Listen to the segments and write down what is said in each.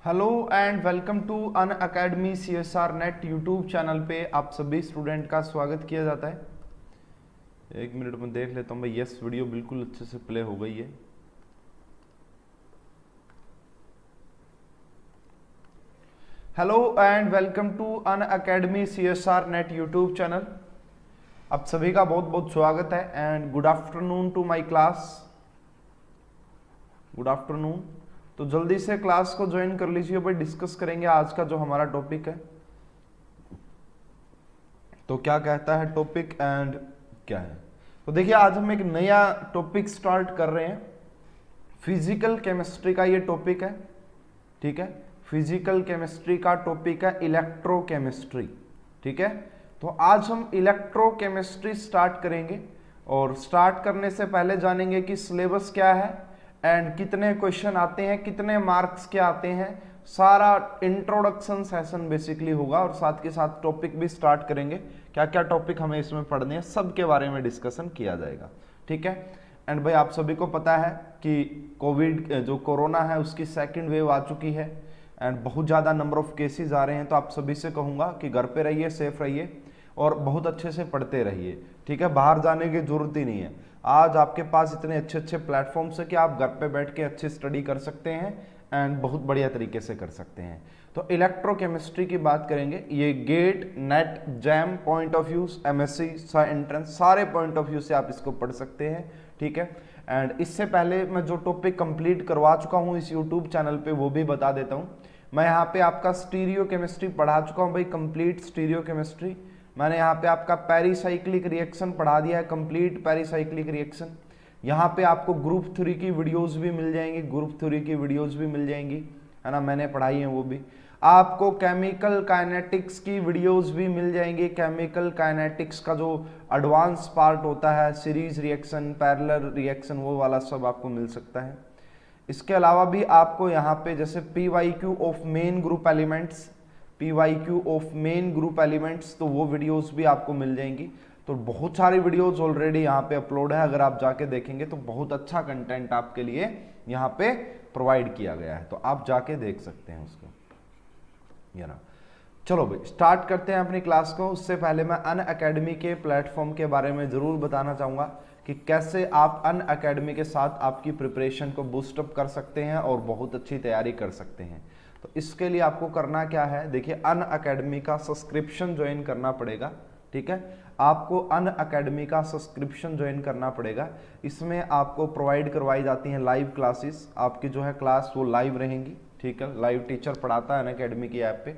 Hello and welcome to Unacademy CSR NET YouTube channel पे आप सभी student का स्वागत किया जाता है। एक मिनट में देख लेता हूँ भाई, यस वीडियो बिल्कुल अच्छे से प्ले हो गई है। Hello and welcome to Unacademy CSR NET YouTube channel. आप सभी का बहुत बहुत स्वागत है and good afternoon to my class. Good afternoon. तो जल्दी से क्लास को ज्वाइन कर लीजिए भाई, डिस्कस करेंगे आज का जो हमारा टॉपिक है। तो क्या कहता है टॉपिक एंड क्या है। तो देखिए आज हम एक नया टॉपिक स्टार्ट कर रहे हैं। फिजिकल केमिस्ट्री का ये टॉपिक है, ठीक है। फिजिकल केमिस्ट्री का टॉपिक है इलेक्ट्रोकेमिस्ट्री, ठीक है। तो आज हम इलेक्ट्रोकेमिस्ट्री स्टार्ट करेंगे और स्टार्ट करने से पहले जानेंगे कि सिलेबस क्या है एंड कितने क्वेश्चन आते हैं, कितने मार्क्स के आते हैं। सारा इंट्रोडक्शन सेशन बेसिकली होगा और साथ के साथ टॉपिक भी स्टार्ट करेंगे। क्या क्या टॉपिक हमें इसमें पढ़ने हैं सब के बारे में डिस्कशन किया जाएगा, ठीक है। एंड भाई आप सभी को पता है कि कोविड जो कोरोना है उसकी सेकंड वेव आ चुकी है एंड बहुत ज़्यादा नंबर ऑफ केसेस आ रहे हैं। तो आप सभी से कहूँगा कि घर पे रहिए, सेफ रहिए और बहुत अच्छे से पढ़ते रहिए, ठीक है। बाहर जाने की जरूरत ही नहीं है। आज आपके पास इतने अच्छे अच्छे प्लेटफॉर्म्स है कि आप घर पे बैठ के अच्छी स्टडी कर सकते हैं एंड बहुत बढ़िया तरीके से कर सकते हैं। तो इलेक्ट्रोकेमिस्ट्री की बात करेंगे। ये GATE, NET, JAM point of view, MSc entrance सारे पॉइंट ऑफ व्यू से आप इसको पढ़ सकते हैं, ठीक है। एंड इससे पहले मैं जो टॉपिक कंप्लीट करवा चुका हूँ इस यूट्यूब चैनल पे वो भी बता देता हूँ। मैं यहाँ पे आपका स्टीरियो केमिस्ट्री पढ़ा चुका हूँ भाई, कंप्लीट स्टीरियो केमिस्ट्री। मैंने यहाँ पे आपका पेरिसाइक्लिक रिएक्शन पढ़ा दिया है, कंप्लीट पेरिसाइक्लिक रिएक्शन। यहाँ पे आपको ग्रुप थ्योरी की वीडियोस भी मिल जाएंगी, ग्रुप थ्योरी की वीडियोस भी मिल जाएंगी, है ना, मैंने पढ़ाई है वो भी। आपको केमिकल काइनेटिक्स की वीडियोस भी मिल जाएंगी। केमिकल काइनेटिक्स का जो एडवांस पार्ट होता है, सीरीज रिएक्शन, पैरेलल रिएक्शन, वो वाला सब आपको मिल सकता है। इसके अलावा भी आपको यहाँ पे जैसे PYQ of main group elements, PYQ of main group elements, तो वो वीडियोस भी आपको मिल जाएंगी। तो बहुत सारी वीडियोस ऑलरेडी यहाँ पे अपलोड है, अगर आप जाके देखेंगे तो बहुत अच्छा कंटेंट आपके लिए यहाँ पे प्रोवाइड किया गया है, तो आप जाके देख सकते हैं उसको, ये ना। चलो भाई स्टार्ट करते हैं अपनी क्लास को। उससे पहले मैं अन अकेडमी के प्लेटफॉर्म के बारे में जरूर बताना चाहूँगा कि कैसे आप अन अकेडमी के साथ आपकी प्रिपरेशन को बूस्टअप कर सकते हैं और बहुत अच्छी तैयारी कर सकते हैं। तो इसके लिए आपको करना क्या है, देखिए अन अकेडमी का सब्सक्रिप्शन ज्वाइन करना पड़ेगा, ठीक है। आपको अन अकेडमी का सब्सक्रिप्शन ज्वाइन करना पड़ेगा। इसमें आपको प्रोवाइड करवाई जाती हैं लाइव क्लासेस। आपकी जो है क्लास वो लाइव रहेंगी, ठीक है। लाइव टीचर पढ़ाता है अन अकेडमी की ऐप पे।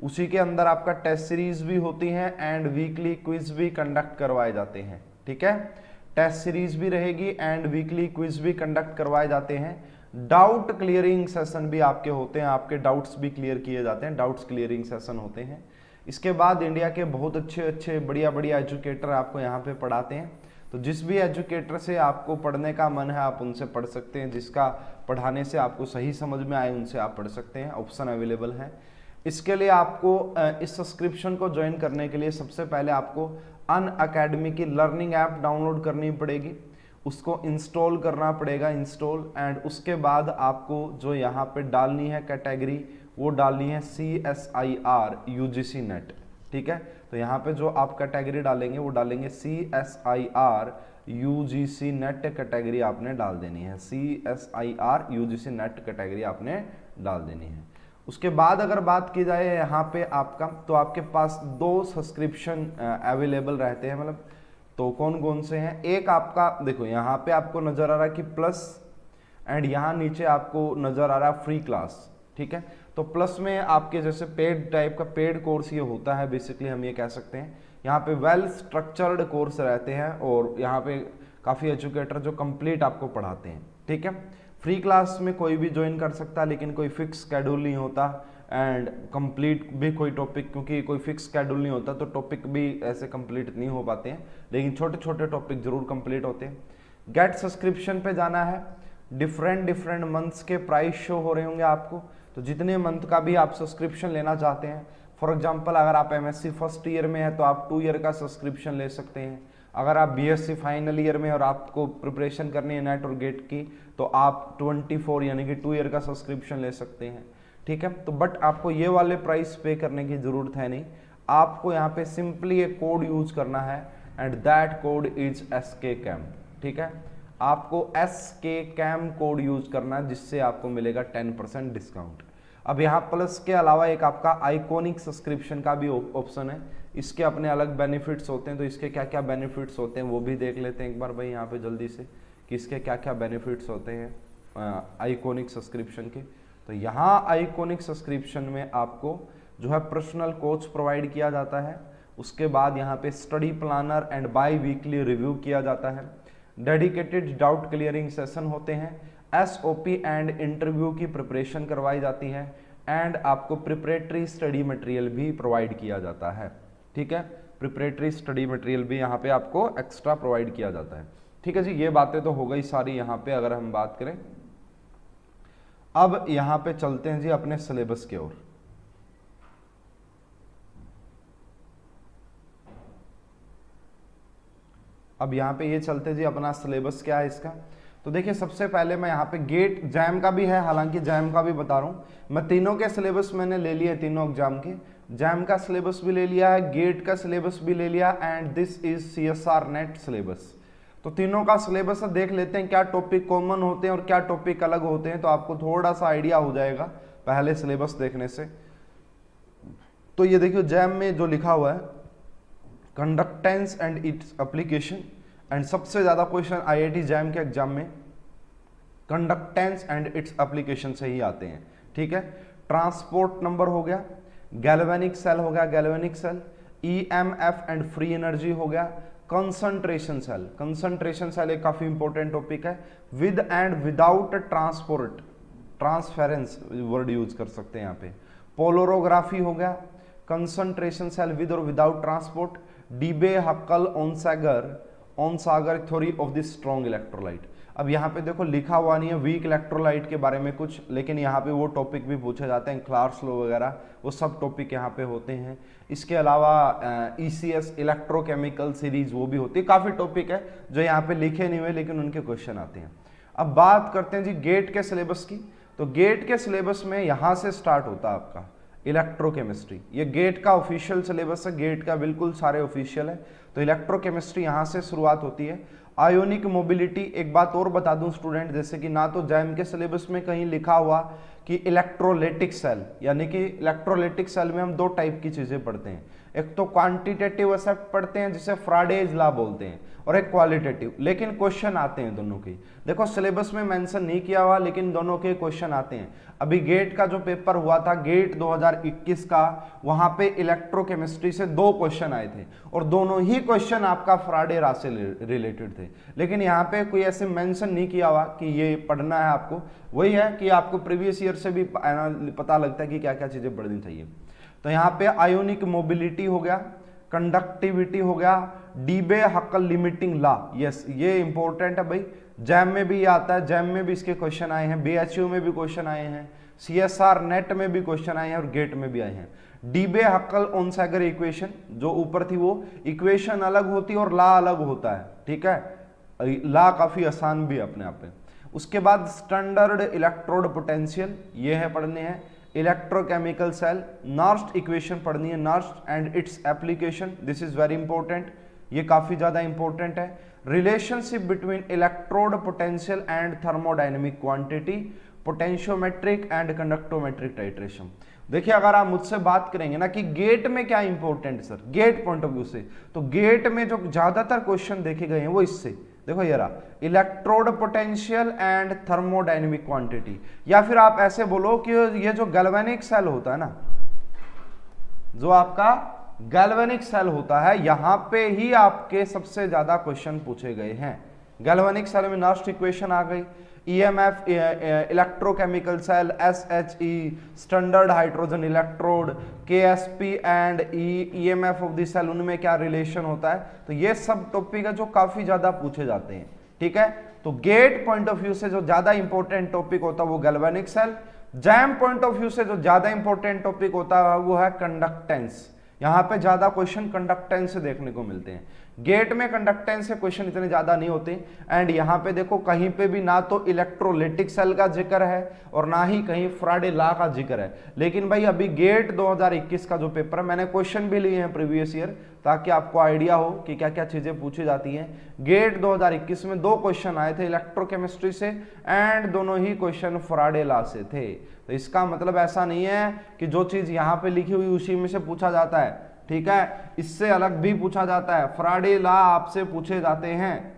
उसी के अंदर आपका टेस्ट सीरीज भी होती हैं एंड वीकली क्विज भी कंडक्ट करवाए जाते हैं, ठीक है। टेस्ट सीरीज भी रहेगी एंड वीकली क्विज भी कंडक्ट करवाए जाते हैं। डाउट क्लियरिंग सेशन भी आपके होते हैं, आपके डाउट्स भी क्लियर किए जाते हैं, डाउट्स क्लियरिंग सेशन होते हैं। इसके बाद इंडिया के बहुत अच्छे अच्छे बढ़िया बढ़िया एजुकेटर आपको यहाँ पे पढ़ाते हैं। तो जिस भी एजुकेटर से आपको पढ़ने का मन है आप उनसे पढ़ सकते हैं, जिसका पढ़ाने से आपको सही समझ में आए उनसे आप पढ़ सकते हैं, ऑप्शन अवेलेबल है। इसके लिए आपको इस सब्सक्रिप्शन को ज्वाइन करने के लिए सबसे पहले आपको अन अकेडमी की लर्निंग ऐप डाउनलोड करनी पड़ेगी, उसको इंस्टॉल करना पड़ेगा, इंस्टॉल। एंड उसके बाद आपको जो यहाँ पे डालनी है कैटेगरी, वो डालनी है CSIR UGC नेट, ठीक है। तो यहाँ पे जो आप कैटेगरी डालेंगे वो डालेंगे CSIR UGC नेट कैटेगरी आपने डाल देनी है, CSIR UGC नेट कैटेगरी आपने डाल देनी है। उसके बाद अगर बात की जाए यहाँ पे आपका, तो आपके पास 2 सब्सक्रिप्शन अवेलेबल रहते हैं, मतलब तो कौन कौन से हैं। एक आपका देखो यहाँ पे आपको नजर आ रहा है कि प्लस, एंड यहाँ नीचे आपको नजर आ रहा है फ्री क्लास, ठीक है। तो प्लस में आपके जैसे पेड टाइप का पेड कोर्स ये होता है, बेसिकली हम ये कह सकते हैं। यहाँ पे वेल स्ट्रक्चर्ड कोर्स रहते हैं और यहाँ पे काफ़ी एजुकेटर जो कंप्लीट आपको पढ़ाते हैं, ठीक है। फ्री क्लास में कोई भी ज्वाइन कर सकता है, लेकिन कोई फिक्स शेड्यूल नहीं होता एंड कंप्लीट भी कोई टॉपिक, क्योंकि कोई फिक्स शेड्यूल नहीं होता तो टॉपिक भी ऐसे कंप्लीट नहीं हो पाते हैं, लेकिन छोटे छोटे टॉपिक जरूर कंप्लीट होते हैं। गेट सब्सक्रिप्शन पे जाना है। डिफरेंट मंथ्स के प्राइस शो हो रहे होंगे आपको, तो जितने मंथ का भी आप सब्सक्रिप्शन लेना चाहते हैं, फॉर एग्जांपल अगर आप MSc फर्स्ट ईयर में है तो आप 2 ईयर का सब्सक्रिप्शन ले सकते हैं। अगर आप BSc फाइनल ईयर में और आपको प्रिपरेशन करनी है नेट और गेट की, तो आप 24 यानी कि 2 ईयर का सब्सक्रिप्शन ले सकते हैं, ठीक है। तो बट आपको ये वाले प्राइस पे करने की जरूरत है नहीं, आपको यहाँ पे सिंपली एक कोड यूज करना है and that code is SKCAM, ठीक है। आपको SKCAM कोड यूज करना है जिससे आपको मिलेगा 10% डिस्काउंट। अब यहाँ प्लस के अलावा एक आपका आइकॉनिक सब्सक्रिप्शन का भी ऑप्शन है, इसके अपने अलग बेनिफिट्स होते हैं, तो इसके क्या क्या बेनिफिट्स होते हैं वो भी देख लेते हैं एक बार भाई यहाँ पे जल्दी से कि इसके क्या क्या बेनिफिट्स होते हैं आइकॉनिक सब्सक्रिप्शन के। तो यहाँ आइकॉनिक सब्सक्रिप्शन में आपको जो है पर्सनल कोच प्रोवाइड किया जाता है, उसके बाद यहाँ पे study planner and biweekly review किया जाता है, डेडिकेटेड डाउट क्लियरिंग सेशन होते हैं, SOP एंड इंटरव्यू की प्रिपरेशन करवाई जाती है एंड आपको प्रिपरेटरी स्टडी मटेरियल भी प्रोवाइड किया जाता है, ठीक है। प्रिपरेटरी स्टडी मटेरियल भी यहाँ पे आपको एक्स्ट्रा प्रोवाइड किया जाता है, ठीक है जी। ये बातें तो हो गई सारी यहाँ पे अगर हम बात करें। अब यहाँ पे चलते हैं जी अपने सिलेबस की ओर। अब यहाँ पे ये चलते हैं जी अपना सिलेबस क्या है इसका। तो देखिए सबसे पहले मैं यहाँ पे गेट जैम का भी है, हालांकि जैम का भी बता रहा हूँ मैं, तीनों के सिलेबस मैंने ले लिए, तीनों एग्जाम के, जैम का सिलेबस भी ले लिया है, गेट का सिलेबस भी ले लिया and this is CSR net syllabus. तो तीनों का सिलेबस देख लेते हैं क्या टॉपिक कॉमन होते हैं और क्या टॉपिक अलग होते हैं, तो आपको थोड़ा सा आइडिया हो जाएगा पहले सिलेबस देखने से। तो ये देखियो जैम में जो लिखा हुआ है conductance and its application, and सबसे ज्यादा क्वेश्चन IIT जैम के एग्जाम में कंडक्टेंस एंड इट्स एप्लीकेशन से ही आते हैं, ठीक है। ट्रांसपोर्ट नंबर हो गया, गैल्वेनिक सेल हो गया, galvanic cell, EMF and free energy हो गया, कंसंट्रेशन सेल, कंसंट्रेशन सेल एक काफी इंपॉर्टेंट टॉपिक है, with and without transport, transference word use कर सकते हैं यहाँ पे, पोलरोग्राफी हो गया, कंसंट्रेशन सेल विद और without transport, Debye Hückel Onsager theory of the strong electrolyte. अब यहाँ पे देखो लिखा हुआ नहीं है वीक इलेक्ट्रोलाइट के बारे में कुछ, लेकिन यहाँ पे वो टॉपिक भी पूछे जाते हैं, क्लार्क्स लॉ वगैरह वो सब टॉपिक यहाँ पे होते हैं। इसके अलावा ECS इलेक्ट्रोकेमिकल सीरीज वो भी होती है, काफी टॉपिक है जो यहाँ पे लिखे नहीं हुए लेकिन उनके क्वेश्चन आते हैं। अब बात करते हैं जी गेट के सिलेबस की। तो गेट के सिलेबस में यहाँ से स्टार्ट होता है आपका इलेक्ट्रोकेमिस्ट्री, ये गेट का ऑफिशियल सिलेबस है, गेट का बिल्कुल सारे ऑफिशियल है। तो इलेक्ट्रोकेमिस्ट्री यहाँ से शुरुआत होती है। आयोनिक मोबिलिटी, एक बात और बता दूं स्टूडेंट, जैसे कि ना तो जैम के सिलेबस में कहीं लिखा हुआ कि इलेक्ट्रोलाइटिक सेल, यानी कि इलेक्ट्रोलाइटिक सेल में हम दो टाइप की चीजें पढ़ते हैं, एक तो क्वांटिटेटिव एस्पेक्ट पढ़ते हैं जिसे फ्राडेज लॉ बोलते हैं, और एक क्वालिटेटिव, लेकिन क्वेश्चन आते हैं दोनों के। देखो सिलेबस में मेंशन नहीं किया हुआ लेकिन दोनों के क्वेश्चन आते हैं। अभी गेट का जो पेपर हुआ था गेट 2021 का, वहां पे इलेक्ट्रोकेमिस्ट्री से 2 क्वेश्चन आए थे और दोनों ही क्वेश्चन आपका फ्राडे लॉ से रिलेटेड थे, लेकिन यहाँ पे कोई ऐसे मेंशन नहीं किया हुआ कि ये पढ़ना है आपको। वही है कि आपको प्रीवियस ईयर से भी पता लगता है कि क्या क्या चीजें पढ़नी चाहिए। तो यहाँ पे आयोनिक मोबिलिटी हो गया, कंडक्टिविटी हो गया, डीबे हक्कल लिमिटिंग लॉ, यस ये इंपॉर्टेंट है भाई, जैम में भी ये आता है, जैम में भी इसके क्वेश्चन आए हैं, BHU में भी क्वेश्चन आए हैं, CSR नेट में भी क्वेश्चन आए हैं और गेट में भी आए हैं। डीबे हक्कल ऑन सागर इक्वेशन जो ऊपर थी वो इक्वेशन अलग होती है और लॉ अलग होता है, ठीक है। लॉ काफी आसान भी है अपने आप में। उसके बाद स्टैंडर्ड इलेक्ट्रोड पोटेंशियल ये है पढ़ने हैं, इलेक्ट्रोकेमिकल सेल, नार्स्ट इक्वेशन पढ़नी है, Nernst and its application, this is very important, ये काफी ज्यादा इंपॉर्टेंट है। Relationship between electrode potential and thermodynamic quantity, potentiometric and conductometric titration. देखिए अगर आप मुझसे बात करेंगे ना कि गेट में क्या important sir, GATE point of view से, तो गेट में जो ज्यादातर क्वेश्चन देखे गए हैं वो इससे, देखो ये रहा, electrode potential and thermodynamic quantity, या फिर आप ऐसे बोलो कि ये जो गैल्वेनिक सेल होता है ना, जो आपका गैल्वेनिक सेल होता है, यहां पे ही आपके सबसे ज्यादा क्वेश्चन पूछे गए हैं। गैल्वेनिक सेल में नास्ट इक्वेशन आ गई, EMF electrochemical cell, SHE standard hydrogen electrode, KSP and EMF of the cell, उनमें क्या रिलेशन होता है, तो ये सब टॉपिक है जो काफी ज्यादा पूछे जाते हैं, ठीक है। तो गेट पॉइंट ऑफ व्यू से जो ज्यादा इंपॉर्टेंट टॉपिक होता है वो galvanic cell, JAM point of view से जो ज्यादा इंपॉर्टेंट टॉपिक होता है वो है कंडक्टेंस, यहाँ पे ज्यादा क्वेश्चन कंडक्टेंस से देखने को मिलते हैं, गेट में कंडक्टेंस से क्वेश्चन इतने ज्यादा नहीं होते। एंड यहाँ पे देखो कहीं पे भी ना तो इलेक्ट्रोलिटिक सेल का जिक्र है और ना ही कहीं फैराडे लॉ का जिक्र है। लेकिन भाई अभी गेट 2021 का जो पेपर है, मैंने क्वेश्चन भी लिए हैं प्रीवियस ईयर ताकि आपको आइडिया हो कि क्या क्या चीजें पूछी जाती हैं। गेट 2021 में 2 क्वेश्चन आए थे इलेक्ट्रोकेमिस्ट्री से एंड दोनों ही क्वेश्चन फैराडे लॉ से थे। तो इसका मतलब ऐसा नहीं है कि जो चीज यहाँ पे लिखी हुई उसी में से पूछा जाता है, ठीक है, इससे अलग भी पूछा जाता है। फैराडे लॉ आपसे पूछे जाते हैं,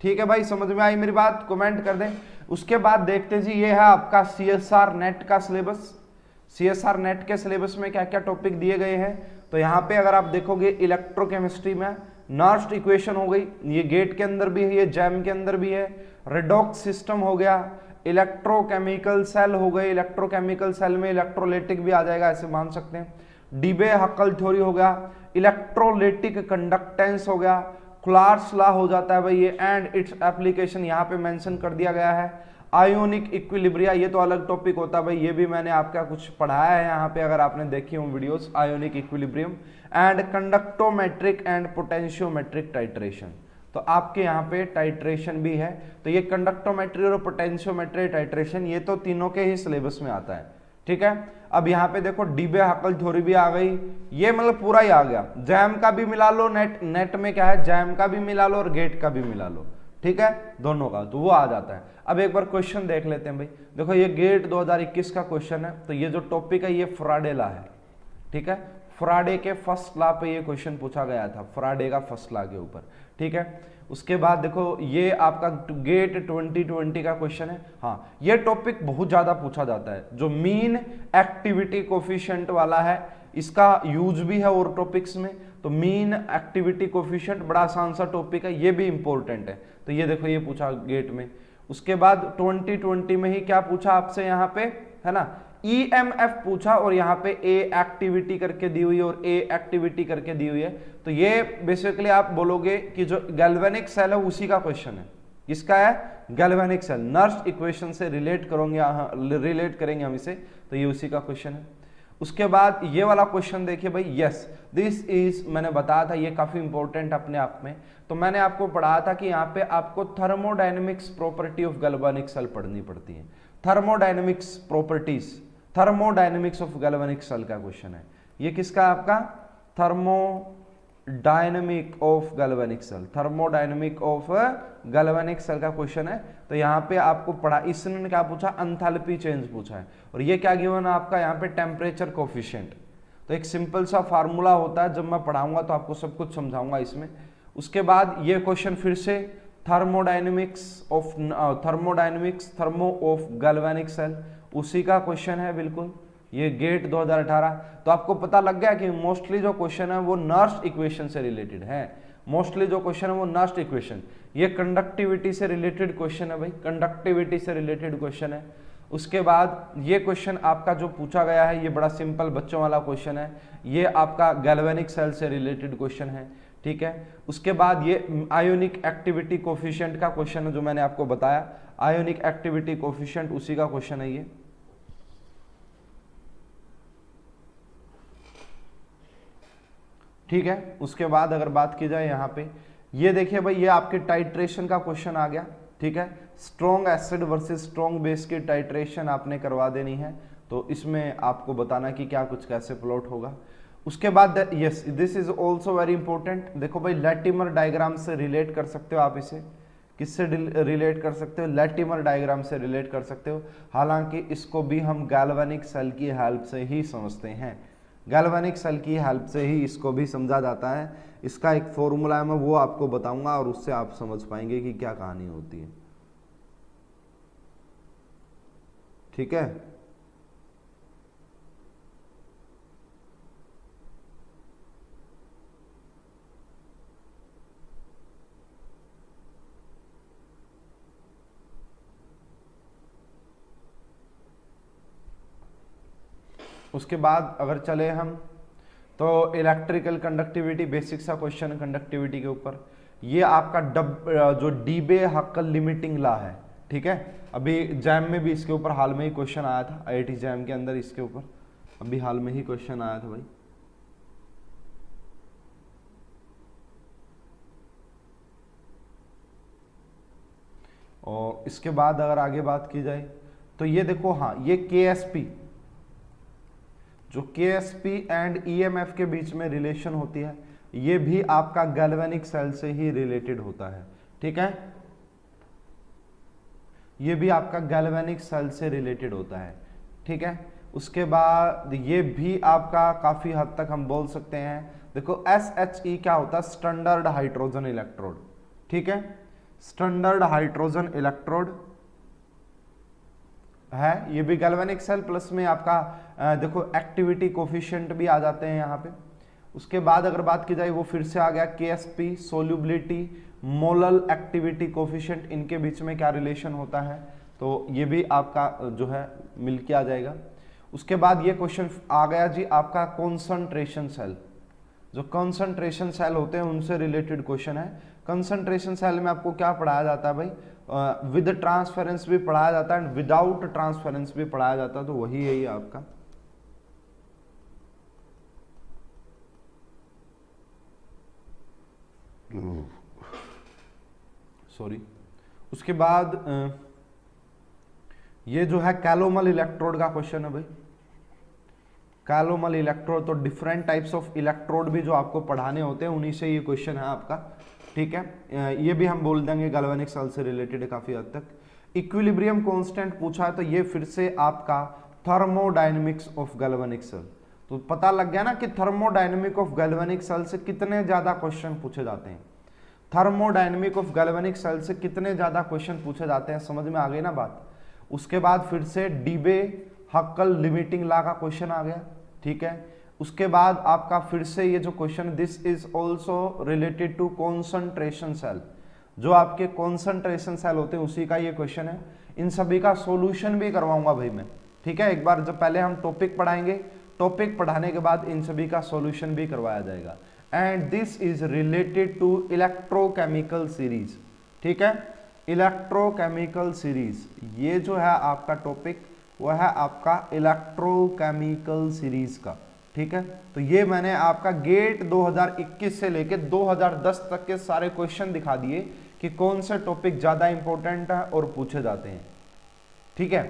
ठीक है भाई, समझ में आई मेरी बात? कमेंट कर दें। उसके बाद देखते जी, ये है आपका CSR नेट का सिलेबस। CSR नेट के सिलेबस में क्या क्या टॉपिक दिए गए हैं, तो यहाँ पे अगर आप देखोगे इलेक्ट्रोकेमिस्ट्री में नर्स्ट इक्वेशन हो गई, ये गेट के अंदर भी है, ये जैम के अंदर भी है। रेडॉक्स सिस्टम हो गया, इलेक्ट्रोकेमिकल सेल हो गए, इलेक्ट्रोकेमिकल सेल में इलेक्ट्रोलाइटिक भी आ जाएगा, ऐसे मान सकते हैं। डीबे हक्कल थ्योरी हो गया, इलेक्ट्रोलाइटिक कंडक्टेंस हो गया, क्लार्क्स लॉ हो जाता है भाई ये, एंड इट्स एप्लीकेशन यहाँ पे मेंशन कर दिया गया है। आयोनिक इक्विलिब्रिया, ये तो अलग टॉपिक होता है भाई, ये भी मैंने आपका कुछ पढ़ाया है यहाँ पे अगर आपने देखी हो videos. Ionic equilibrium and conductometric and potentiometric titration, तो आपके यहाँ पे टाइट्रेशन भी है। तो ये कंडक्टोमेट्री और पोटेंशियोमेट्री टाइट्रेशन, ये तो तीनों के ही सिलेबस में आता है, ठीक है। अब यहाँ पे देखो डीबे हक्कल थ्योरी भी आ गई, ये मतलब पूरा ही आ गया। जैम का भी मिला लो, नेट में क्या है, जैम का भी मिला लो और गेट का भी मिला लो, ठीक है, दोनों का, तो वो आ जाता है। अब एक बार क्वेश्चन देख लेते हैं भाई। देखो ये गेट 2021 का क्वेश्चन है, तो ये जो टॉपिक है ये फैराडे लॉ है, ठीक है। फैराडे के फर्स्ट लॉ पे ये क्वेश्चन पूछा गया था, फैराडे का फर्स्ट लॉ के ऊपर, ठीक है। उसके बाद देखो ये आपका गेट 2020 का क्वेश्चन है। हाँ, ये टॉपिक बहुत ज्यादा पूछा जाता है, जो मीन एक्टिविटी कोफिशिएंट वाला है, इसका यूज भी है और टॉपिक्स में। तो मीन एक्टिविटी कोफिशिएंट बड़ा आसान सा टॉपिक है, ये भी इंपॉर्टेंट है। तो ये देखो ये पूछा गेट में। उसके बाद 2020 में ही क्या पूछा आपसे यहाँ पे, है ना, EMF पूछा और यहाँ पे ए एक्टिविटी करके दी हुई है और ए एक्टिविटी करके दी हुई है। तो ये बेसिकली आप बोलोगे कि जो गैल्वेनिक सेल है उसी का क्वेश्चन है। किसका है? Galvanic cell. नर्स इक्वेशन से रिलेट करेंगे हम इसे, तो ये उसी का क्वेश्चन है। उसके बाद ये वाला क्वेश्चन देखिए भाई, यस दिस इज, मैंने बताया था ये काफी इंपॉर्टेंट अपने आप में। तो मैंने आपको पढ़ाया था कि यहाँ पे आपको thermodynamics property of galvanic cell पढ़नी पड़ती है। Thermodynamics properties, thermodynamics of galvanic cell का क्वेश्चन है। ये किसका? आपका thermodynamic of galvanic cell, thermodynamic of galvanic cell का क्वेश्चन है। तो यहाँ पे आपको पढ़ा, इसने क्या पूछा? एंथैल्पी चेंज पूछा है। और ये क्या गिवन है आपका यहाँ पे? Temperature coefficient. तो एक सिंपल सा फार्मूला होता है, जब मैं पढ़ाऊंगा तो आपको सब कुछ समझाऊंगा इसमें। उसके बाद ये क्वेश्चन फिर से thermodynamics of thermo of galvanic cell, उसी का क्वेश्चन है बिल्कुल, ये गेट 2018। तो आपको पता लग गया कि मोस्टली जो क्वेश्चन है वो नर्स इक्वेशन से रिलेटेड है। मोस्टली जो क्वेश्चन है वो नर्स इक्वेशन, ये कंडक्टिविटी से रिलेटेड क्वेश्चन है भाई, कंडक्टिविटी से रिलेटेड क्वेश्चन है। उसके बाद ये क्वेश्चन आपका जो पूछा गया है, ये बड़ा सिंपल बच्चों वाला क्वेश्चन है, ये आपका गैल्वेनिक सेल से रिलेटेड क्वेश्चन है, ठीक है। उसके बाद ये आयोनिक एक्टिविटी कोफिशिएंट का क्वेश्चन है, जो मैंने आपको बताया, आयोनिक एक्टिविटी कोफिशिएंट, उसी का क्वेश्चन है ये। ठीक है। उसके बाद अगर बात की जाए यहाँ पे, ये देखिए भाई, ये आपके टाइट्रेशन का क्वेश्चन आ गया, ठीक है। Strong acid versus strong base की टाइट्रेशन आपने करवा देनी है, तो इसमें आपको बताना कि क्या कुछ कैसे प्लॉट होगा। उसके बाद yes this is also very important. देखो भाई, लैटिमर डायग्राम से रिलेट कर सकते हो आप इसे, किससे रिलेट कर सकते हो? लैटिमर डायग्राम से रिलेट कर सकते हो। हालांकि इसको भी हम गैल्वेनिक सेल की हेल्प से ही समझते हैं, गैल्वेनिक सेल की हेल्प से ही इसको भी समझा जाता है। इसका एक फॉर्मूला है, मैं वो आपको बताऊंगा और उससे आप समझ पाएंगे कि क्या कहानी होती है, ठीक है। उसके बाद अगर चले हम, तो इलेक्ट्रिकल कंडक्टिविटी, बेसिक सा क्वेश्चन कंडक्टिविटी के ऊपर। ये आपका जो डीबे हक्कल लिमिटिंग लॉ है, ठीक है। अभी जैम में भी इसके ऊपर हाल में ही क्वेश्चन आया था, IIT जैम के अंदर इसके ऊपर अभी हाल में ही क्वेश्चन आया था भाई। और इसके बाद अगर आगे बात की जाए तो ये देखो, हाँ ये KSP, जो KSP एंड EMF के बीच में रिलेशन होती है, ये भी आपका गैल्वेनिक सेल से ही रिलेटेड होता है, ठीक है, ये भी आपका गैल्वेनिक सेल से रिलेटेड होता है, ठीक है। उसके बाद ये भी आपका काफी हद तक हम बोल सकते हैं, देखो SHE क्या होता है, स्टैंडर्ड हाइड्रोजन इलेक्ट्रोड, ठीक है, स्टैंडर्ड हाइड्रोजन इलेक्ट्रोड है, ये भी गैल्वेनिक सेल, प्लस में आपका देखो एक्टिविटी कोफिशिएंट भी आ जाते हैं यहाँ पे। उसके बाद अगर बात की जाए, वो फिर से आ गया KSP, solubility, molal activity coefficient, इनके बीच में क्या रिलेशन होता है, तो ये भी आपका जो है मिलके आ जाएगा। उसके बाद ये क्वेश्चन आ गया जी आपका कॉन्सेंट्रेशन सेल, जो कॉन्सेंट्रेशन सेल होते हैं उनसे रिलेटेड क्वेश्चन है। कंसंट्रेशन सेल में आपको क्या पढ़ाया जाता है भाई, विद ट्रांसफेरेंस भी पढ़ाया जाता है एंड विदाउट ट्रांसफेरेंस भी पढ़ाया जाता है, तो वही है ये आपका। सॉरी। उसके बाद ये जो है कैलोमल इलेक्ट्रोड का क्वेश्चन है भाई, कैलोमल इलेक्ट्रोड, तो डिफरेंट टाइप्स ऑफ इलेक्ट्रोड भी जो आपको पढ़ाने होते हैं उन्हीं से ये क्वेश्चन है आपका, ठीक है। ये भी हम बोल देंगे गैल्वेनिक सेल से रिलेटेड है काफी हद तक। इक्विलिब्रियम कांस्टेंट पूछा है, तो ये फिर से आपका थर्मोडायनेमिक्स ऑफ गैल्वेनिक सेल, तो पता लग गया ना कि थर्मोडायनेमिक ऑफ गैल्वेनिक सेल से कितने ज्यादा क्वेश्चन पूछे जाते हैं, थर्मोडायनेमिक ऑफ गैल्वेनिक सेल से कितने ज्यादा क्वेश्चन पूछे जाते हैं, समझ में आ गई ना बात। उसके बाद फिर से डीबे हक्कल लिमिटिंग लॉ का क्वेश्चन आ गया, ठीक है। उसके बाद आपका फिर से ये जो question, this is also related to concentration cell, जो आपके कॉन्सेंट्रेशन सेल होते हैं उसी का ये क्वेश्चन है। इन सभी का सॉल्यूशन भी करवाऊंगा भाई मैं, ठीक है। एक बार जब पहले हम टॉपिक पढ़ाएंगे, टॉपिक पढ़ाने के बाद इन सभी का सॉल्यूशन भी करवाया जाएगा। And this is related to electrochemical series, ठीक है, इलेक्ट्रोकेमिकल सीरीज, ये जो है आपका टॉपिक वो है आपका इलेक्ट्रोकेमिकल सीरीज का, ठीक है। तो ये मैंने आपका गेट 2021 से लेके 2010 तक के सारे क्वेश्चन दिखा दिए कि कौन से टॉपिक ज्यादा इंपॉर्टेंट है और पूछे जाते हैं, ठीक है।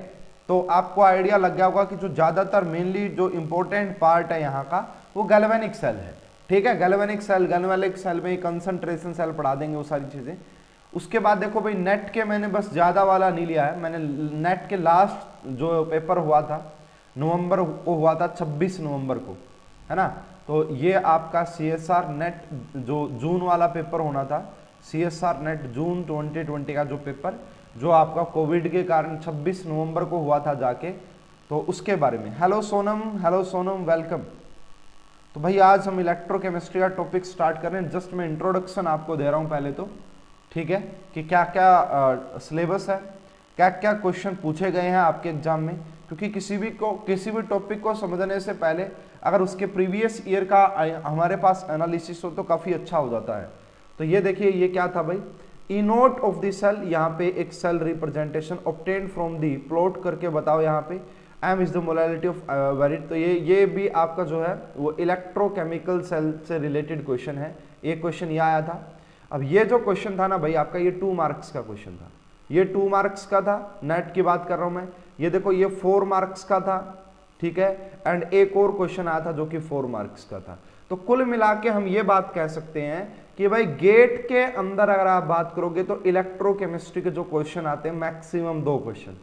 तो आपको आइडिया लग गया होगा कि जो ज्यादातर मेनली जो इंपॉर्टेंट पार्ट है यहाँ का वो गैल्वेनिक सेल है, ठीक है। गैल्वेनिक सेल में कंसंट्रेशन सेल पढ़ा देंगे वो सारी चीजें। उसके बाद देखो भाई नेट के मैंने बस ज्यादा वाला नहीं लिया है, मैंने नेट के लास्ट जो पेपर हुआ था नवंबर को हुआ था, 26 नवंबर को, है ना, तो ये आपका CSR नेट जो जून वाला पेपर होना था, CSR नेट जून 2020 का जो पेपर जो आपका कोविड के कारण 26 नवंबर को हुआ था जाके, तो उसके बारे में। Hello Sonam, welcome. तो भाई आज हम इलेक्ट्रोकेमिस्ट्री का टॉपिक स्टार्ट कर रहे हैं। जस्ट मैं इंट्रोडक्शन आपको दे रहा हूं पहले तो, ठीक है, कि क्या क्या सिलेबस है, क्या क्या क्वेश्चन पूछे गए हैं आपके एग्जाम में, क्योंकि किसी भी टॉपिक को समझने से पहले अगर उसके प्रीवियस ईयर का हमारे पास एनालिसिस हो तो काफी अच्छा हो जाता है। तो ये देखिए ये क्या था भाई, E naught of the cell, यहाँ पे एक cell representation obtained from the, plot करके बताओ यहाँ पे, M is the molality of वेरिट। तो ये भी आपका जो है वो इलेक्ट्रोकेमिकल सेल से रिलेटेड क्वेश्चन है, एक क्वेश्चन ये आया था। अब ये जो क्वेश्चन था ना भाई आपका, ये 2 मार्क्स का क्वेश्चन था, ये 2 मार्क्स का था, नेट की बात कर रहा हूं मैं। ये देखो ये 4 मार्क्स का था, ठीक है, एंड एक और क्वेश्चन आया था जो कि 4 मार्क्स का था। तो कुल मिला के हम ये बात कह सकते हैं कि भाई गेट के अंदर अगर आप बात करोगे तो इलेक्ट्रोकेमिस्ट्री के जो क्वेश्चन आते हैं मैक्सिमम 2 क्वेश्चन,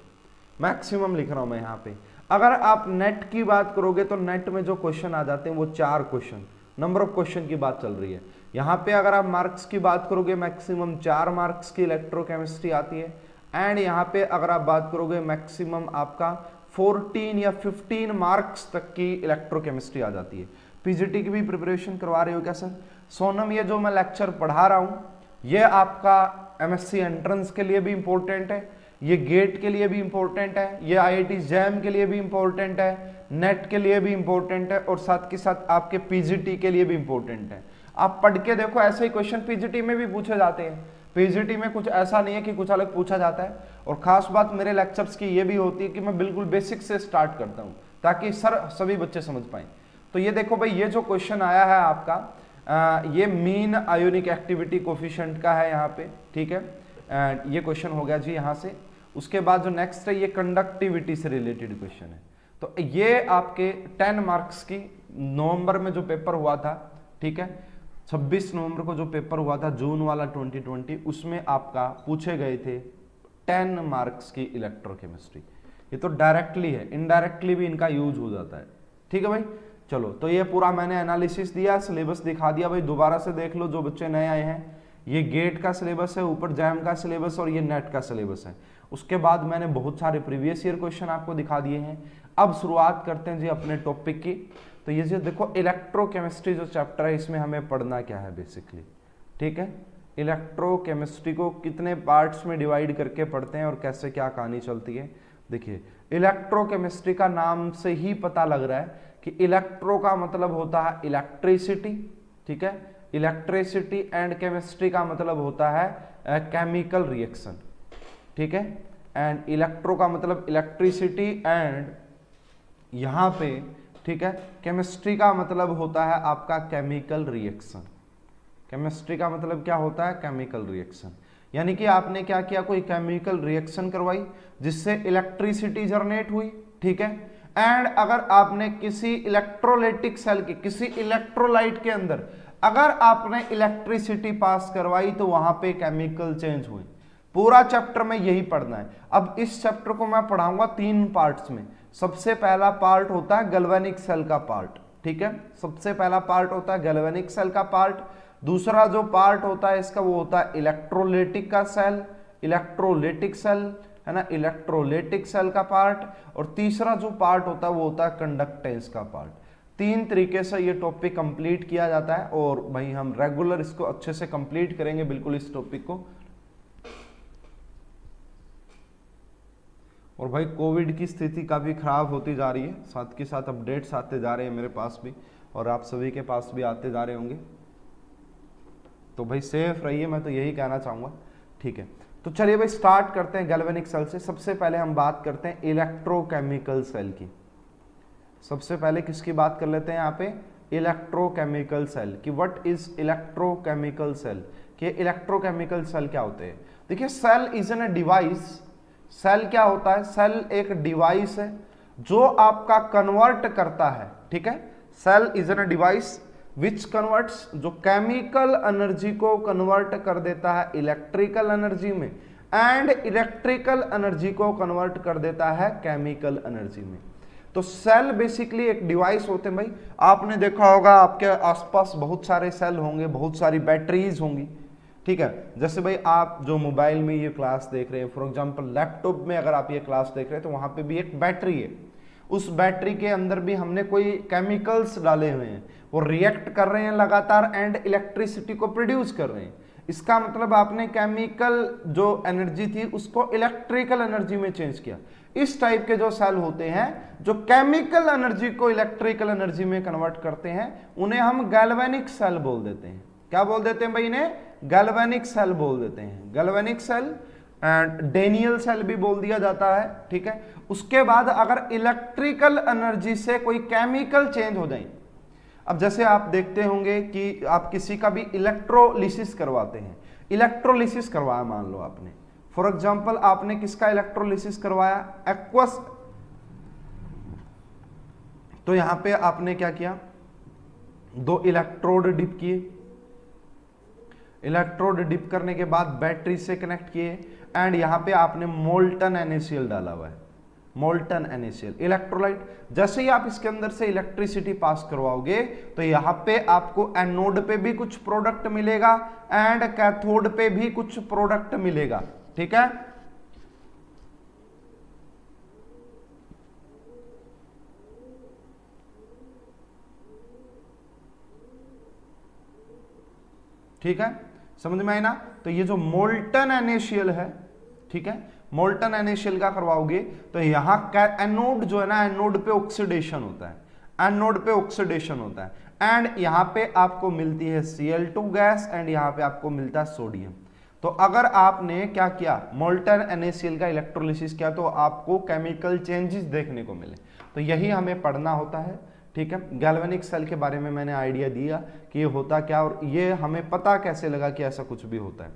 मैक्सिमम लिख रहा हूं मैं यहाँ पे। अगर आप नेट की बात करोगे तो नेट में जो क्वेश्चन आ जाते हैं वो 4 क्वेश्चन, नंबर ऑफ क्वेश्चन की बात चल रही है। यहाँ पे अगर आप मार्क्स की बात करोगे मैक्सिमम 4 मार्क्स की इलेक्ट्रोकेमिस्ट्री आती है, एंड यहाँ पे अगर आप बात करोगे मैक्सिमम आपका 14 या 15 मार्क्स तक की इलेक्ट्रोकेमिस्ट्री आ जाती है। पीजीटी की भी प्रिपरेशन करवा रहे हो क्या सर? सोनम, ये जो मैं लेक्चर पढ़ा रहा हूँ ये आपका एमएससी एंट्रेंस के लिए भी इंपॉर्टेंट है, ये गेट के लिए भी इंपॉर्टेंट है, ये आईआईटी जैम के लिए भी इंपॉर्टेंट है, नेट के लिए भी इंपॉर्टेंट है, और साथ के साथ आपके पीजीटी के लिए भी इंपॉर्टेंट है। आप पढ़ के देखो, ऐसे ही क्वेश्चन पीजीटी में भी पूछे जाते हैं। पीजीटी में कुछ ऐसा नहीं है कि कुछ अलग पूछा जाता है। और खास बात मेरे लेक्चर्स की ये भी होती है कि मैं बिल्कुल बेसिक से स्टार्ट करता हूँ ताकि सभी बच्चे समझ पाएं। तो ये देखो भाई, ये जो क्वेश्चन आया है आपका ये मीन आयोनिक एक्टिविटी कोफिशिएंट का है यहाँ पे, ठीक है। एंड ये क्वेश्चन हो गया जी यहाँ से। उसके बाद जो नेक्स्ट है ये कंडक्टिविटी से रिलेटेड क्वेश्चन है। तो ये आपके 10 मार्क्स की नवंबर में जो पेपर हुआ था, ठीक है, 26 नवंबर को जो पेपर हुआ था जून वाला 2020, उसमें आपका पूछे गए थे 10 मार्क्स की इलेक्ट्रोकेमिस्ट्री। ये तो डायरेक्टली है, इनडायरेक्टली भी इनका यूज हो जाता है। ठीक है भाई, चलो तो ये पूरा मैंने एनालिसिस दिया, सिलेबस दिखा दिया भाई, दोबारा से देख लो जो बच्चे नए आए हैं। ये गेट का सिलेबस है, ऊपर जैम का सिलेबस और ये नेट का सिलेबस है। उसके बाद मैंने बहुत सारे प्रीवियस ईयर क्वेश्चन आपको दिखा दिए हैं। अब शुरुआत करते हैं जी अपने टॉपिक की। तो ये जो देखो इलेक्ट्रोकेमिस्ट्री जो चैप्टर है, इसमें हमें पढ़ना क्या है बेसिकली, ठीक है। इलेक्ट्रोकेमिस्ट्री को कितने पार्ट्स में डिवाइड करके पढ़ते हैं और कैसे क्या कहानी चलती है। देखिए इलेक्ट्रोकेमिस्ट्री का नाम से ही पता लग रहा है कि इलेक्ट्रो का मतलब होता है इलेक्ट्रिसिटी, ठीक है, इलेक्ट्रिसिटी, एंड केमिस्ट्री का मतलब होता है केमिकल रिएक्शन, ठीक है। एंड इलेक्ट्रो का मतलब इलेक्ट्रिसिटी, एंड यहां पे, ठीक है, केमिस्ट्री का मतलब होता है आपका केमिकल रिएक्शन। केमिस्ट्री का मतलब क्या होता है, केमिकल रिएक्शन। यानी कि आपने क्या किया, कोई केमिकल रिएक्शन करवाई जिससे इलेक्ट्रिसिटी जनरेट हुई, ठीक है। एंड अगर आपने किसी इलेक्ट्रोलाइटिक सेल के, किसी इलेक्ट्रोलाइट के अंदर अगर आपने इलेक्ट्रिसिटी पास करवाई तो वहां पे केमिकल चेंज हुई। पूरा चैप्टर में यही पढ़ना है। अब इस चैप्टर को मैं पढ़ाऊंगा 3 पार्ट्स में। सबसे पहला पार्ट होता है गैल्वेनिक सेल का पार्ट, ठीक है, सबसे पहला पार्ट होता है गैल्वेनिक सेल का पार्ट। दूसरा जो पार्ट होता है इसका वो होता है इलेक्ट्रोलाइटिक का सेल, इलेक्ट्रोलाइटिक सेल है ना, इलेक्ट्रोलाइटिक सेल का पार्ट। और तीसरा जो पार्ट होता है वो होता है कंडक्टेंस का पार्ट। 3 तरीके से ये टॉपिक कंप्लीट किया जाता है और भाई हम रेगुलर इसको अच्छे से कंप्लीट करेंगे बिल्कुल इस टॉपिक को। और भाई कोविड की स्थिति काफ़ी ख़राब होती जा रही है, साथ के साथ अपडेट्स आते जा रहे हैं मेरे पास भी और आप सभी के पास भी आते जा रहे होंगे। तो भाई सेफ रहिए, मैं तो यही कहना चाहूँगा, ठीक है। तो चलिए भाई स्टार्ट करते हैं गैल्वेनिक सेल से। सबसे पहले हम बात करते हैं इलेक्ट्रोकेमिकल सेल की। सबसे पहले किसकी बात कर लेते हैं यहाँ पे, इलेक्ट्रोकेमिकल सेल की। व्हाट इज इलेक्ट्रोकेमिकल सेल, कि इलेक्ट्रोकेमिकल सेल क्या होते हैं। देखिए cell is an device. Cell क्या होता है, सेल एक डिवाइस है जो आपका कन्वर्ट करता है, ठीक है। Cell is an device which converts, जो केमिकल एनर्जी को कन्वर्ट कर देता है इलेक्ट्रिकल एनर्जी में, एंड इलेक्ट्रिकल एनर्जी को कन्वर्ट कर देता है केमिकल एनर्जी में। तो सेल बेसिकली एक डिवाइस होते हैं भाई। आपने देखा होगा आपके आसपास बहुत सारे सेल होंगे, बहुत सारी बैटरीज होंगी, ठीक है। जैसे भाई आप जो मोबाइल में ये क्लास देख रहे हैं, फॉर एग्जांपल लैपटॉप में अगर आप ये क्लास देख रहे हैं तो वहां पे भी एक बैटरी है। उस बैटरी के अंदर भी हमने कोई केमिकल्स डाले हुए हैं, वो रिएक्ट कर रहे हैं लगातार एंड इलेक्ट्रिसिटी को प्रोड्यूस कर रहे हैं। इसका मतलब आपने केमिकल जो एनर्जी थी उसको इलेक्ट्रिकल एनर्जी में चेंज किया। इस टाइप के जो सेल होते हैं जो केमिकल एनर्जी को इलेक्ट्रिकल एनर्जी में कन्वर्ट करते हैं, उन्हें हम गैल्वेनिक सेल बोल देते हैं। क्या बोल देते हैं भाई, इन्हें गैल्वेनिक सेल बोल देते हैं। Galvanic cell and Daniel cell भी बोल दिया जाता है, ठीक है। उसके बाद अगर इलेक्ट्रिकल एनर्जी से कोई केमिकल चेंज हो जाए, अब जैसे आप देखते होंगे कि आप किसी का भी इलेक्ट्रोलिसिस करवाते हैं, इलेक्ट्रोलिसिस करवाया मान लो आपने, फॉर एग्जांपल आपने किसका इलेक्ट्रोलिसिस करवाया, एक्वस। तो यहां पे आपने क्या किया, 2 इलेक्ट्रोड डिप किए, इलेक्ट्रोड डिप करने के बाद बैटरी से कनेक्ट किए एंड यहां पे आपने मोल्टन NaCl डाला हुआ है, मोल्टन NaCl इलेक्ट्रोलाइट। जैसे ही आप इसके अंदर से इलेक्ट्रिसिटी पास करवाओगे तो यहां पे आपको एनोड पे भी कुछ प्रोडक्ट मिलेगा एंड कैथोड पे भी कुछ प्रोडक्ट मिलेगा, ठीक है। ठीक है, समझ में आई ना। तो ये जो मोल्टन NaCl है, ठीक है, मोल्टन NaCl का करवाओगे तो यहां एनोड जो है ना, एनोड पे ऑक्सीडेशन होता है, एनोड पे ऑक्सीडेशन होता है एंड यहां पे आपको मिलती है Cl2 गैस एंड यहां पे आपको मिलता है सोडियम। तो अगर आपने क्या किया, मोल्टन NaCl का इलेक्ट्रोलिसिस किया तो आपको केमिकल चेंजेस देखने को मिले। तो यही हमें पढ़ना होता है, ठीक है। गैल्वेनिक सेल के बारे में मैंने आइडिया दिया कि ये होता क्या और ये हमें पता कैसे लगा कि ऐसा कुछ भी होता है।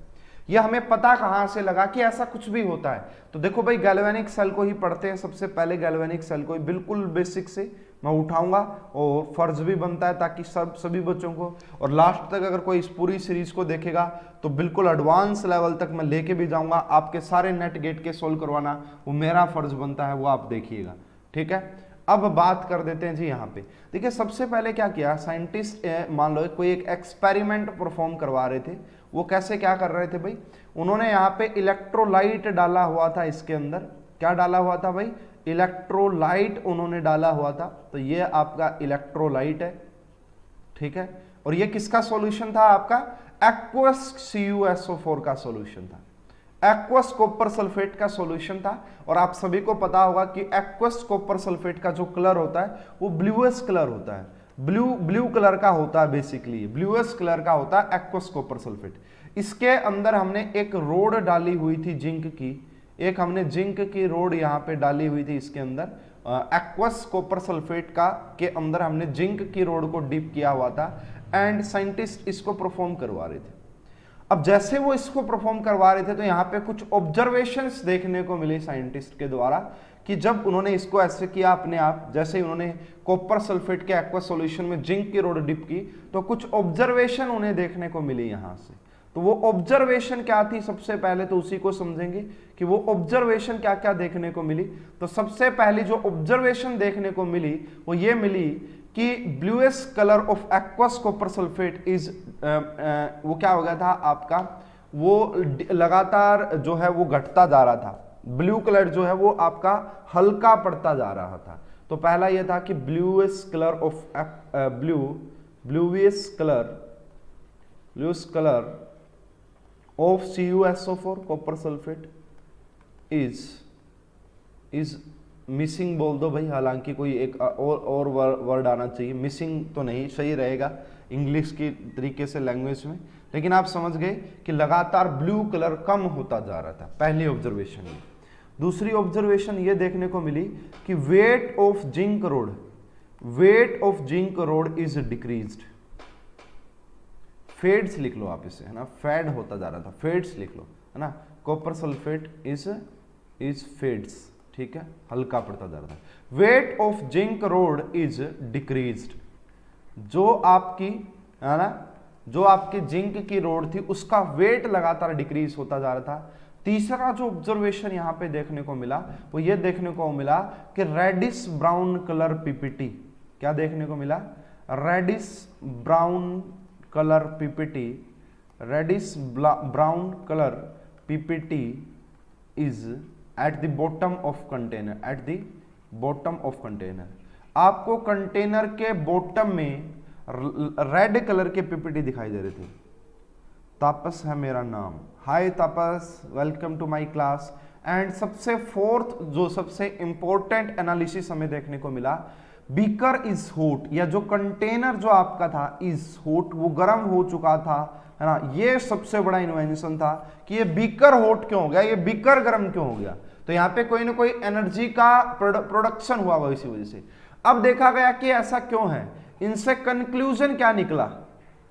ये हमें पता कहां से लगा कि ऐसा कुछ भी होता है? तो देखो भाई, गैल्वेनिक सेल को ही पढ़ते हैं सबसे पहले। गैल्वेनिक सेल को ही बिल्कुल बेसिक से मैं उठाऊंगा और फर्ज भी बनता है ताकि सभी बच्चों को, और लास्ट तक अगर कोई इस पूरी सीरीज को देखेगा तो बिल्कुल एडवांस लेवल तक मैं लेके भी जाऊंगा। आपके सारे नेट गेट के सोल्व करवाना वो मेरा फर्ज बनता है, वो आप देखिएगा, ठीक है। अब बात कर देते हैं जी यहाँ पे। देखिए सबसे पहले क्या किया साइंटिस्ट, मान लो कोई एक एक्सपेरिमेंट परफॉर्म करवा रहे थे। वो कैसे क्या कर रहे थे भाई? उन्होंने यहाँ पे इलेक्ट्रोलाइट डाला हुआ था इसके अंदर। क्या डाला हुआ था भाई? इलेक्ट्रोलाइट उन्होंने डाला हुआ था। तो ये आपका इलेक्ट्रोलाइट है, ठीक है। और ये किसका सॉल्यूशन था? आपका एक्वस CuSO4 का सॉल्यूशन था। एक्वस कॉपर सल्फेट का सॉल्यूशन था। और आप सभी को पता होगा कि एक्वस कॉपर सल्फेट का जो कलर होता है वो ब्लूइश कलर होता है, ब्लू कलर का होता है, बेसिकली ब्लूइश कलर का होता है एक्वस कॉपर सल्फेट। इसके अंदर हमने एक रोड डाली हुई थी जिंक की, एक हमने जिंक की रोड यहाँ पे डाली हुई थी इसके अंदर। एक्वस कॉपर सल्फेट का के अंदर हमने जिंक की रोड को डिप किया हुआ था एंड साइंटिस्ट इसको परफॉर्म करवा रहे थे। अब जैसे वो इसको परफॉर्म करवा रहे थे तो यहाँ पे कुछ ऑब्जर्वेशंस देखने को मिले साइंटिस्ट के द्वारा कि जब उन्होंने इसको ऐसे किया अपने आप, जैसे ही उन्होंने कॉपर सल्फेट के एक्वा सॉल्यूशन में जिंक की रोड डिप की तो कुछ ऑब्जर्वेशन उन्हें देखने को मिली यहाँ से। तो वो ऑब्जर्वेशन क्या थी? सबसे पहले तो उसी को समझेंगे कि वो ऑब्जर्वेशन क्या क्या देखने को मिली। तो सबसे पहली जो ऑब्जर्वेशन देखने को मिली वो ये मिली कि bluish colour of aqueous copper sulphate is वो क्या हो गया था आपका, वो लगातार जो है वो घटता जा रहा था। ब्लू कलर जो है वो आपका हल्का पड़ता जा रहा था। तो पहला ये था कि bluish colour of bluish colour of CuSO4 copper sulphate is missing बोल दो भाई, हालांकि कोई एक और वर्ड आना चाहिए, मिसिंग तो नहीं सही रहेगा इंग्लिश की तरीके से लैंग्वेज में, लेकिन आप समझ गए कि लगातार ब्लू कलर कम होता जा रहा था। पहली ऑब्जर्वेशन ये। दूसरी ऑब्जर्वेशन ये देखने को मिली कि weight of zinc road is decreased. Fades लिख लो आप इसे, है ना, फेड होता जा रहा था, फेड्स लिख लो, है ना। कॉपर सल्फेट इज फेड्स, ठीक है, हल्का पड़ता जा रहा था। Weight of zinc road is decreased. जो आपकी, है ना, जो आपकी जिंक की रोड थी उसका वेट लगातार डिक्रीज होता जा रहा था। तीसरा जो ऑब्जर्वेशन यहां पे देखने को मिला वो ये देखने को मिला कि रेडिश ब्राउन कलर पीपीटी, क्या देखने को मिला? Reddish brown colour PPT is at the bottom of container. आपको कंटेनर के बॉटम में रेड कलर के पीपीटी दिखाई दे रहे थे। तापस है मेरा नाम, hi Tapas, welcome to my class. And सबसे फोर्थ जो सबसे इंपॉर्टेंट एनालिसिस हमें देखने को मिला, बीकर इज हॉट, या जो कंटेनर जो आपका था इज हॉट, वो गर्म हो चुका था, है ना। ये सबसे बड़ा इन्वेंशन था कि ये बीकर हॉट क्यों हो गया, ये बीकर गर्म क्यों हो गया। तो यहाँ पे कोई ना कोई एनर्जी का प्रोडक्शन हुआ हुआ इसी वजह से। अब देखा गया कि ऐसा क्यों है, इनसे कंक्लूजन क्या निकला,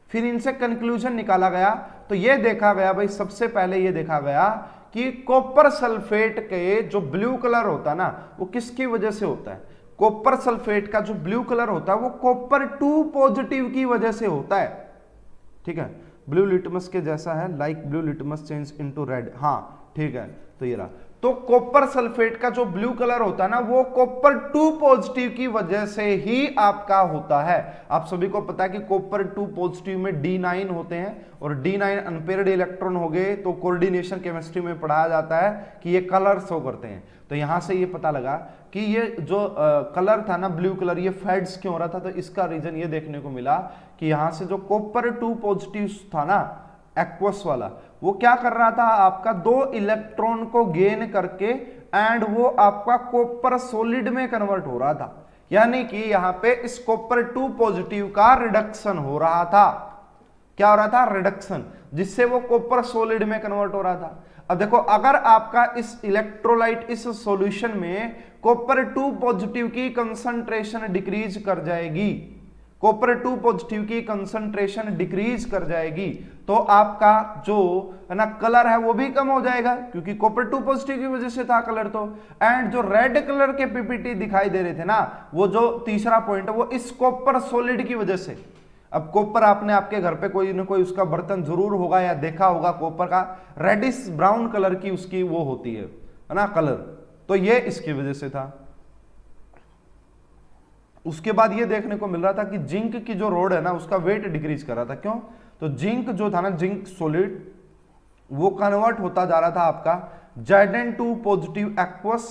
फिर इनसे कंक्लूजन निकाला गया तो ये देखा गया भाई, सबसे पहले ये देखा गया कि कॉपर सल्फेट के जो ब्लू कलर होता है ना वो किसकी वजह से होता है? कॉपर सल्फेट का जो ब्लू कलर होता है वो कॉपर 2 पॉजिटिव की वजह से होता है, ठीक है। ब्लू लिटमस के जैसा है, like blue litmus change into red, हाँ ठीक है। तो ये रहा, तो कॉपर सल्फेट का जो ब्लू कलर होता है ना वो कॉपर 2 पॉजिटिव की वजह से ही आपका होता है। आप सभी को पता है कि कॉपर 2 पॉजिटिव में D9 होते हैं और D9 अनपेयर्ड इलेक्ट्रॉन हो गए तो कोऑर्डिनेशन केमिस्ट्री में पढ़ाया जाता है कि ये कलर शो करते हैं। तो यहां से ये पता लगा कि ये जो कलर था ना ब्लू कलर, ये फेड्स क्यों हो रहा था, तो इसका रीजन ये देखने को मिला कि यहां से जो कॉपर 2 पॉजिटिव था ना एक्वस वाला, वो क्या कर रहा था आपका 2 इलेक्ट्रॉन को गेन करके एंड वो आपका कॉपर सॉलिड में कन्वर्ट हो रहा था। यानी कि यहां पे इस कॉपर 2 पॉजिटिव का रिडक्शन हो रहा था। क्या हो रहा था? रिडक्शन, जिससे वो कॉपर सॉलिड में कन्वर्ट हो रहा था। अब देखो, अगर आपका इस इलेक्ट्रोलाइट इस सॉल्यूशन में कॉपर 2 पॉजिटिव की कंसंट्रेशन डिक्रीज कर जाएगी, कॉपर 2 पॉजिटिव की कंसंट्रेशन डिक्रीज कर जाएगी, तो तो आपका जो है ना कलर है वो भी कम हो जाएगा, क्योंकि कॉपर 2 पॉजिटिव की वजह से था कलर तो। एंड जो रेड कलर के पीपीटी दिखाई दे रहे थे ना, वो जो तीसरा पॉइंट है वो इस कॉपर सॉलिड की वजह से। अब कॉपर आपने आपके घर पे कोई ना कोई उसका बर्तन जरूर होगा या देखा होगा, कॉपर का रेडिश ब्राउन कलर की उसकी वो होती है ना कलर, तो ये इसकी वजह से था। उसके बाद ये देखने को मिल रहा था कि जिंक की जो रोड है ना उसका वेट डिक्रीज कर रहा था। क्यों? तो जिंक जो था ना, जिंक सॉलिड, वो कन्वर्ट होता जा रहा था आपका Zn2 positive aqueous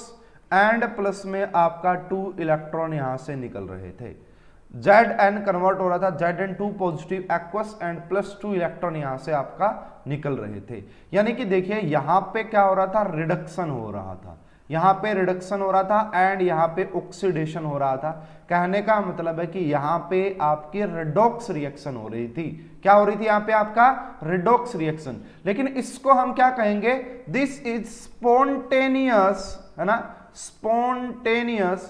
and plus में आपका 2 इलेक्ट्रॉन यहां से निकल रहे थे। Zn कन्वर्ट हो रहा था Zn2 positive aqueous and plus 2 electron यहां से आपका निकल रहे थे। यानी कि देखिए यहां पे क्या हो रहा था, रिडक्शन हो रहा था, यहां पे रिडक्शन हो रहा था एंड यहां पे ऑक्सीडेशन हो रहा था। कहने का मतलब है कि यहां पे आपकी रेडॉक्स रिएक्शन हो रही थी। क्या हो रही थी यहां पे आपका? Redox reaction. लेकिन इसको हम क्या कहेंगे? दिस इज स्पॉन्टेनियस, है ना, spontaneous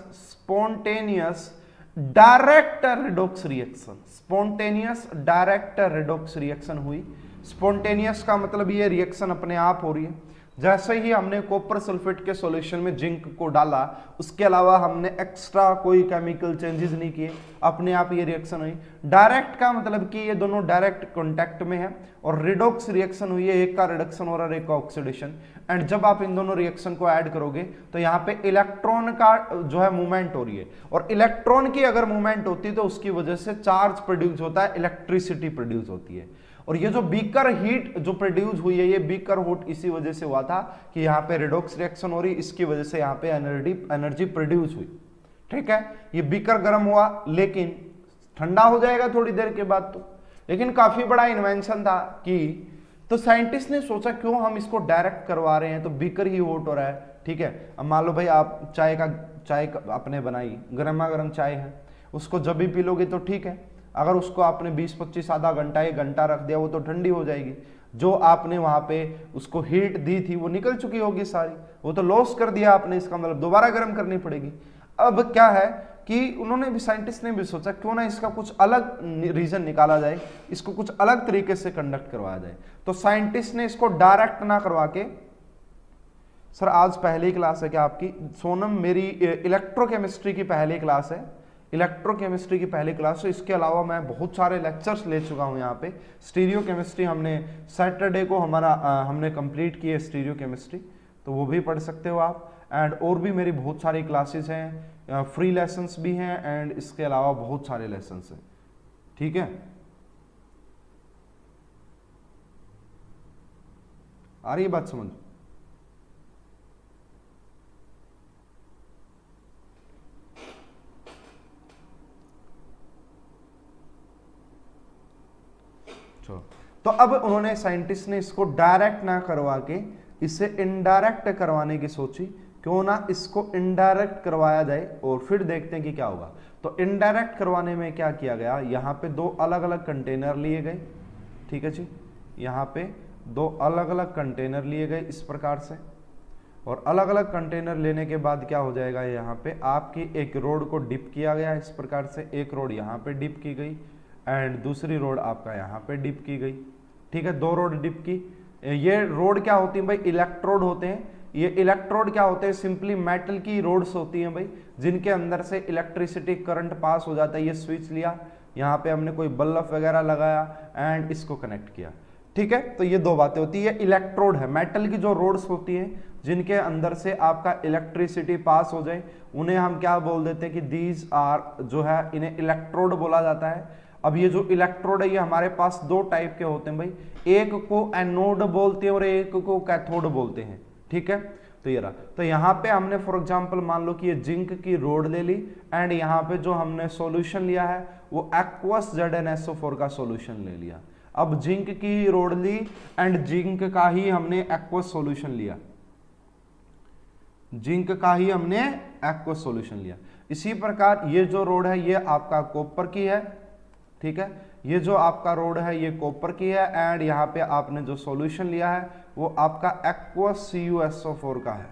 direct redox reaction. Spontaneous direct redox reaction हुई। स्पॉन्टेनियस का मतलब ये रिएक्शन अपने आप हो रही है। जैसे ही हमने कॉपर सल्फेट के सॉल्यूशन में जिंक को डाला, उसके अलावा हमने एक्स्ट्रा कोई केमिकल चेंजेस नहीं किए, अपने आप ये रिएक्शन हुई। डायरेक्ट का मतलब कि ये दोनों डायरेक्ट कांटेक्ट में है और रिडॉक्स रिएक्शन हुई है, एक का रिडक्शन हो रहा है, एक का ऑक्सीडेशन। एंड जब आप इन दोनों रिएक्शन को ऐड करोगे तो यहाँ पे इलेक्ट्रॉन का जो है मूवमेंट हो रही है, और इलेक्ट्रॉन की अगर मूवमेंट होती है तो उसकी वजह से चार्ज प्रोड्यूस होता है, इलेक्ट्रिसिटी प्रोड्यूस होती है। और ये जो बीकर हीट जो प्रोड्यूस हुई है, ये बीकर हीट इसी वजह से हुआ था कि यहाँ पे रिडॉक्स रिएक्शन हो रही, इसकी वजह से यहाँ पे एनर्जी प्रोड्यूस हुई। ठीक है, ये बीकर गर्म हुआ लेकिन ठंडा हो जाएगा थोड़ी देर के बाद तो। लेकिन काफी बड़ा इन्वेंशन था कि तो साइंटिस्ट ने सोचा क्यों हम इसको डायरेक्ट करवा रहे हैं, तो बीकर ही हॉट हो रहा है। ठीक है, अब मान लो भाई आप चाय आपने बनाई, गर्मा गर्म चाय है, उसको जब भी पी लोगे तो ठीक है। अगर उसको आपने 20-25 आधा घंटा 1 घंटा रख दिया, वो तो ठंडी हो जाएगी। जो आपने वहां पे उसको हीट दी थी वो निकल चुकी होगी सारी, वो तो लॉस कर दिया आपने, इसका मतलब दोबारा गर्म करनी पड़ेगी। अब क्या है कि उन्होंने भी, साइंटिस्ट ने भी सोचा क्यों ना इसका कुछ अलग रीजन निकाला जाए, इसको कुछ अलग तरीके से कंडक्ट करवाया जाए। तो साइंटिस्ट ने इसको डायरेक्ट ना करवा के, सर आज पहली क्लास है क्या आपकी? सोनम, मेरी इलेक्ट्रोकेमिस्ट्री की पहली क्लास है, इलेक्ट्रोकेमिस्ट्री की पहली क्लास है। इसके अलावा मैं बहुत सारे लेक्चर्स ले चुका हूं यहाँ पे। स्टीरियो केमिस्ट्री हमने सैटरडे को हमने कंप्लीट की है स्टीरियो केमिस्ट्री, तो वो भी पढ़ सकते हो आप। एंड और भी मेरी बहुत सारी क्लासेस हैं, फ्री लेसन्स भी हैं, एंड इसके अलावा बहुत सारे लेसन्स हैं। ठीक है, आ रही है बात समझ? तो अब उन्होंने, साइंटिस्ट ने इसको डायरेक्ट ना करवा के इसे इनडायरेक्ट करवाने की सोची। क्यों ना इसको इनडायरेक्ट करवाया जाए और फिर देखते हैं कि क्या होगा। तो इनडायरेक्ट करवाने में क्या किया गया, यहाँ पे 2 अलग अलग कंटेनर लिए गए। ठीक है जी, यहाँ पे 2 अलग अलग कंटेनर लिए गए इस प्रकार से, और अलग अलग कंटेनर लेने के बाद क्या हो जाएगा, यहाँ पे आपकी एक रोड को डिप किया गया इस प्रकार से, एक रोड यहाँ पे डिप की गई एंड दूसरी रोड आपका यहाँ पे डिप की गई। ठीक है, 2 रोड डिप की। ये रोड क्या होती है भाई? इलेक्ट्रोड होते हैं। ये इलेक्ट्रोड क्या होते हैं? सिंपली मेटल की रोड्स होती हैं भाई, जिनके अंदर से इलेक्ट्रिसिटी करंट पास हो जाता है। ये स्विच लिया, यहाँ पे हमने कोई बल्ब वगैरह लगाया एंड इसको कनेक्ट किया। ठीक है, तो ये 2 बातें होती है। इलेक्ट्रोड है, मेटल की जो रोड्स होती हैं जिनके अंदर से आपका इलेक्ट्रिसिटी पास हो जाए, उन्हें हम क्या बोल देते हैं कि दीज आर, जो है इन्हें इलेक्ट्रोड बोला जाता है। अब ये जो इलेक्ट्रोड है ये हमारे पास 2 टाइप के होते हैं भाई, एक को एनोड बोलते हैं और एक को कैथोड बोलते हैं। ठीक है, तो ये रहा। तो यहाँ पे हमने फॉर एग्जांपल मान लो कि ये जिंक की रोड ले ली एंड यहाँ पे जो हमने सॉल्यूशन लिया है वो एक्वस ZnSO4 का सॉल्यूशन ले लिया। अब जिंक की रोड ली एंड जिंक का ही हमने एक्वस सॉल्यूशन लिया, जिंक का ही हमने एक्वस सॉल्यूशन लिया। इसी प्रकार ये जो रोड है ये आपका कॉपर की है। ठीक है, ये जो आपका रोड है ये कॉपर की है एंड यहाँ पे आपने जो सॉल्यूशन लिया है वो आपका एक्वस CuSO4 का है।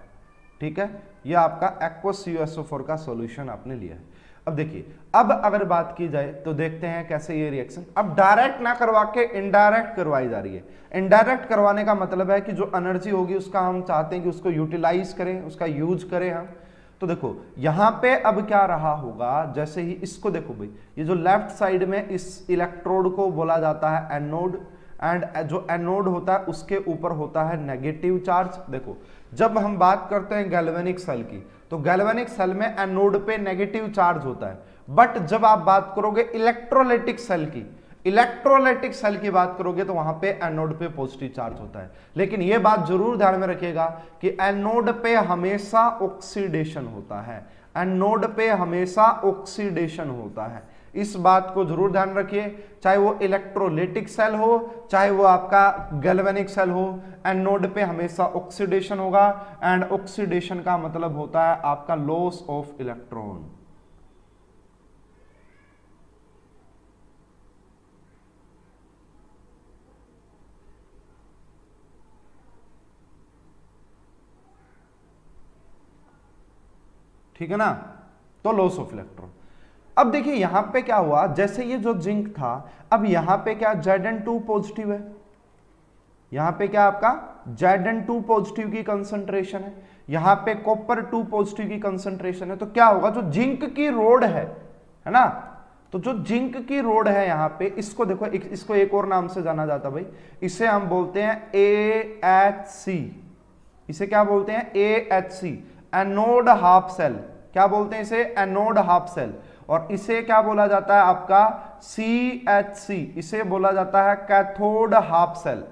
ठीक है, ये आपका एक्वस CuSO4 का सॉल्यूशन आपने लिया है। अब देखिए, अब अगर बात की जाए तो देखते हैं कैसे ये रिएक्शन अब डायरेक्ट ना करवा के इनडायरेक्ट करवाई जा रही है। इनडायरेक्ट करवाने का मतलब है कि जो एनर्जी होगी उसका हम चाहते हैं कि उसको यूटिलाइज करें, उसका यूज करें हम। तो देखो यहां पे अब क्या रहा होगा, जैसे ही इसको देखो भाई, ये जो लेफ्ट साइड में इस इलेक्ट्रोड को बोला जाता है एनोड, एंड जो एनोड होता है उसके ऊपर होता है नेगेटिव चार्ज। देखो जब हम बात करते हैं गैल्वेनिक सेल की, तो गैल्वेनिक सेल में एनोड पे नेगेटिव चार्ज होता है, बट जब आप बात करोगे इलेक्ट्रोलाइटिक सेल की, इलेक्ट्रोलाइटिक सेल की बात करोगे तो वहां पे एनोड पे पॉजिटिव चार्ज होता है। लेकिन यह बात जरूर ध्यान में रखिएगा कि एनोड पे हमेशा ऑक्सीडेशन होता है, एनोड पे हमेशा ऑक्सीडेशन होता है। इस बात को जरूर ध्यान रखिए, चाहे वो इलेक्ट्रोलाइटिक सेल हो, चाहे वो आपका गैल्वेनिक सेल हो, एनोड पे हमेशा ऑक्सीडेशन होगा, एंड ऑक्सीडेशन का मतलब होता है आपका लॉस ऑफ इलेक्ट्रॉन। ठीक है ना, तो लॉस ऑफ इलेक्ट्रॉन। अब देखिए यहां पे क्या हुआ, जैसे ये जो जिंक था, अब यहां पे क्या Zn2 पॉजिटिव है, यहां पे क्या आपका Zn2 पॉजिटिव की कंसंट्रेशन है, यहां पे कॉपर 2 पॉजिटिव की कंसंट्रेशन है। तो क्या होगा, जो जिंक की रोड है ना, तो जो जिंक की रोड है यहां पे, इसको देखो, इसको एक और नाम से जाना जाता है भाई, इसे हम बोलते हैं AHC। इसे क्या बोलते हैं, AHC, एनोड हाफ सेल। क्या बोलते हैं इसे, एनोड हाफ सेल। और इसे क्या बोला जाता है आपका CHC, इसे बोला जाता है कैथोड हाफ सेल।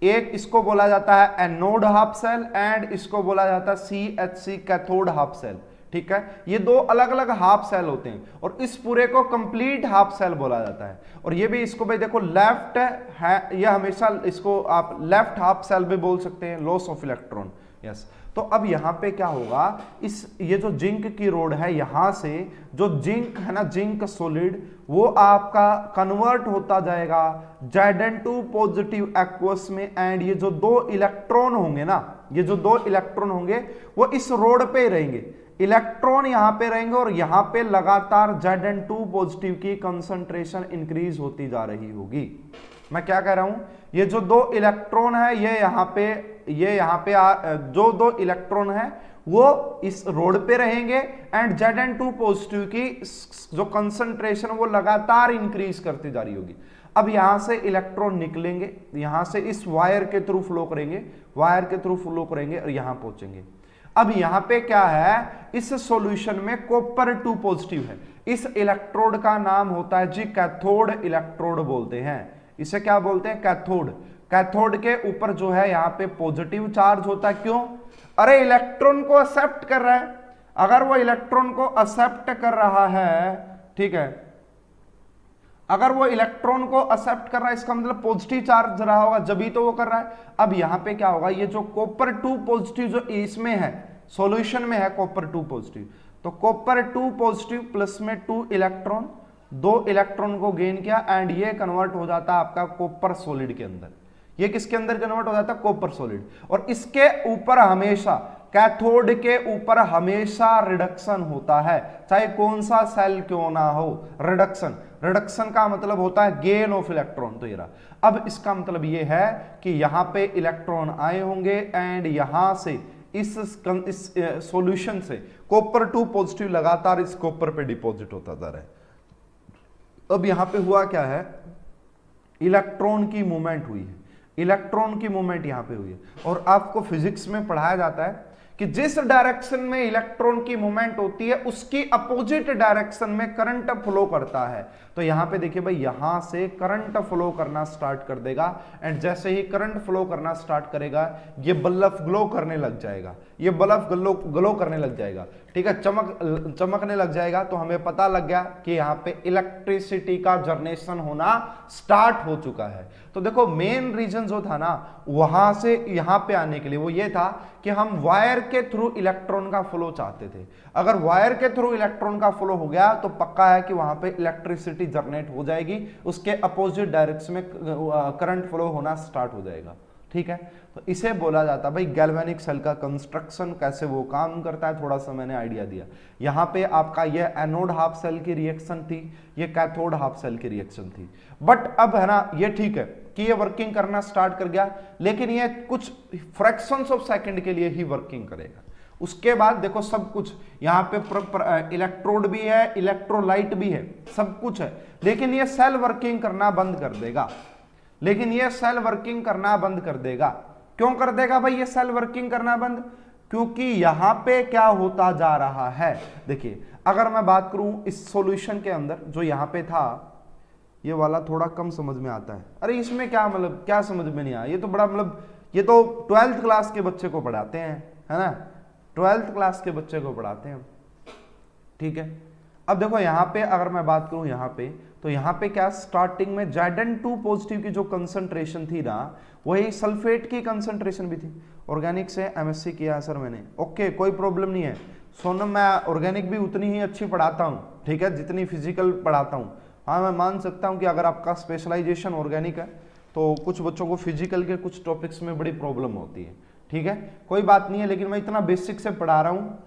एक इसको बोला जाता है एनोड हाफ सेल, एंड इसको बोला जाता है CHC कैथोड हाफ सेल। ठीक है, ये दो अलग अलग हाफ सेल होते हैं, और इस पूरे को कंप्लीट हाफ सेल बोला जाता है। और ये भी इसको भाई देखो लेफ्ट है, ये हमेशा इसको आप लेफ्ट हाफ सेल भी बोल सकते हैं, लॉस ऑफ इलेक्ट्रॉन। यस, तो अब यहां पे क्या होगा, ये जो जिंक की रोड है, यहां से जो जिंक है ना, जिंक सॉलिड, वो आपका कन्वर्ट होता जाएगा Zn2 पॉजिटिव एक्वस में, एंड ये जो दो इलेक्ट्रॉन होंगे ना, ये जो दो इलेक्ट्रॉन होंगे वो इस रोड पे रहेंगे, इलेक्ट्रॉन यहां पे रहेंगे, और यहां पे लगातार Zn2 पॉजिटिव की कंसंट्रेशन इंक्रीज होती जा रही होगी। मैं क्या कह रहा हूं, ये जो दो इलेक्ट्रॉन है, ये यहां पे जो दो इलेक्ट्रॉन है वो इस रोड पे रहेंगे, एंड Zn2 पॉजिटिव की जो कंसंट्रेशन वो लगातार इंक्रीज करती जा रही होगी। अब यहां से इलेक्ट्रॉन निकलेंगे, यहां से इस वायर के थ्रू फ्लो करेंगे, वायर के थ्रू फ्लो करेंगे और यहां पहुंचेंगे। अब यहां पे क्या है, इस सॉल्यूशन में कॉपर 2 पॉजिटिव है, इस इलेक्ट्रोड का नाम होता है जी कैथोड इलेक्ट्रोड बोलते हैं। इसे क्या बोलते हैं, कैथोड। कैथोड के ऊपर जो है यहां पे पॉजिटिव चार्ज होता है। क्यों, अरे इलेक्ट्रॉन को एक्सेप्ट कर रहा है, अगर वो इलेक्ट्रॉन को एक्सेप्ट कर रहा है, ठीक है, अगर वो इलेक्ट्रॉन को एक्सेप्ट कर रहा है, इसका मतलब पॉजिटिव चार्ज रहा होगा, जब ही तो वो कर रहा है। अब यहां पे क्या होगा, ये जो कॉपर 2 पॉजिटिव जो इसमें है, सॉल्यूशन में है कॉपर 2 पॉजिटिव, तो कॉपर 2 पॉजिटिव प्लस में 2 इलेक्ट्रॉन, 2 इलेक्ट्रॉन को गेन किया, एंड ये कन्वर्ट हो जाता है आपका कॉपर सॉलिड के अंदर। ये किसके अंदर कन्वर्ट हो जाता है, कॉपर सॉलिड। और इसके ऊपर हमेशा, कैथोड के ऊपर हमेशा रिडक्शन होता है, चाहे कौन सा सेल क्यों ना हो। रिडक्शन, रिडक्शन का मतलब होता है गेन ऑफ इलेक्ट्रॉन। तो ये रहा। अब इसका मतलब ये है कि यहां पे इलेक्ट्रॉन आए होंगे, एंड यहां से इस सॉल्यूशन से कॉपर 2 पॉजिटिव लगातार इस कॉपर पे डिपॉजिट होता जा रहा है। अब यहां पे हुआ क्या है, इलेक्ट्रॉन की मूवमेंट हुई है, इलेक्ट्रॉन की मूवमेंट यहां पे हुई है। और आपको फिजिक्स में पढ़ाया जाता है कि जिस डायरेक्शन में इलेक्ट्रॉन की मूवमेंट होती है उसकी अपोजिट डायरेक्शन में करंट फ्लो करता है। तो यहां पे देखिए भाई, यहां से करंट फ्लो करना स्टार्ट कर देगा, एंड जैसे ही करंट फ्लो करना स्टार्ट करेगा, ये बल्ब ग्लो करने लग जाएगा, ये बल्ब ग्लो करने लग जाएगा, ठीक है, चमकने लग जाएगा। तो हमें पता लग गया कि यहां पे इलेक्ट्रिसिटी का जनरेशन होना स्टार्ट हो चुका है। तो देखो मेन रीजन जो था ना, वहां से यहां पे आने के लिए वो ये था कि हम वायर के थ्रू इलेक्ट्रॉन का फ्लो चाहते थे। अगर वायर के थ्रू इलेक्ट्रॉन का फ्लो हो गया तो पक्का है कि वहां पे इलेक्ट्रिसिटी जनरेट हो जाएगी, उसके अपोजिट डायरेक्शन में करंट फ्लो होना स्टार्ट हो जाएगा। ठीक है। तो इसे बोला जाता है भाई गैल्वेनिक सेल का कंस्ट्रक्शन, कैसे वो काम करता है, थोड़ा सा मैंने आइडिया दिया। यहाँ पे आपका ये एनोड हाफ सेल की रिएक्शन थी, ये कैथोड हाफ सेल की रिएक्शन थी। बट अब है ना, ये ठीक है कि ये वर्किंग करना स्टार्ट कर गया, लेकिन ये कुछ फ्रैक्शंस ऑफ सेकंड के लिए ही वर्किंग करेगा। उसके बाद देखो सब कुछ यहाँ पे इलेक्ट्रोड भी है, इलेक्ट्रोलाइट भी है, सब कुछ है, लेकिन ये सेल वर्किंग करना बंद कर देगा। लेकिन ये सेल वर्किंग करना बंद कर देगा। क्यों कर देगा भाई ये सेल वर्किंग करना बंद? क्योंकि यहां पे क्या होता जा रहा है, देखिए अगर मैं बात करूं इस सॉल्यूशन के अंदर जो यहां पे था, ये वाला थोड़ा कम समझ में आता है। अरे इसमें क्या मतलब, क्या समझ में नहीं आया, ये तो बड़ा मतलब, ये तो 12th क्लास के बच्चे को पढ़ाते हैं, है ना, 12th क्लास के बच्चे को पढ़ाते हैं, ठीक है। अब देखो यहाँ पे अगर मैं बात करूं यहाँ पे, तो यहाँ पे क्या स्टार्टिंग में Zn2 पॉजिटिव की जो कंसंट्रेशन थी ना, वही सल्फेट की कंसंट्रेशन भी थी। ऑर्गेनिक से एमएससी किया है सर मैंने, ओके कोई प्रॉब्लम नहीं है सोनम, मैं ऑर्गेनिक भी उतनी ही अच्छी पढ़ाता हूँ, ठीक है, जितनी फिजिकल पढ़ाता हूँ। हाँ मैं मान सकता हूँ कि अगर आपका स्पेशलाइजेशन ऑर्गेनिक है तो कुछ बच्चों को फिजिकल के कुछ टॉपिक्स में बड़ी प्रॉब्लम होती है, ठीक है, कोई बात नहीं है, लेकिन मैं इतना बेसिक से पढ़ा रहा हूँ,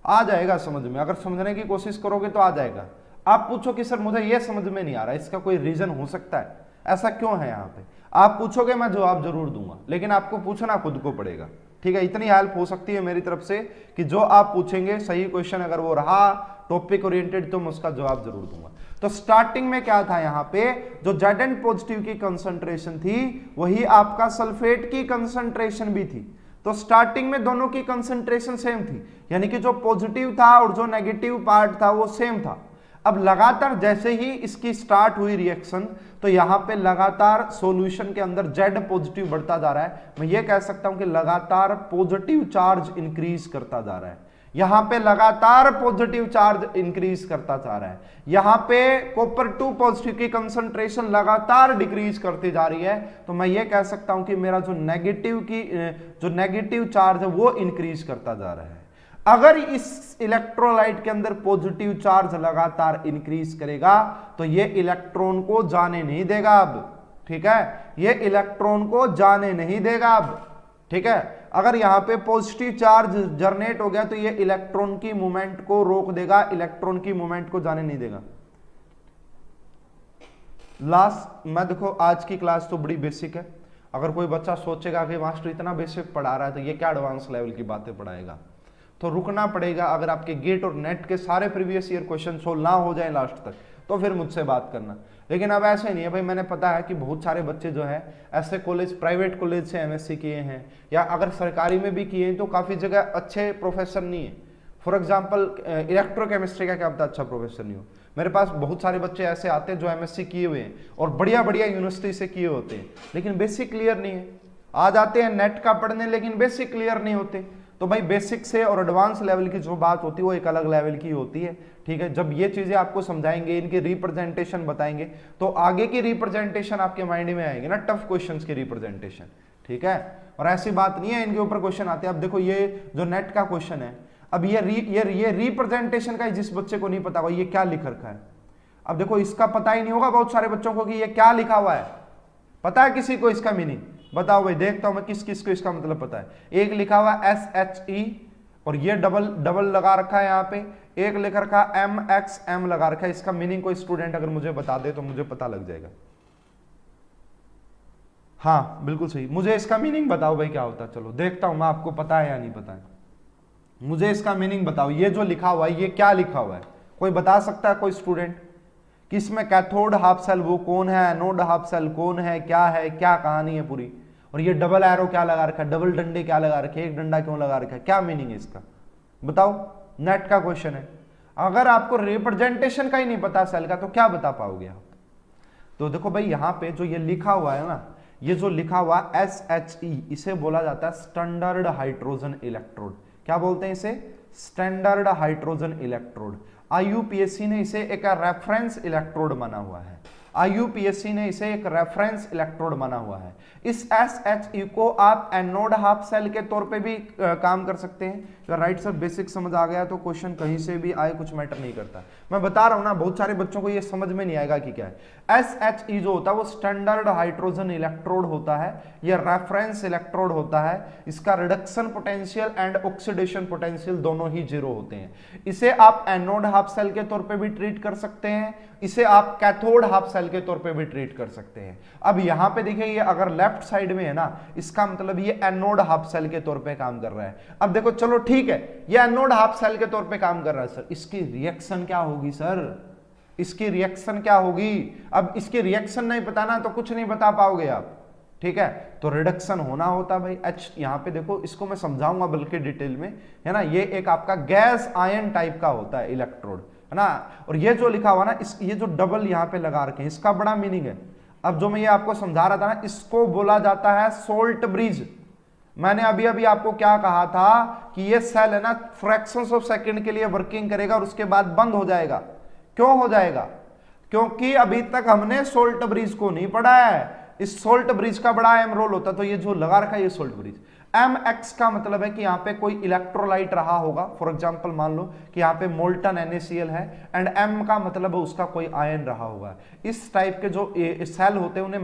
आ जाएगा समझ में, अगर समझने की कोशिश करोगे तो आ जाएगा। आप पूछो कि सर मुझे ये समझ में नहीं आ रहा, इसका कोई रीजन हो सकता है, ऐसा क्यों है यहाँ पे, आप पूछोगे मैं जवाब जरूर दूंगा, लेकिन आपको पूछना खुद को पड़ेगा, ठीक है। इतनी हेल्प हो सकती है मेरी तरफ से कि जो आप पूछेंगे सही क्वेश्चन अगर वो रहा टॉपिक ओरिएंटेड तो मैं उसका जवाब जरूर दूंगा। तो स्टार्टिंग में क्या था यहाँ पे, जो Zn पॉजिटिव की कंसंट्रेशन थी वही आपका सल्फेट की कंसंट्रेशन भी थी। तो स्टार्टिंग में दोनों की कंसंट्रेशन सेम थी, यानी कि जो पॉजिटिव था और जो नेगेटिव पार्ट था वो सेम था। अब लगातार जैसे ही इसकी स्टार्ट हुई रिएक्शन, तो यहां पे लगातार सॉल्यूशन के अंदर Z पॉजिटिव बढ़ता जा रहा है। मैं ये कह सकता हूं कि लगातार पॉजिटिव चार्ज इंक्रीज करता जा रहा है, यहां पे लगातार पॉजिटिव चार्ज इंक्रीज करता जा रहा है। यहां पे कॉपर 2 पॉजिटिव की कंसंट्रेशन लगातार डिक्रीज करती जा रही है, तो मैं ये कह सकता हूं कि मेरा जो नेगेटिव चार्ज है वो इंक्रीज करता जा रहा है। अगर इस इलेक्ट्रोलाइट के अंदर पॉजिटिव चार्ज लगातार इंक्रीज करेगा तो ये इलेक्ट्रॉन को जाने नहीं देगा अब, ठीक है, ये इलेक्ट्रॉन को जाने नहीं देगा अब, ठीक है। अगर यहां पे पॉजिटिव चार्ज जनरेट हो गया तो ये इलेक्ट्रॉन की मूवमेंट को रोक देगा, इलेक्ट्रॉन की मूवमेंट को जाने नहीं देगा। लास्ट मैं देखो आज की क्लास तो बड़ी बेसिक है, अगर कोई बच्चा सोचेगा कि मास्टर इतना बेसिक पढ़ा रहा है तो ये क्या एडवांस लेवल की बातें पढ़ाएगा, तो रुकना पड़ेगा। अगर आपके गेट और नेट के सारे प्रीवियस ईयर क्वेश्चन सोल्व ना हो जाए लास्ट तक तो फिर मुझसे बात करना, लेकिन अब ऐसे नहीं है भाई। मैंने पता है कि बहुत सारे बच्चे जो है ऐसे कॉलेज, प्राइवेट कॉलेज से एमएससी किए हैं, या अगर सरकारी में भी किए हैं तो काफ़ी जगह अच्छे प्रोफेसर नहीं है। फॉर एग्जाम्पल इलेक्ट्रोकेमिस्ट्री का क्या पता अच्छा प्रोफेसर नहीं हो। मेरे पास बहुत सारे बच्चे ऐसे आते हैं जो एमएससी किए हुए हैं और बढ़िया बढ़िया यूनिवर्सिटी से किए होते हैं, लेकिन बेसिक क्लियर नहीं है। आ जाते हैं नेट का पढ़ने, लेकिन बेसिक क्लियर नहीं होते। तो भाई बेसिक से और एडवांस लेवल की जो बात होती है वो एक अलग लेवल की होती है, ठीक है। जब ये चीजें आपको समझाएंगे, इनके रिप्रेजेंटेशन बताएंगे, तो आगे की रिप्रेजेंटेशन आपके माइंड में आएंगे ना, टफ क्वेश्चंस की रिप्रेजेंटेशन, ठीक है। और ऐसी बात नहीं है इनके ऊपर क्वेश्चन आते हैं। अब देखो ये जो नेट का क्वेश्चन है, अब ये रिप्रेजेंटेशन का जिस बच्चे को नहीं पता होगा ये क्या लिख रखा है, अब देखो इसका पता ही नहीं होगा बहुत सारे बच्चों को कि ये क्या लिखा हुआ है। पता है किसी को इसका मीनिंग? बताओ भाई, देखता हूं मैं किस किस को इसका मतलब पता है। एक लिखा हुआ SHE और ये डबल लगा रखा है यहाँ पे, एक लिख रखा MXM लगा रखा है। इसका मीनिंग कोई स्टूडेंट अगर मुझे बता दे तो मुझे पता लग जाएगा। हाँ बिल्कुल सही, मुझे इसका मीनिंग बताओ भाई क्या होता है। चलो देखता हूं मैं, आपको पता है या नहीं पता है, मुझे इसका मीनिंग बताओ। ये जो लिखा हुआ है ये क्या लिखा हुआ है, कोई बता सकता है कोई स्टूडेंट कि इसमें कैथोड हाफ सेल वो कौन है, एनोड हाफ सेल कौन है, क्या कहानी है पूरी। और ये डबल एरो क्या लगा रखा है, डबल डंडे क्या लगा रखे, एक डंडा क्यों लगा रखा है, क्या मीनिंग है इसका बताओ। नेट का क्वेश्चन है, अगर आपको रिप्रेजेंटेशन का ही नहीं पता सेल का तो क्या बता पाओगे आप। तो देखो भाई यहाँ पे जो ये लिखा हुआ है ना, ये जो लिखा हुआ SHE, इसे बोला जाता है स्टैंडर्ड हाइड्रोजन इलेक्ट्रोड। क्या बोलते हैं इसे? Standard hydrogen electrode. IUPAC ने इसे एक रेफरेंस इलेक्ट्रोड माना हुआ है। IUPAC ने इसे एक रेफरेंस इलेक्ट्रोड माना हुआ है। इस SHE को आप एनोड हाफ सेल के तौर पे भी काम कर सकते हैं। राइट सर, बेसिक समझ आ गया तो क्वेश्चन कहीं से भी आए कुछ मैटर नहीं करता। मैं बता रहा हूं ना, बहुत सारे बच्चों को ये समझ में नहीं आएगा कि क्या है। SHE जो होता है वो स्टैंडर्ड हाइड्रोजन इलेक्ट्रोड होता है, यह रेफरेंस इलेक्ट्रोड होता है। इसका reduction potential and oxidation potential दोनों ही जीरो होते हैं। इसे आप एनोड हाफ सेल के तौर पे भी ट्रीट कर सकते हैं, इसे आप कैथोड हाफ सेल के तौर पे भी ट्रीट कर सकते हैं। अब यहां पे देखिए, ये अगर लेफ्ट साइड में है ना, इसका मतलब ये एनोड हाफ सेल के तौर पे काम कर रहा है। अब देखो, चलो ठीक है, ये एनोड हाफ सेल के तौर पे काम कर रहा है सर, इसकी रिएक्शन क्या होगी सर, इसकी रिएक्शन क्या होगी? अब इसकी रिएक्शन नहीं पता ना तो कुछ नहीं बता पाओगे आप, ठीक है। तो रिडक्शन होना होता भाई H, यहां पे देखो, इसको मैं समझाऊंगा बल्कि डिटेल में, है ना। ये एक आपका गैस आयन टाइप का होता है इलेक्ट्रोड, है ना। और ये जो लिखा हुआ ना, ये जो डबल यहां पे लगा रखे हैं, इसका बड़ा मीनिंग है। अब जो मैं ये आपको समझा रहा था ना, इसको बोला जाता है सोल्ट ब्रिज। मैंने अभी अभी आपको क्या कहा था कि ये सेल है ना, फ्रैक्शंस ऑफ सेकंड के लिए वर्किंग करेगा और उसके बाद बंद हो जाएगा। क्यों हो जाएगा? क्योंकि अभी तक हमने सोल्ट ब्रिज को नहीं पढ़ा है। इस सोल्ट ब्रिज का बड़ा अहम रोल होता है। तो ये जो लगा रखा है ये सोल्ट ब्रिज, MX का मतलब है कि यहाँ पे कोई इलेक्ट्रोलाइट रहा होगा। फॉर एग्जांपल मान लो कि यहाँ पे मोल्टन NaCl है, एंड M का मतलब है उसका कोई आयन रहा होगा। इस टाइप के जो सेल होते हैं उन्हें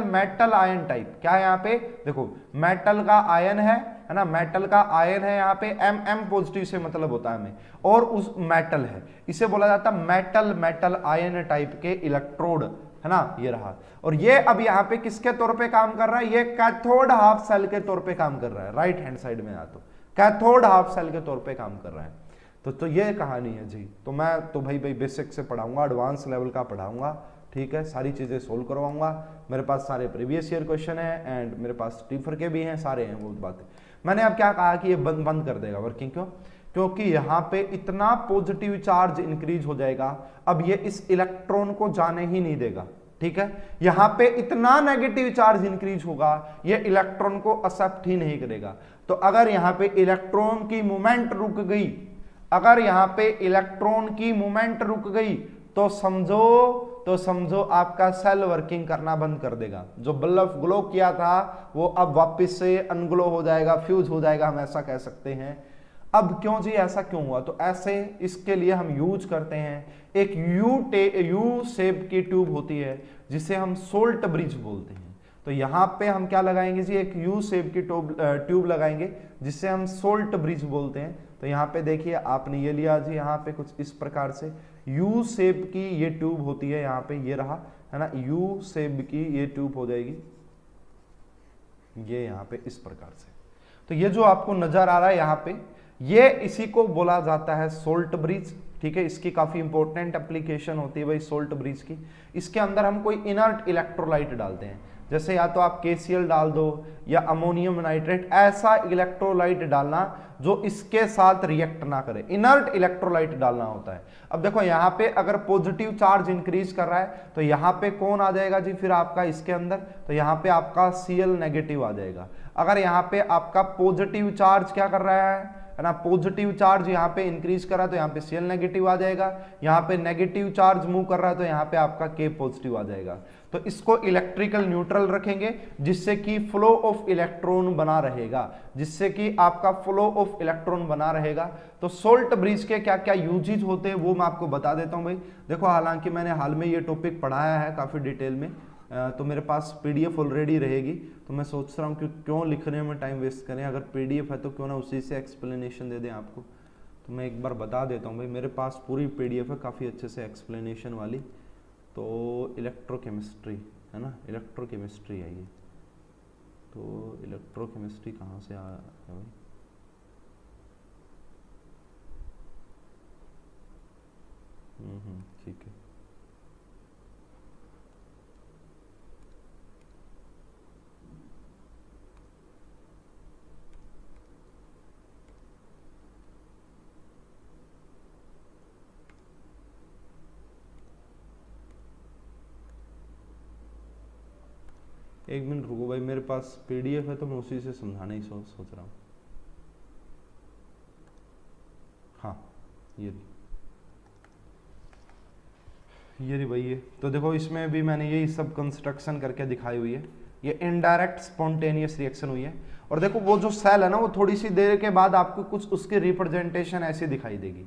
मेटल आयन टाइप, क्या है यहाँ पे देखो, मेटल का आयन है ना, मेटल का आयन है यहाँ पे, M पॉजिटिव से मतलब होता है हमें, और उस मेटल है, इसे बोला जाता है मेटल आयन टाइप के इलेक्ट्रोड, है ना। ये रहा, और ये अब यहाँ पे किसके तौर पे काम कर रहा है? ये कैथोड हाफ सेल के तौर पे काम कर रहा है। राइट हैंड साइड में तो कैथोड हाफ सेल के तौर पे काम कर रहा है। तो ये कहानी है जी। तो मैं तो भाई बेसिक से पढ़ाऊंगा, एडवांस लेवल का पढ़ाऊंगा, ठीक है। सारी चीजें सोल्व करवाऊंगा। मेरे पास सारे प्रीवियस ईयर क्वेश्चन है एंड मेरे पास टीफर के भी हैं, सारे हैं वो बातें। मैंने अब क्या कहा कि ये बंद कर देगा वर्किंग। क्यों? क्योंकि यहां पे इतना पॉजिटिव चार्ज इंक्रीज हो जाएगा, अब ये इस इलेक्ट्रॉन को जाने ही नहीं देगा, ठीक है। यहां पे इतना नेगेटिव चार्ज इंक्रीज होगा, ये इलेक्ट्रॉन को एक्सेप्ट ही नहीं करेगा। तो अगर यहां पे इलेक्ट्रॉन की मूवमेंट रुक गई, अगर यहां पे इलेक्ट्रॉन की मूवमेंट रुक गई तो समझो आपका सेल वर्किंग करना बंद कर देगा। जो बल्ब ग्लो किया था वो अब वापस से अनग्लो हो जाएगा, फ्यूज हो जाएगा, हम ऐसा कह सकते हैं। अब क्यों जी, ऐसा क्यों हुआ? तो ऐसे इसके लिए हम यूज करते हैं एक यू शेप की ट्यूब होती है जिसे हम सोल्ट ब्रिज बोलते हैं। तो यहां पे हम क्या लगाएंगे जी, एक यू शेप की ट्यूब लगाएंगे जिससे हम सोल्ट ब्रिज बोलते हैं। तो यहाँ पे देखिए, आपने ये लिया जी, यहाँ पे कुछ इस प्रकार से यू शेप की ये ट्यूब होती है, यहाँ पे ये रहा, है ना, यू शेप की ये ट्यूब हो जाएगी, ये यहाँ पे इस प्रकार से। तो ये जो आपको नजर आ रहा है यहाँ पे, ये इसी को बोला जाता है सोल्ट ब्रिज, ठीक है। इसकी काफी इंपॉर्टेंट एप्लीकेशन होती है भाई सोल्ट ब्रिज की। इसके अंदर हम कोई इनर्ट इलेक्ट्रोलाइट डालते हैं, जैसे या तो आप KCl डाल दो या अमोनियम नाइट्रेट, ऐसा इलेक्ट्रोलाइट डालना जो इसके साथ रिएक्ट ना करे, इनर्ट इलेक्ट्रोलाइट डालना होता है। अब देखो यहाँ पे अगर पॉजिटिव चार्ज इंक्रीज कर रहा है तो यहाँ पे कौन आ जाएगा जी फिर आपका इसके अंदर, तो यहाँ पे आपका Cl नेगेटिव आ जाएगा। अगर यहाँ पे आपका पॉजिटिव चार्ज क्या कर रहा है ना, पॉजिटिव चार्ज यहाँ पे इंक्रीज कर रहा है तो यहाँ पे Cl नेगेटिव आ जाएगा, यहाँ पे नेगेटिव चार्ज मूव कर रहा है तो यहाँ पे आपका K पॉजिटिव आ जाएगा। तो इसको इलेक्ट्रिकल न्यूट्रल रखेंगे जिससे कि फ्लो ऑफ इलेक्ट्रॉन बना रहेगा, जिससे कि आपका फ्लो ऑफ इलेक्ट्रॉन बना रहेगा। तो सोल्ट ब्रिज के क्या क्या यूजेज होते हैं वो मैं आपको बता देता हूं भाई। देखो, हालांकि मैंने हाल में ये टॉपिक पढ़ाया है काफी डिटेल में, तो मेरे पास PDF ऑलरेडी रहेगी। तो मैं सोच रहा हूँ कि क्यों लिखने में टाइम वेस्ट करें, अगर PDF है तो क्यों ना उसी से एक्सप्लेनेशन दे दें आपको। तो मैं एक बार बता देता हूँ भाई, मेरे पास पूरी PDF है काफ़ी अच्छे से एक्सप्लेनेशन वाली। तो इलेक्ट्रोकेमिस्ट्री है ना, इलेक्ट्रोकेमिस्ट्री है ये। तो इलेक्ट्रोकेमिस्ट्री कहाँ से आया है भाई? ठीक है। एक मिनट रुको भाई, मेरे पास PDF है तो मैं उसी से समझाने ही सोच रहा हूँ। हाँ, ये ये रही भाई ये, तो देखो इसमें भी मैंने यही सब कंस्ट्रक्शन करके दिखाई हुई है। ये इनडायरेक्ट स्पॉन्टेनियस रिएक्शन हुई है। और देखो वो जो सेल है ना, वो थोड़ी सी देर के बाद आपको कुछ उसकी रिप्रेजेंटेशन ऐसी दिखाई देगी।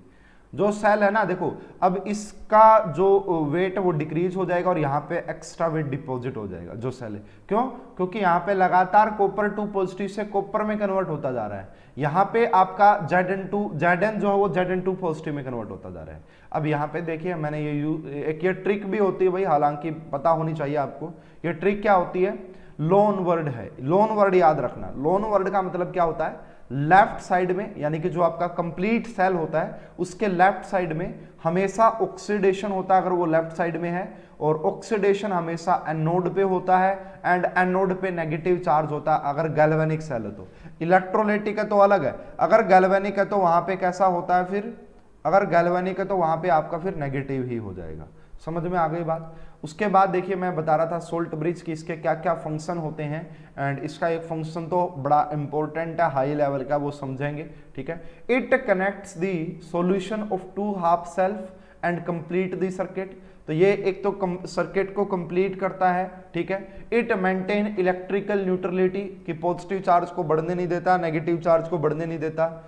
जो सेल है ना, देखो अब इसका जो वेट वो डिक्रीज हो जाएगा और यहाँ पे एक्स्ट्रा वेट डिपॉजिट हो जाएगा जो सेल है। क्यों? क्योंकि यहाँ पे लगातार कॉपर 2 पॉजिटिव से कॉपर में कन्वर्ट होता जा रहा है। यहाँ पे आपका Zn जो है वो Zn2 पॉजिटिव में कन्वर्ट होता जा रहा है। अब यहाँ पे देखिए मैंने ये ट्रिक भी होती है भाई, हालांकि पता होनी चाहिए आपको। ये ट्रिक क्या होती है? लोन वर्ड है। लोन वर्ड याद रखना। लोन वर्ड का मतलब क्या होता है? लेफ्ट साइड में, यानी कि जो आपका कंप्लीट सेल होता है उसके लेफ्ट साइड में हमेशा ऑक्सीडेशन होता है अगर वो लेफ्ट साइड में है, और ऑक्सीडेशन हमेशा एनोड पे होता है एंड एनोड पे नेगेटिव चार्ज होता है अगर गैल्वेनिक सेल है तो। इलेक्ट्रोलाइटिक है तो अलग है, अगर गैल्वेनिक है तो वहां पे कैसा होता है फिर? अगर गैल्वेनिक है तो वहां पे आपका फिर नेगेटिव ही हो जाएगा। समझ में आ गई बात? उसके बाद देखिए मैं बता रहा था सोल्ट ब्रिज की इसके क्या क्या फंक्शन होते हैं, एंड इसका एक फंक्शन तो बड़ा इंपॉर्टेंट है, हाई लेवल का, वो समझेंगे। ठीक है, it connects the solution of 2 half self and complete the circuit. तो ये एक तो सर्किट को कंप्लीट करता है। ठीक है, इट मेंटेन इलेक्ट्रिकल न्यूट्रलिटी, कि पॉजिटिव चार्ज को बढ़ने नहीं देता, नेगेटिव चार्ज को बढ़ने नहीं देता।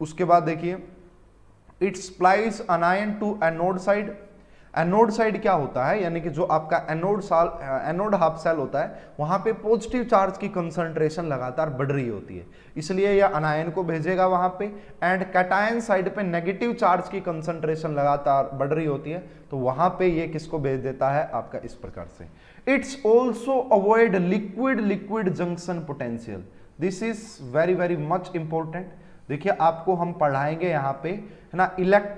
उसके बाद देखिए it supplies anion to anode side. Anode side क्या होता है? यानी कि जो आपका एनोड हाफ सेल होता है वहां पे पॉजिटिव चार्ज की कंसंट्रेशन लगातार बढ़ रही होती है, इसलिए यह अनायन को भेजेगा वहां पे। एंड कैटायन साइड पे नेगेटिव चार्ज की कंसंट्रेशन लगातार बढ़ रही होती है, तो वहां पे ये किसको भेज देता है? आपका इस प्रकार से। It's also avoid liquid junction potential. This is very very much important. देखिए आपको हम पढ़ाएंगे यहाँ पे, है ना,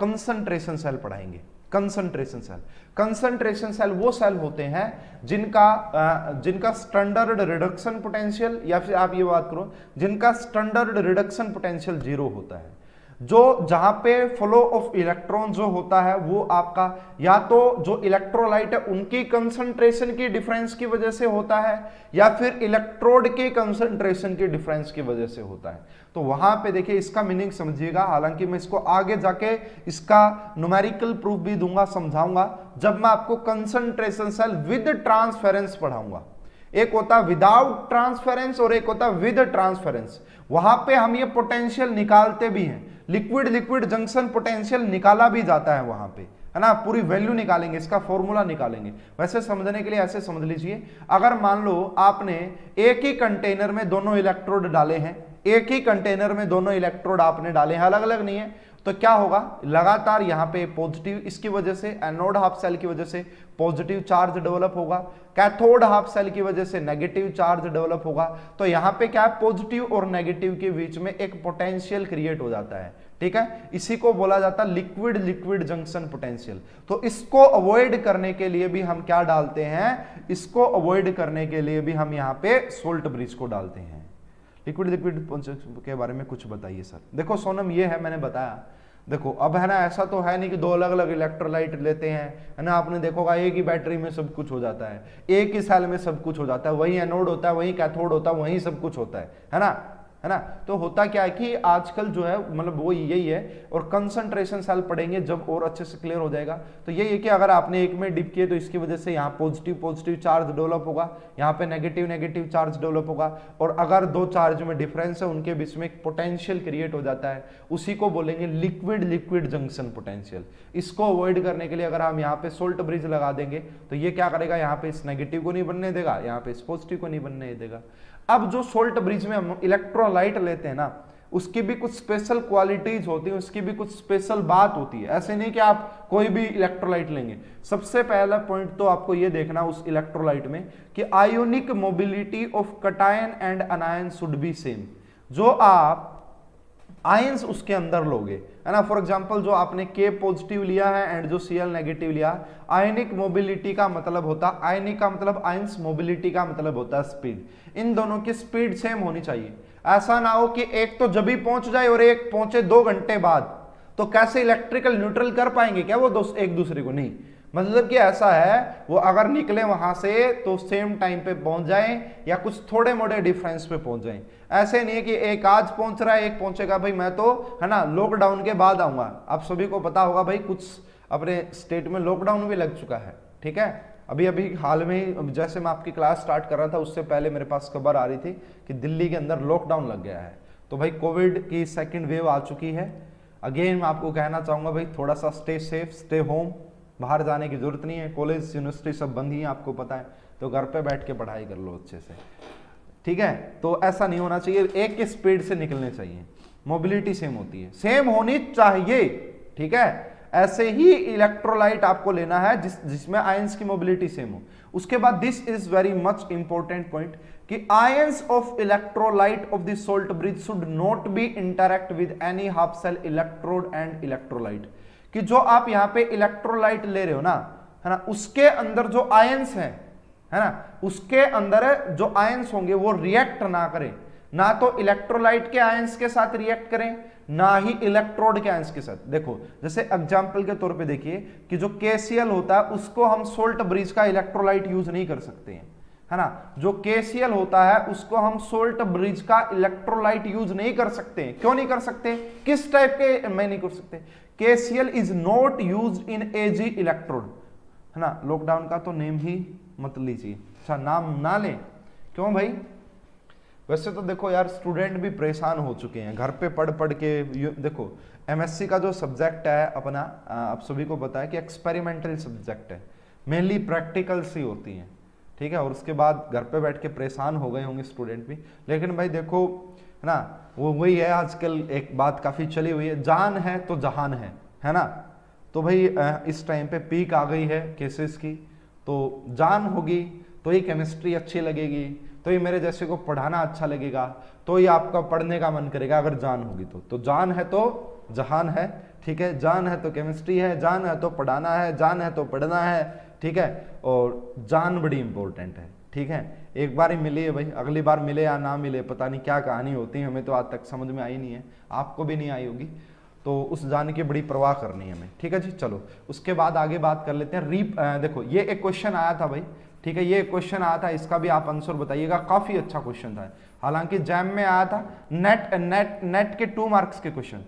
कंसंट्रेशन सेल पढ़ाएंगे। कंसंट्रेशन सेल वो सेल होते हैं जिनका स्टैंडर्ड रिडक्शन पोटेंशियल, या फिर आप ये बात करो जिनका स्टैंडर्ड रिडक्शन पोटेंशियल 0 होता है। जो जहां पे फ्लो ऑफ इलेक्ट्रॉन जो होता है वो आपका या तो जो इलेक्ट्रोलाइट है उनकी कंसंट्रेशन की डिफरेंस की वजह से होता है, या फिर इलेक्ट्रोड के कंसंट्रेशन की डिफरेंस की वजह से होता है। तो वहां पे देखिए इसका मीनिंग समझिएगा, हालांकि मैं इसको आगे जाके इसका न्यूमेरिकल प्रूफ भी दूंगा, समझाऊंगा, जब मैं आपको कंसंट्रेशन सेल विद ट्रांसफेरेंस पढ़ाऊंगा। एक होता है विदाउट ट्रांसफेरेंस और एक होता है विद ट्रांसफेरेंस। वहां पे हम ये पोटेंशियल निकालते भी हैं, लिक्विड जंक्शन पोटेंशियल निकाला भी जाता है वहां पे, है ना, पूरी वैल्यू निकालेंगे, इसका फॉर्मूला निकालेंगे। वैसे समझने के लिए ऐसे समझ लीजिए, अगर मान लो आपने एक ही कंटेनर में दोनों इलेक्ट्रोड डाले हैं, एक ही कंटेनर में दोनों इलेक्ट्रोड आपने डाले हैं, अलग अलग नहीं है, तो क्या होगा? लगातार यहाँ पे पॉजिटिव, इसकी वजह से एनोड हाफ सेल की वजह से पॉजिटिव चार्ज डेवलप होगा, कैथोड हाफ सेल की वजह से नेगेटिव चार्ज डेवलप होगा। तो यहाँ पे क्या है? पॉजिटिव और नेगेटिव के बीच में एक पोटेंशियल क्रिएट हो जाता है। ठीक है, इसी को बोला जाता है लिक्विड जंक्शन पोटेंशियल। तो इसको अवॉइड करने के लिए भी हम क्या डालते हैं? इसको अवॉइड करने के लिए भी हम यहाँ पे सोल्ट ब्रिज को डालते हैं। लिक्विड के बारे में कुछ बताइए सर। देखो सोनम ये है, मैंने बताया, देखो अब है ना, ऐसा तो है नहीं कि 2 अलग अलग इलेक्ट्रोलाइट लेते हैं, है ना, आपने देखोगा एक ही बैटरी में सब कुछ हो जाता है, एक ही सेल में सब कुछ हो जाता है, वही एनोड होता है, वही कैथोड होता है, वही सब कुछ होता है ना। तो होता क्या है कि आजकल जो है मतलब वो यही है, और कंसंट्रेशन सेल पढ़ेंगे जब और अच्छे से क्लियर हो जाएगा। तो यही है कि अगर आपने एक में डिप किए तो इसकी वजह से यहाँ पॉजिटिव चार्ज डेवलप होगा, यहाँ पे नेगेटिव चार्ज डेवलप होगा, और अगर 2 चार्ज में डिफरेंस है उनके बीच में एक पोटेंशियल क्रिएट हो जाता है, उसी को बोलेंगे लिक्विड जंक्शन पोटेंशियल। इसको अवॉइड करने के लिए अगर हम यहाँ पे सोल्ट ब्रिज लगा देंगे तो ये क्या करेगा? यहाँ पे इस नेगेटिव को नहीं बनने देगा, यहाँ पे इस पॉजिटिव को नहीं बनने देगा। अब जो सोल्ट ब्रिज में हम इलेक्ट्रोलाइट लेते हैं ना, उसकी भी कुछ स्पेशल क्वालिटीज होती है, उसकी भी कुछ स्पेशल बात होती है। ऐसे नहीं कि आप कोई भी इलेक्ट्रोलाइट लेंगे। सबसे पहला पॉइंट तो आपको ये देखना उस इलेक्ट्रोलाइट में कि ionic mobility of cation and अनायन should be same. जो आप आयंस उसके अंदर लोगे, है ना, फॉर एग्जांपल जो आपने K पॉजिटिव लिया है एंड जो Cl नेगेटिव लिया, आयनिक मोबिलिटी का मतलब होता है, आयनिक का मतलब आयंस, मोबिलिटी का मतलब होता है स्पीड। इन दोनों की स्पीड सेम होनी चाहिए। ऐसा ना हो कि एक तो जब ही पहुंच जाए और एक पहुंचे 2 घंटे बाद, तो कैसे इलेक्ट्रिकल न्यूट्रल कर पाएंगे क्या वो एक दूसरे को? नहीं, मतलब कि ऐसा है वो अगर निकले वहां से तो सेम टाइम पे पहुंच जाए या कुछ थोड़े मोड़े डिफरेंस पे पहुंच जाए। ऐसे नहीं है कि एक आज पहुंच रहा है एक पहुंचेगा, भाई मैं तो, है ना, लॉकडाउन के बाद आऊंगा। आप सभी को पता होगा भाई कुछ अपने स्टेट में लॉकडाउन भी लग चुका है, ठीक है। अभी अभी हाल में ही जैसे मैं आपकी क्लास स्टार्ट कर रहा था उससे पहले मेरे पास खबर आ रही थी कि दिल्ली के अंदर लॉकडाउन लग गया है। तो भाई कोविड की सेकंड वेव आ चुकी है। अगेन मैं आपको कहना चाहूँगा भाई थोड़ा सा स्टे सेफ, स्टे होम, बाहर जाने की जरूरत नहीं है। कॉलेज यूनिवर्सिटी सब बंद ही है, आपको पता है, तो घर पे बैठ के पढ़ाई कर लो अच्छे से, ठीक है। तो ऐसा नहीं होना चाहिए, एक ही स्पीड से निकलने चाहिए, मोबिलिटी सेम होती है, सेम होनी चाहिए, ठीक है। ऐसे ही इलेक्ट्रोलाइट आपको लेना है जिसमें आयंस की मोबिलिटी सेम हो। उसके बाद this is very much important point कि ions of electrolyte of the salt bridge should not be interact with any half cell electrode and electrolyte. कि जो आप यहां पे इलेक्ट्रोलाइट ले रहे हो ना, है ना, उसके अंदर जो आयंस है ना, उसके अंदर जो आयंस होंगे वो रिएक्ट ना करें, ना तो इलेक्ट्रोलाइट के आयंस के साथ रिएक्ट करें, ना ही इलेक्ट्रोड के आयंस के साथ। देखो जैसे एग्जांपल के तौर पे देखिए कि जो KCl होता है उसको हम सोल्ट ब्रिज का इलेक्ट्रोलाइट यूज नहीं कर सकते हैं, है ना। जो KCl होता है उसको हम सोल्ट ब्रिज का इलेक्ट्रोलाइट यूज नहीं कर सकते। क्यों नहीं कर सकते? किस टाइप के मैं नहीं कर सकते? KCl is not use in AG electrode, है ना। लॉकडाउन का तो नेम ही मत लीजिए, अच्छा नाम ना लें। क्यों भाई? वैसे तो देखो यार स्टूडेंट भी परेशान हो चुके हैं घर पे पढ़ पढ़ के। देखो MSc का जो सब्जेक्ट है अपना, आप सभी को पता है कि एक्सपेरिमेंटल सब्जेक्ट है, मेनली प्रैक्टिकल्स ही होती हैं, ठीक है। और उसके बाद घर पे बैठ के परेशान हो गए होंगे स्टूडेंट भी। लेकिन भाई देखो है ना, वो वही है, आजकल एक बात काफी चली हुई है, जान है तो जहान है ना। तो भाई इस टाइम पे पीक आ गई है केसेस की, तो जान होगी तो ही केमिस्ट्री अच्छी लगेगी, तो ये मेरे जैसे को पढ़ाना अच्छा लगेगा, तो ये आपका पढ़ने का मन करेगा अगर जान होगी तो जान है तो जहान है, ठीक है। जान है तो केमिस्ट्री है, जान है तो पढ़ाना है, जान है तो पढ़ना है, ठीक है। और जान बड़ी इंपॉर्टेंट है, ठीक है। एक बार ही मिली है भाई, अगली बार मिले या ना मिले पता नहीं क्या कहानी होती है, हमें तो आज तक समझ में आई नहीं है, आपको भी नहीं आई होगी। तो उस जान की बड़ी परवाह करनी है हमें, ठीक है जी। चलो उसके बाद आगे बात कर लेते हैं। देखो ये एक क्वेश्चन आया था भाई, ठीक है, ये क्वेश्चन आया था, इसका भी आप आंसर बताइएगा, काफी अच्छा क्वेश्चन था, हालांकि जैम में आया था। नेट के 2 मार्क्स के क्वेश्चन,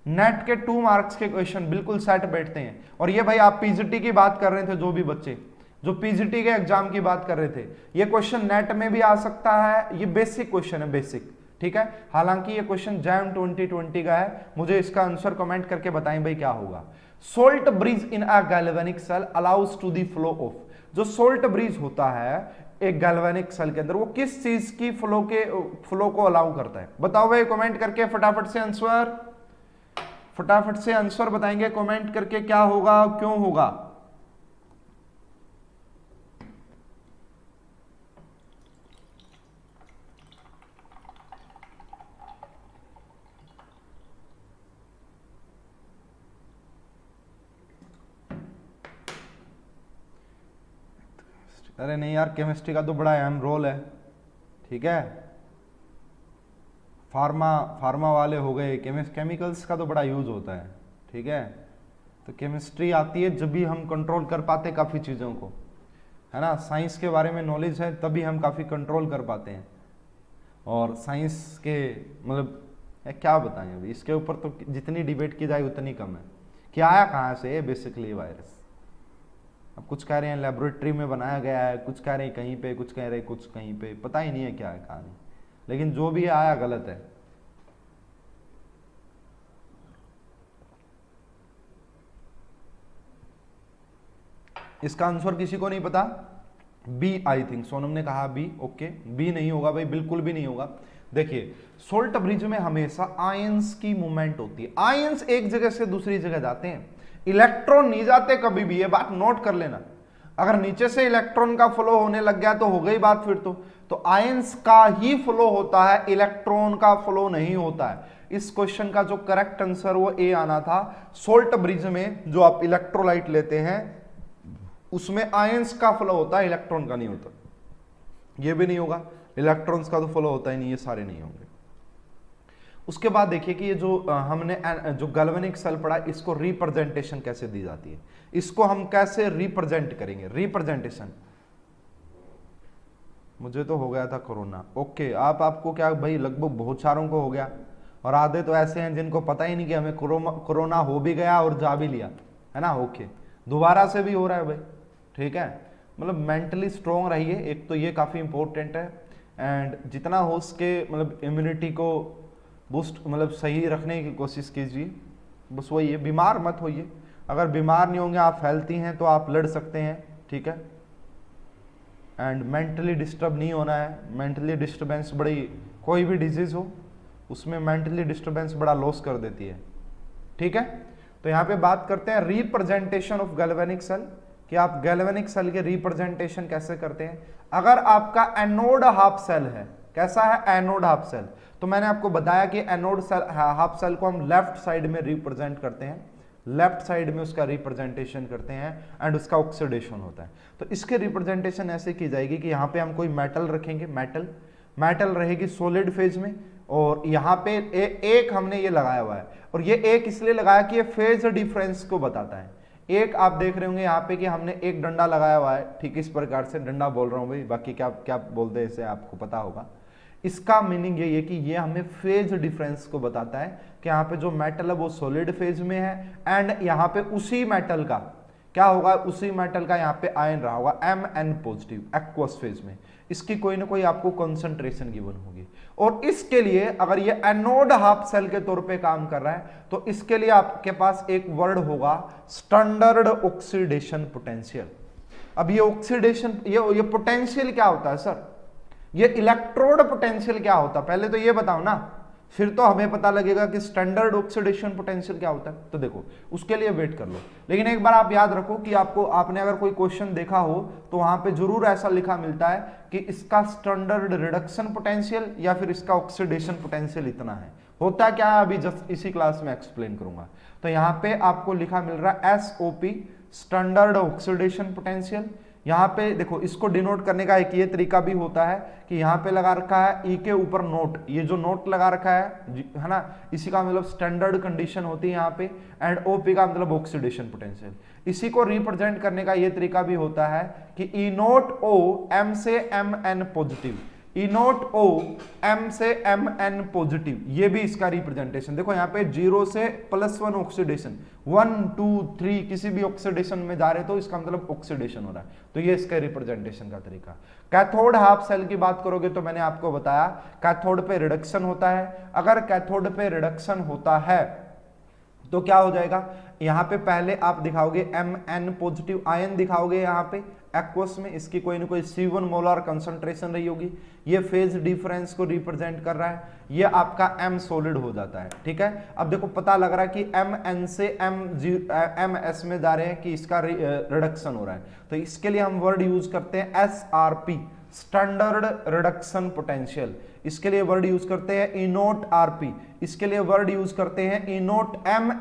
नेट के 2 मार्क्स के क्वेश्चन बिल्कुल सेट बैठते हैं। और ये भाई आप पीजीटी की बात कर रहे थे, जो भी बच्चे जो पीजीटी के एग्जाम की बात कर रहे थे, ये क्वेश्चन नेट में भी आ सकता है, ये बेसिक क्वेश्चन है, बेसिक, ठीक है। हालांकि ये क्वेश्चन जैम 2020 का है। मुझे इसका आंसर कमेंट करके बताएं भाई क्या होगा। Salt bridge in a galvanic cell allows to the flow of. जो सोल्ट ब्रिज होता है एक गैल्वेनिक सेल के अंदर, वो किस चीज की फ्लो को अलाउ करता है? बताओ भाई कमेंट करके फटाफट से आंसर, फटाफट से आंसर बताएंगे कमेंट करके, क्या होगा क्यों होगा? अरे नहीं यार, केमिस्ट्री का तो बड़ा अहम रोल है, ठीक है। फार्मा वाले हो गए, केमिकल्स का तो बड़ा यूज होता है, ठीक है। तो केमिस्ट्री आती है जब भी हम कंट्रोल कर पाते काफ़ी चीज़ों को, है ना। साइंस के बारे में नॉलेज है तभी हम काफ़ी कंट्रोल कर पाते हैं। और साइंस के मतलब क्या बताएं, अभी इसके ऊपर तो जितनी डिबेट की जाए उतनी कम है कि आया कहाँ से बेसिकली वायरस। अब कुछ कह रहे हैं लेबोरेटरी में बनाया गया है, कुछ कह रहे हैं कहीं पे, कुछ कह रहे हैं कुछ कहीं पे, पता ही नहीं है क्या है कहानी, लेकिन जो भी आया गलत है। इसका आंसर किसी को नहीं पता? बी, आई थिंक सोनम ने कहा बी, ओके। बी नहीं होगा भाई, बिल्कुल भी नहीं होगा। देखिए सोल्ट ब्रिज में हमेशा आयंस की मूवमेंट होती है, आयंस एक जगह से दूसरी जगह जाते हैं, इलेक्ट्रॉन नहीं जाते कभी भी, ये बात नोट कर लेना। अगर नीचे से इलेक्ट्रॉन का फ्लो होने लग गया तो हो गई बात फिर तो आयंस का ही फ्लो होता है, इलेक्ट्रॉन का फ्लो नहीं होता है। इस क्वेश्चन का जो करेक्ट आंसर वो ए आना था। सोल्ट ब्रिज में जो आप इलेक्ट्रोलाइट लेते हैं उसमें आयंस का फ्लो होता है, इलेक्ट्रॉन का नहीं होता। ये भी नहीं होगा, इलेक्ट्रॉन्स का तो फ्लो होता ही नहीं, ये सारे नहीं होंगे। उसके बाद देखिए कि ये जो हमने जो गैल्वेनिक सेल पढ़ा, इसको रिप्रेजेंटेशन कैसे दी जाती है, इसको हम कैसे रिप्रेजेंट करेंगे। रिप्रेजेंटेशन, मुझे तो हो गया था कोरोना, ओके। आपको क्या भाई, लगभग बहुत सारों को हो गया, और आधे तो ऐसे हैं जिनको पता ही नहीं कि हमें कोरोना हो भी गया और जा भी लिया, है ना, ओके, दोबारा से भी हो रहा है भाई, ठीक है। मतलब मेंटली स्ट्रॉन्ग रहिए, एक तो ये काफ़ी इंपॉर्टेंट है, एंड जितना हो सके मतलब इम्यूनिटी को बूस्ट मतलब सही रखने की कोशिश कीजिए, बस वही है, बीमार मत होइए। अगर बीमार नहीं होंगे, आप हेल्थी हैं तो आप लड़ सकते हैं, ठीक है। एंड मेंटली डिस्टर्ब नहीं होना है, मेंटली डिस्टर्बेंस बड़ी, कोई भी डिजीज हो उसमें मेंटली डिस्टर्बेंस बड़ा लॉस कर देती है, ठीक है। तो यहाँ पे बात करते हैं रिप्रेजेंटेशन ऑफ गैल्वेनिक सेल, कि आप गैल्वेनिक सेल के रिप्रेजेंटेशन कैसे करते हैं। अगर आपका एनोड हाफ सेल है, कैसा है एनोड हाफ सेल, तो मैंने आपको बताया कि एनोड सेल हाफ सेल को हम लेफ्ट साइड में रिप्रेजेंट करते हैं, लेफ्ट साइड में उसका रिप्रेजेंटेशन करते हैं एंड उसका ऑक्सीडेशन होता है। तो इसके रिप्रेजेंटेशन ऐसे की जाएगी कि यहाँ पे हम कोई मेटल रखेंगे, मेटल रहेगी सॉलिड फेज में, और यहाँ पे एक हमने ये लगाया हुआ है, और ये एक इसलिए लगाया कि ये फेज डिफरेंस को बताता है। एक आप देख रहे होंगे यहाँ पे कि हमने एक डंडा लगाया हुआ है, ठीक इस प्रकार से, डंडा बोल रहा हूँ भाई, बाकी क्या क्या बोलते हैं इसे आपको पता होगा। इसका मीनिंग ये है कि ये हमें फेज डिफरेंस को बताता है कि यहाँ पे जो मेटल है वो सॉलिड फेज में है, एंड यहाँ पे उसी मेटल का क्या होगा, उसी मेटल का यहाँ पे आयन रहा होगा Mn पॉजिटिव एक्वस फेज में, इसकी कोई ना कोई आपको कंसंट्रेशन गिवन होगी। और इसके लिए अगर ये एनोड हाफ सेल के तौर पे काम कर रहा है तो इसके लिए आपके पास एक वर्ड होगा स्टैंडर्ड ऑक्सीडेशन पोटेंशियल। अब ये ऑक्सीडेशन, ये पोटेंशियल क्या होता है सर, ये इलेक्ट्रोड पोटेंशियल क्या होता है, पहले तो ये बताओ ना, फिर तो हमें पता लगेगा कि स्टैंडर्ड ऑक्सीडेशन पोटेंशियल क्या होता है। तो देखो उसके लिए वेट कर लो, लेकिन एक बार आप याद रखो कि आपने अगर कोई क्वेश्चन देखा हो तो वहां पे जरूर ऐसा लिखा मिलता है कि इसका स्टैंडर्ड रिडक्शन पोटेंशियल या फिर इसका ऑक्सीडेशन पोटेंशियल इतना है। होता क्या है अभी जस्ट इसी क्लास में एक्सप्लेन करूंगा। तो यहाँ पे आपको लिखा मिल रहा है SOP स्टैंडर्ड ऑक्सीडेशन पोटेंशियल। यहाँ पे देखो इसको डिनोट करने का एक ये तरीका भी होता है कि यहाँ पे लगा रखा है ई के ऊपर नोट, ये जो नोट लगा रखा है ना, इसी का मतलब स्टैंडर्ड कंडीशन होती है यहाँ पे, एंड ओपी का मतलब ऑक्सीडेशन पोटेंशियल। इसी को रिप्रेजेंट करने का ये तरीका भी होता है कि ई नोट ओ एम से Mn पॉजिटिव, ई नोट ओ एम से Mn पॉजिटिव, ये भी इसका रिप्रेजेंटेशन। देखो यहाँ पे 0 से +1 ऑक्सीडेशन, 1 2 3 किसी भी ऑक्सीडेशन में जा रहे तो इसका मतलब ऑक्सीडेशन हो रहा है, तो ये इसका रिप्रेजेंटेशन का तरीका। कैथोड हाफ सेल की बात करोगे तो मैंने आपको बताया कैथोड पे रिडक्शन होता है। अगर कैथोड पे रिडक्शन होता है तो क्या हो जाएगा, यहाँ पे पहले आप दिखाओगे Mn पॉजिटिव आयन दिखाओगे यहाँ पे एक्वस में, इसकी कोई ना कोई C1 मोलर कंसंट्रेशन रही होगी, ये फेज डिफरेंस को रिप्रेजेंट कर रहा है, ये आपका M सॉलिड हो जाता है, ठीक है। अब देखो पता लग रहा है कि Mn से MS में जा रहे हैं कि इसका रिडक्शन हो रहा है, तो इसके लिए हम वर्ड यूज करते हैं SRP स्टैंडर्ड रिडक्शन पोटेंशियल। इसके लिए वर्ड यूज करते हैं इनोट RP, इसके लिए वर्ड यूज करते हैं इनोट M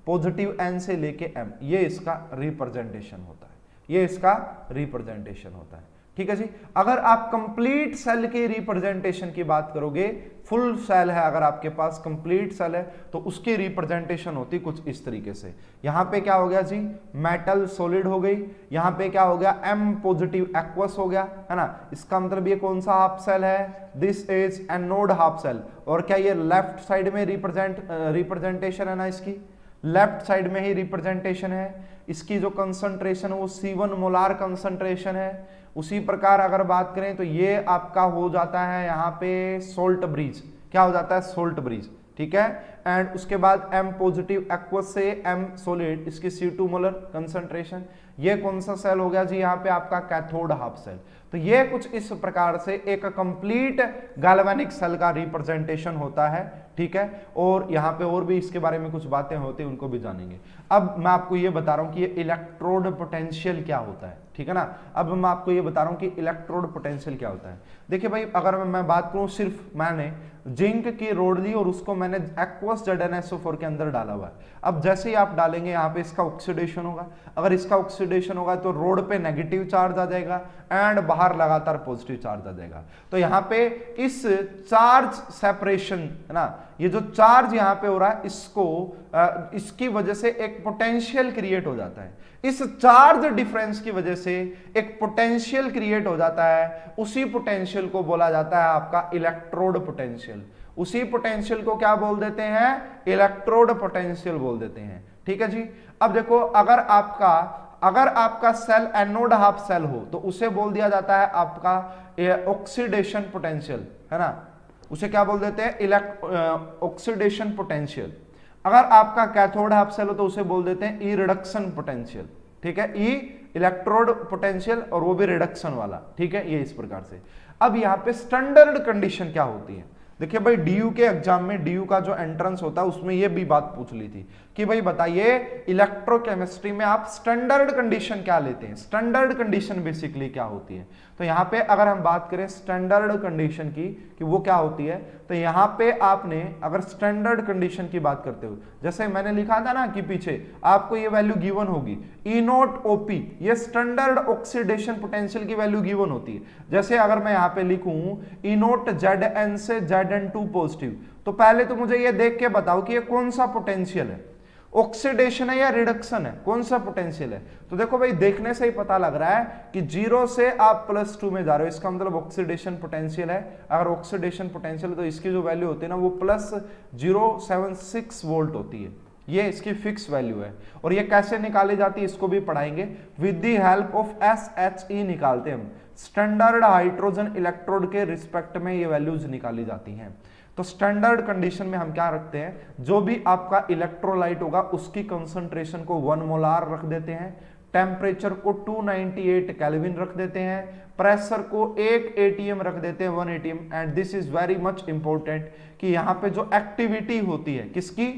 पॉजिटिव N से लेके M, ये इसका रिप्रेजेंटेशन होता है, ये इसका रिप्रेजेंटेशन होता है, ठीक है जी। अगर आप कंप्लीट सेल के रिप्रेजेंटेशन की बात करोगे, फुल सेल है अगर आपके पास कंप्लीट सेल है तो उसकी रिप्रेजेंटेशन होती कुछ इस तरीके से। यहां पे क्या हो गया जी, मेटल सॉलिड हो गई, यहां पे क्या हो गया M पॉजिटिव एक्वस हो गया, है ना। इसका मतलब ये कौन सा हाफ सेल है, this is anode half cell. और क्या ये लेफ्ट साइड में रिप्रेजेंटेशन है ना, इसकी लेफ्ट साइड में ही रिप्रेजेंटेशन है। इसकी जो कंसंट्रेशन है वो C1 मोलार कंसंट्रेशन है। उसी प्रकार अगर बात करें तो ये आपका हो जाता है यहाँ पे सोल्ट ब्रिज, क्या हो जाता है सोल्ट ब्रिज, ठीक है। एंड उसके बाद M पॉजिटिव एक्वस से M सॉलिड, इसकी C2 मोलर कंसंट्रेशन। ये कौन सा सेल हो गया जी, यहाँ पे आपका कैथोड हाफ सेल। तो ये कुछ इस प्रकार से एक कंप्लीट गैल्वेनिक सेल का रिप्रेजेंटेशन होता है, ठीक है। और यहाँ पे और भी इसके बारे में कुछ बातें होती हैं, उनको भी जानेंगे। अब मैं आपको ये बता रहा हूँ कि ये इलेक्ट्रोड पोटेंशियल क्या होता है, ठीक है ना। अब मैं आपको ये बता रहा हूँ कि इलेक्ट्रोड पोटेंशियल क्या होता है। देखिए भाई, अगर मैं बात करूँ, सिर्फ मैंने जिंक की रोड ली और उसको मैंने एक्वस ZnSO4 के अंदर डाला हुआ है। अब जैसे ही आप डालेंगे यहाँ पे इसका ऑक्सीडेशन होगा, अगर इसका ऑक्सीडेशन होगा तो रोड पे नेगेटिव चार्ज आ जाएगा एंड बाहर लगातार पॉजिटिव चार्ज आ जाएगा। तो यहाँ पे इस चार्ज सेपरेशन है ना, ये जो चार्ज यहाँ पे हो रहा है इसकी वजह से एक पोटेंशियल क्रिएट हो जाता है। इस चार्ज डिफरेंस की वजह से एक पोटेंशियल क्रिएट हो जाता है, उसी पोटेंशियल को बोला जाता है आपका इलेक्ट्रोड पोटेंशियल। उसी पोटेंशियल को क्या बोल देते हैं, इलेक्ट्रोड पोटेंशियल बोल देते हैं। ठीक है जी। अब देखो अगर आपका सेल एनोड हाफ सेल हो तो उसे बोल दिया जाता है आपका ऑक्सीडेशन पोटेंशियल, है ना, उसे क्या बोल देते हैं, ऑक्सीडेशन पोटेंशियल। अगर आपका कैथोड हाफ सेल हो तो उसे बोल देते हैं ई रिडक्शन पोटेंशियल। ठीक है, ई इलेक्ट्रोड पोटेंशियल और वो भी रिडक्शन वाला। ठीक है, ये इस प्रकार से। अब यहाँ पे स्टैंडर्ड कंडीशन क्या होती है, देखिए भाई डीयू के एग्जाम में डीयू का जो एंट्रेंस होता है उसमें ये भी बात पूछ ली थी कि भाई बताइए इलेक्ट्रोकेमिस्ट्री में आप स्टैंडर्ड कंडीशन क्या लेते हैं, स्टैंडर्ड कंडीशन बेसिकली क्या होती है। तो यहाँ पे अगर हम बात करें स्टैंडर्ड कंडीशन की कि वो क्या होती है, तो यहाँ पे आपने अगर स्टैंडर्ड कंडीशन की बात करते हो, जैसे मैंने लिखा था ना कि पीछे आपको ये वैल्यू गिवन होगी ई नॉट ओपी, ये स्टैंडर्ड ऑक्सीडेशन पोटेंशियल की वैल्यू गिवन होती है। जैसे अगर मैं यहाँ पे लिखूं ई नॉट जेड एन से जेड एन टू पॉजिटिव, तो पहले तो मुझे ये देख के बताओ कि ये कौन सा पोटेंशियल है, ऑक्सीडेशन है या रिडक्शन है, कौन सा पोटेंशियल है। तो देखो भाई देखने से ही पता लग रहा है कि 0 से आप +2 में जा रहे हो, इसका मतलब ऑक्सीडेशन पोटेंशियल है। अगर ऑक्सीडेशन पोटेंशियल तो इसकी जो वैल्यू होती है ना वो +076 वोल्ट होती है, ये इसकी फिक्स वैल्यू है। और ये कैसे निकाली जाती है इसको भी पढ़ाएंगे, with the help of SHE निकालते हैं हम, स्टैंडर्ड हाइड्रोजन इलेक्ट्रोड के रिस्पेक्ट में ये वैल्यूज निकाली जाती हैं। तो स्टैंडर्ड कंडीशन में हम क्या रखते हैं, जो भी आपका इलेक्ट्रोलाइट होगा उसकी कंसंट्रेशन को 1 मोलार रख देते हैं, टेम्परेचर को 298 केल्विन रख देते हैं, प्रेशर को 1 ATM रख देते हैं, 1 ATM। And this is very much important कि यहाँ पे जो एक्टिविटी होती है किसकी,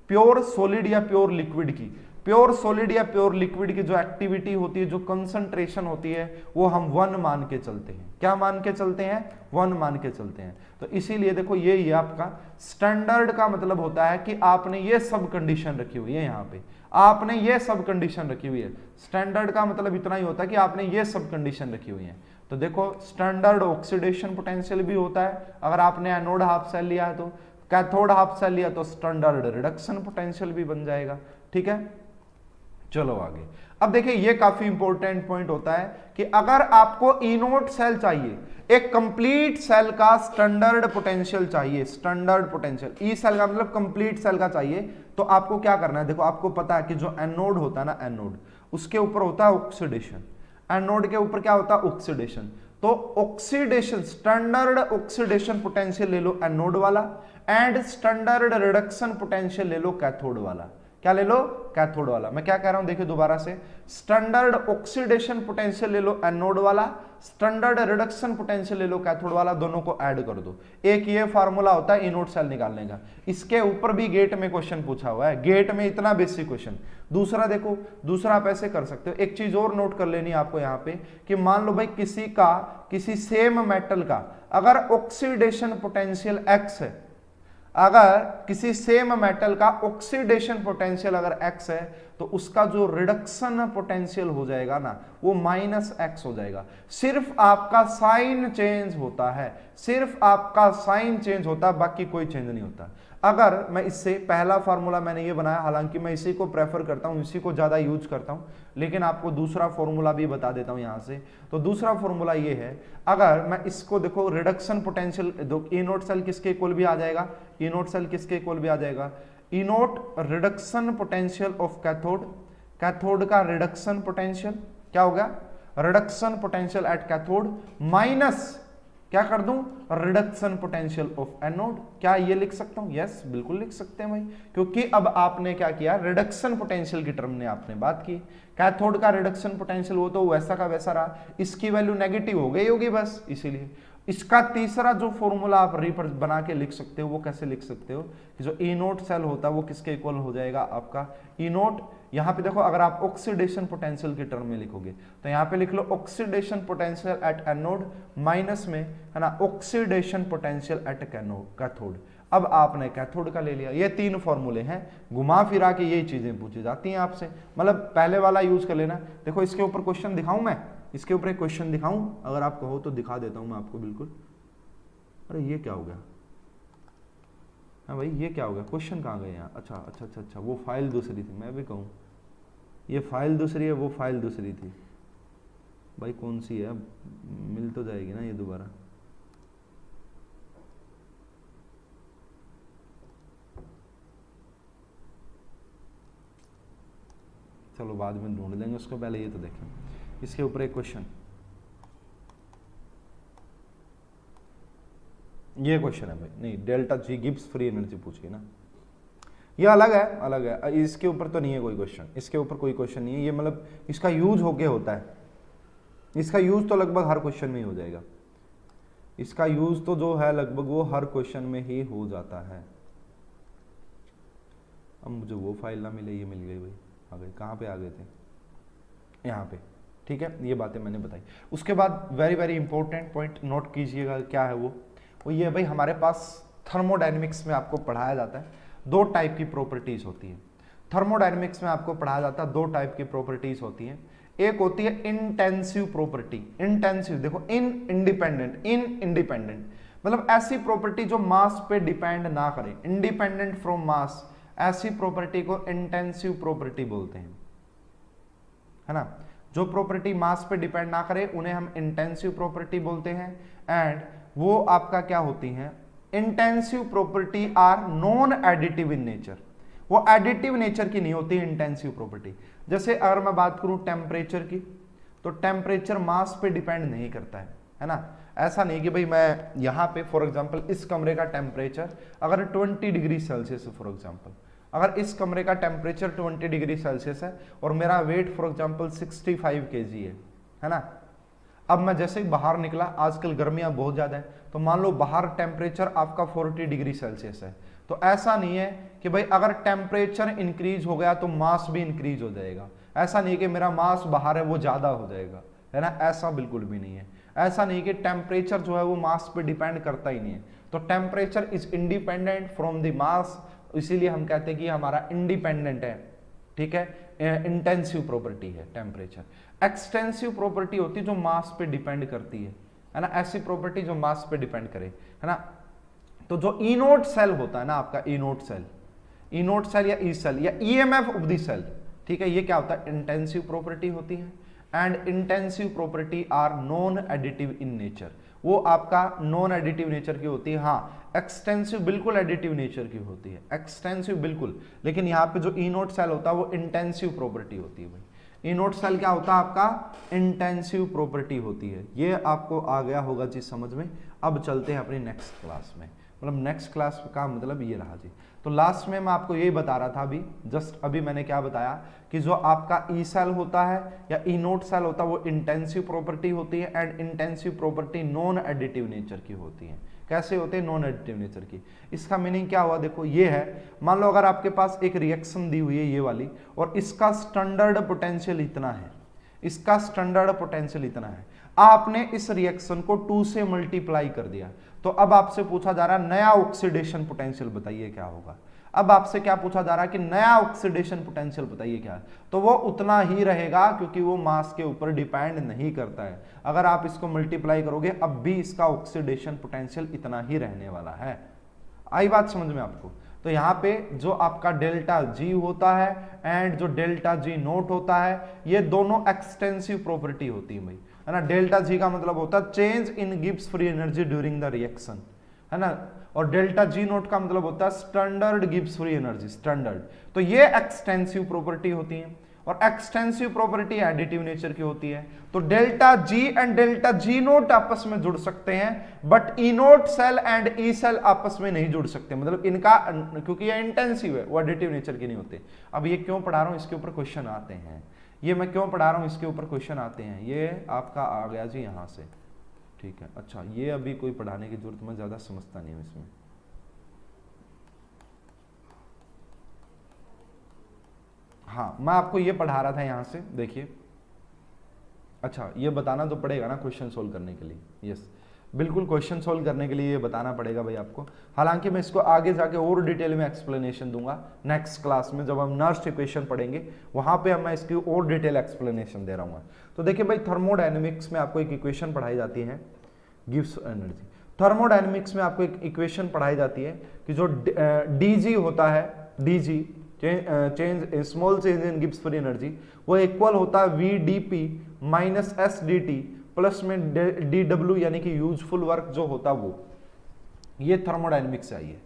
प्योर सॉलिड या प्योर लिक्विड की, प्योर सॉलिड या प्योर लिक्विड की जो एक्टिविटी होती है, जो कंसंट्रेशन होती है, वो हम 1 मान के चलते हैं। क्या मान के चलते हैं, 1 मान के चलते हैं। तो इसीलिए देखो ये आपका स्टैंडर्ड का मतलब होता है कि आपने ये सब कंडीशन रखी हुई है, यहाँ पे आपने ये सब कंडीशन रखी हुई है। स्टैंडर्ड का मतलब इतना ही होता है कि आपने ये सब कंडीशन रखी हुई है। तो देखो स्टैंडर्ड ऑक्सीडेशन पोटेंशियल भी होता है, अगर आपने एनोड हाफ सेल लिया है तो, कैथोड हाफ सेल लिया तो स्टैंडर्ड रिडक्शन पोटेंशियल भी बन जाएगा। ठीक है, चलो आगे। अब देखिए ये काफी इंपॉर्टेंट पॉइंट होता है कि अगर आपको ई नोट सेल चाहिए, एक कंप्लीट सेल का स्टैंडर्ड पोटेंशियल चाहिए, स्टैंडर्ड पोटेंशियल ई सेल का मतलब कंप्लीट सेल का चाहिए, तो आपको क्या करना है, देखो आपको पता है कि जो एनोड होता है ना, एनोड उसके ऊपर होता है ऑक्सीडेशन, एनोड के ऊपर क्या होता है, ऑक्सीडेशन। तो ऑक्सीडेशन, स्टैंडर्ड ऑक्सीडेशन पोटेंशियल ले लो एनोड वाला, एंड स्टैंडर्ड रिडक्शन पोटेंशियल ले लो कैथोड वाला। क्या ले लो, कैथोड वाला। मैं क्या कह रहा हूं देखिए दोबारा से, स्टैंडर्ड ऑक्सीडेशन पोटेंशियल ले लो एनोड वाला, स्टैंडर्ड रिडक्शन पोटेंशियल ले लो कैथोड वाला, दोनों को ऐड कर दो। एक ये फार्मूला होता है इनोड सेल निकालने का, इसके ऊपर भी गेट में क्वेश्चन पूछा हुआ है, गेट में इतना बेसिक क्वेश्चन। दूसरा देखो, दूसरा आप ऐसे कर सकते हो, एक चीज और नोट कर लेनी है आपको यहाँ पे कि मान लो भाई किसी सेम मेटल का अगर ऑक्सीडेशन पोटेंशियल x है, अगर किसी सेम मेटल का ऑक्सीडेशन पोटेंशियल अगर x है, तो उसका जो रिडक्शन पोटेंशियल हो जाएगा ना वो -x हो जाएगा। सिर्फ आपका साइन चेंज होता है, सिर्फ आपका साइन चेंज होता है, बाकी कोई चेंज नहीं होता। अगर मैं इससे पहला फार्मूला मैंने ये बनाया, हालांकि मैं इसी को प्रेफर करता हूं, इसी को ज्यादा यूज करता हूं, लेकिन आपको दूसरा फॉर्मूला भी बता देता हूं यहां से। तो दूसरा फॉर्मूला ये है, अगर मैं इसको देखो reduction potential, E naught cell किसके इक्वल भी आ जाएगा, ई नोट सेल किसके इक्वल भी आ जाएगा, E naught reduction potential of cathode, cathode का रिडक्शन पोटेंशियल क्या हो गया, reduction potential at cathode minus क्या कर दूं, रिडक्शन पोटेंशियल ऑफ एनोड। क्या ये लिख सकता हूं, यस बिल्कुल लिख सकते हैं भाई, क्योंकि अब आपने क्या किया, रिडक्शन पोटेंशियल की टर्म में आपने बात की। कैथोड का रिडक्शन पोटेंशियल वो तो वैसा का वैसा रहा, इसकी वैल्यू नेगेटिव हो गई होगी बस, इसीलिए। इसका तीसरा जो फॉर्मूला आप बना के लिख सकते हो, वो कैसे लिख सकते हो कि जो ई नोट सेल होता है वो किसके इक्वल हो जाएगा, आपका ई नोट। यहां पे देखो अगर आप ऑक्सीडेशन पोटेंशियल की टर्म में लिखोगे तो यहां पे लिख लो oxidation potential at anode minus में, है ना, ऑक्सीडेशन पोटेंशियल एट कैथोड। अब आपने कैथोड का ले लिया। ये 3 फॉर्मूले हैं, घुमा फिरा के यही चीजें पूछी जाती हैं आपसे, मतलब पहले वाला यूज कर लेना। देखो इसके ऊपर क्वेश्चन दिखाऊं मैं, इसके ऊपर एक क्वेश्चन दिखाऊं, अगर आप कहो तो दिखा देता हूं मैं आपको बिल्कुल। अरे ये क्या हो गया, हाँ भाई ये क्या हो गया, क्वेश्चन कहाँ गए यहाँ, अच्छा अच्छा अच्छा अच्छा, वो फाइल दूसरी थी, मैं भी कहूँ ये फाइल दूसरी है, वो फाइल दूसरी थी भाई, कौन सी है, मिल तो जाएगी ना ये दोबारा। चलो बाद में ढूंढ लेंगे, उसको पहले ये तो देखें। इसके ऊपर एक क्वेश्चन, ये क्वेश्चन है भाई, नहीं delta G Gibbs free energy पूछी ना, ये अलग है, अलग है, इसके ऊपर तो नहीं है कोई क्वेश्चन, इसके ऊपर कोई क्वेश्चन नहीं है, ये मतलब इसका यूज होके होता है, इसका यूज तो लगभग हर क्वेश्चन में ही हो जाएगा, इसका यूज तो जो है लगभग वो हर क्वेश्चन में ही हो जाता है। अब मुझे वो फाइल ना मिले, ये मिल गई भाई, आ गई, कहाँ पे आ गए थे, यहाँ पे, ठीक है, ये बातें मैंने बताई। उसके बाद very very important point note कीजिएगा, क्या है वो ये भाई हमारे पास थर्मोडायनेमिक्स में आपको पढ़ाया जाता है, दो टाइप की प्रॉपर्टीज होती है। थर्मोडायनेमिक्स में आपको पढ़ाया जाता है दो टाइप की प्रॉपर्टीज होती है, एक होती है इंटेंसिव प्रॉपर्टी, इंटेंसिव देखो, इंडिपेंडेंट मतलब ऐसी प्रॉपर्टी जो मास पे डिपेंड ना करे, इंडिपेंडेंट फ्रॉम मास, ऐसी प्रॉपर्टी को इंटेंसिव प्रॉपर्टी बोलते हैं, है ना। जो प्रॉपर्टी मास पे डिपेंड ना करे उन्हें हम इंटेंसिव प्रॉपर्टी बोलते हैं। एंड वो आपका क्या होती हैं, intensive property are non additive in nature, वो एडिटिव नेचर की नहीं होती इंटेंसिव प्रॉपर्टी। जैसे अगर मैं बात करूं टेम्परेचर की, तो टेम्परेचर मास पे डिपेंड नहीं करता है ना। ऐसा नहीं कि भाई मैं यहाँ पे फॉर एग्जांपल इस कमरे का टेम्परेचर अगर 20 डिग्री सेल्सियस है, फॉर एग्जांपल अगर इस कमरे का टेम्परेचर 20 डिग्री सेल्सियस है और मेरा वेट फॉर एग्जांपल 65 kg है ना। अब मैं जैसे ही बाहर निकला, आजकल गर्मियां बहुत ज्यादा है, तो मान लो बाहर टेम्परेचर आपका 40 डिग्री सेल्सियस है, तो ऐसा नहीं है कि भाई अगर टेम्परेचर इंक्रीज हो गया तो मास भी इंक्रीज हो जाएगा। ऐसा नहीं कि मेरा मास बाहर है वो ज्यादा हो जाएगा, है ना, ऐसा बिल्कुल भी नहीं है। ऐसा नहीं कि टेम्परेचर जो है वो मास पे डिपेंड करता ही नहीं है, तो temperature is independent from the mass, इसीलिए हम कहते हैं कि हमारा इंडिपेंडेंट है, ठीक है, इंटेंसिव प्रॉपर्टी है टेम्परेचर। एक्सटेंसिव प्रॉपर्टी होती है जो मास पे डिपेंड करती है ना, ऐसी प्रॉपर्टी जो मास पे डिपेंड करे, है ना। तो जो इनोट सेल होता है ना आपका, इनोट सेल या ई सेल या ईएमएफ ऑफ द सेल, ठीक है, ये क्या होता है, इंटेंसिव प्रॉपर्टी होती है। And intensive property are non additive in nature, वो आपका नॉन एडिटिव नेचर की होती है। हाँ, एक्सटेंसिव बिल्कुल एडिटिव नेचर की होती है, एक्सटेंसिव बिल्कुल, लेकिन यहाँ पे जो इनोट सेल होता है वो इंटेंसिव प्रॉपर्टी होती है भाई। इनोट सेल क्या होता है आपका, इंटेंसिव प्रॉपर्टी होती है। ये आपको आ गया होगा जी समझ में। अब चलते हैं अपनी नेक्स्ट क्लास में, मतलब नेक्स्ट क्लास का मतलब ये रहा जी। तो लास्ट में मैं आपको यही बता रहा था, अभी जस्ट अभी मैंने क्या बताया कि जो आपका ई सेल होता है या इनोट सेल होता है वो इंटेंसिव प्रॉपर्टी होती है। And intensive property non additive nature की होती है। कैसे होते हैं, नॉन एडिटिव नेचर की। इसका मीनिंग क्या हुआ, देखो ये है, मान लो अगर आपके पास एक रिएक्शन दी हुई है ये वाली, और इसका स्टैंडर्ड पोटेंशियल इतना है, इसका स्टैंडर्ड पोटेंशियल इतना है, आपने इस रिएक्शन को 2 से मल्टीप्लाई कर दिया, तो अब आपसे पूछा जा रहा है नया ऑक्सीडेशन पोटेंशियल बताइए क्या होगा। अब आपसे क्या पूछा जा रहा है कि नया ऑक्सीडेशन पोटेंशियल बताइए क्या है, तो वो उतना ही रहेगा क्योंकि वो मास के ऊपर डिपेंड नहीं करता है। अगर आप इसको मल्टीप्लाई करोगे अब भी इसका ऑक्सीडेशन पोटेंशियल इतना ही रहने वाला है। आई बात समझ में आपको। तो यहाँ पे जो आपका डेल्टा जी होता है एंड जो डेल्टा जी नोट होता है, ये दोनों एक्सटेंसिव प्रॉपर्टी होती है भाई, है ना। डेल्टा जी का मतलब होता है change in Gibbs free energy during the reaction, है ना, और डेल्टा जी नोट का मतलब होता है standard Gibbs free energy, standard. तो ये एक्सटेंसिव प्रॉपर्टी होती है और एक्सटेंसिव प्रॉपर्टी एडिटिव नेचर की होती है। तो delta G and delta G naught आपस में जुड़ सकते हैं, but E naught cell and E cell आपस में नहीं जुड़ सकते, मतलब इनका, क्योंकि ये इंटेंसिव है, वो एडिटिव नेचर की नहीं होते। अब ये क्यों पढ़ा रहा हूं, इसके ऊपर क्वेश्चन आते हैं। ये मैं क्यों पढ़ा रहा हूं, इसके ऊपर क्वेश्चन आते हैं। ये आपका आ गया जी यहां से, ठीक है। अच्छा, ये अभी कोई पढ़ाने की जरूरत, मैं ज्यादा समझता नहीं हूं इसमें। हाँ, मैं आपको ये पढ़ा रहा था यहां से, देखिए। अच्छा, ये बताना तो पड़ेगा ना क्वेश्चन सोल्व करने के लिए। यस, बिल्कुल क्वेश्चन सोल्व करने के लिए ये बताना पड़ेगा भाई आपको। हालांकि मैं इसको आगे जाके और डिटेल में एक्सप्लेनेशन दूंगा नेक्स्ट क्लास में, जब हम नर्स्ट इक्वेशन पढ़ेंगे वहां पे मैं इसकी और डिटेल एक्सप्लेनेशन दे रहा हूँ। तो देखिए भाई, थर्मोडायनेमिक्स में आपको एक इक्वेशन पढ़ाई जाती है, गिव्स एनर्जी। थर्मोडायनेमिक्स में आपको एक इक्वेशन पढ़ाई जाती है कि जो डीजी होता है, DG change, small change in Gibbs free energy, वो इक्वल होता है VdP माइनस SdT प्लस में DW, यानी कि यूजफुल वर्क जो होता है वो। ये थर्मोडायनेमिक्स से आई है।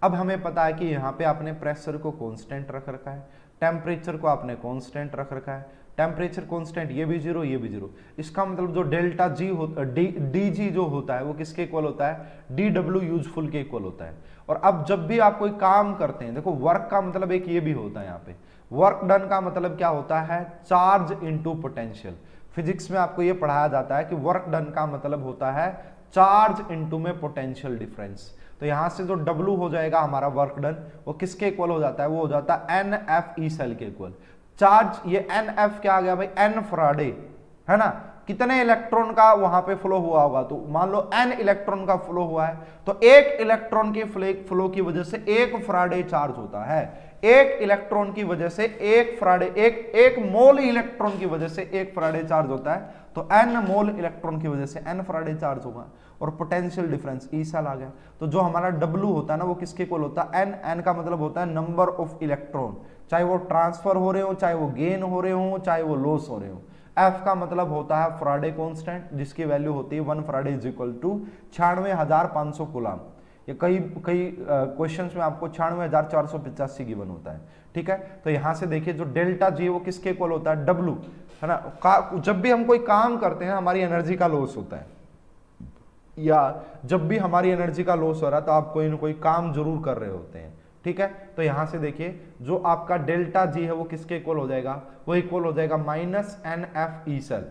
अब हमें पता है कि यहाँ पे आपने प्रेशर को कांस्टेंट रख रखा है, टेम्परेचर को आपने कांस्टेंट रख रखा है, टेम्परेचर कांस्टेंट, ये भी जीरो ये भी जीरो। इसका मतलब जो डेल्टा जी होता डी जी जो होता है वो किसके इक्वल होता है, डी डब्ल्यू यूजफुल के इक्वल होता है। और अब जब भी आप कोई काम करते हैं, देखो वर्क का मतलब एक ये भी होता है, यहाँ पे वर्क डन का मतलब क्या होता है, चार्ज इनटू पोटेंशियल। फिजिक्स में आपको ये पढ़ाया जाता है कि वर्क डन का मतलब होता है चार्ज इनटू में पोटेंशियल डिफरेंस। तो यहां से जो W हो जाएगा हमारा वर्क डन, वो किसके इक्वल हो जाता है, वो हो जाता है NFE सेल के इक्वल। चार्ज ये NF क्या आ गया भाई, N फराडे है ना, कितने इलेक्ट्रॉन का वहां पे फ्लो हुआ होगा, तो मान लो N इलेक्ट्रॉन का फ्लो हुआ है, तो एक इलेक्ट्रॉन के फ्लो की वजह से एक फराडे चार्ज होता है। एक इलेक्ट्रॉन की वजह से एक फराडे, एक मोल इलेक्ट्रॉन की वजह से एक फराडे चार्ज होता है, तो N मोल इलेक्ट्रॉन की वजह से N फराडे चार्ज होगा। और पोटेंशियल डिफरेंस E सेल आ गया। तो जो हमारा W होता है ना, वो किसके इक्वल होता है, N का मतलब होता है नंबर ऑफ इलेक्ट्रॉन, चाहे वो ट्रांसफर हो रहे हो, चाहे वो गेन हो रहे हो, चाहे वो लॉस हो रहे हो। F का मतलब होता है फराडे कांस्टेंट, जिसकी वैल्यू होती है 1 faraday is equal to 96,500 coulomb. ये कई क्वेश्चंस में आपको 96,485 गिवन होता है, ठीक है। तो यहां से देखिए जो डेल्टा जी वो किसके इक्वल होता है, W है ना। जब भी हम कोई काम करते हैं हमारी एनर्जी का लॉस होता है, या जब भी हमारी एनर्जी का लॉस हो रहा है तो आप कोई ना कोई काम जरूर कर रहे होते हैं, ठीक है। तो यहां से देखिए जो आपका डेल्टा जी है वो किसके इक्वल हो जाएगा, वो इक्वल हो जाएगा -NFE सेल।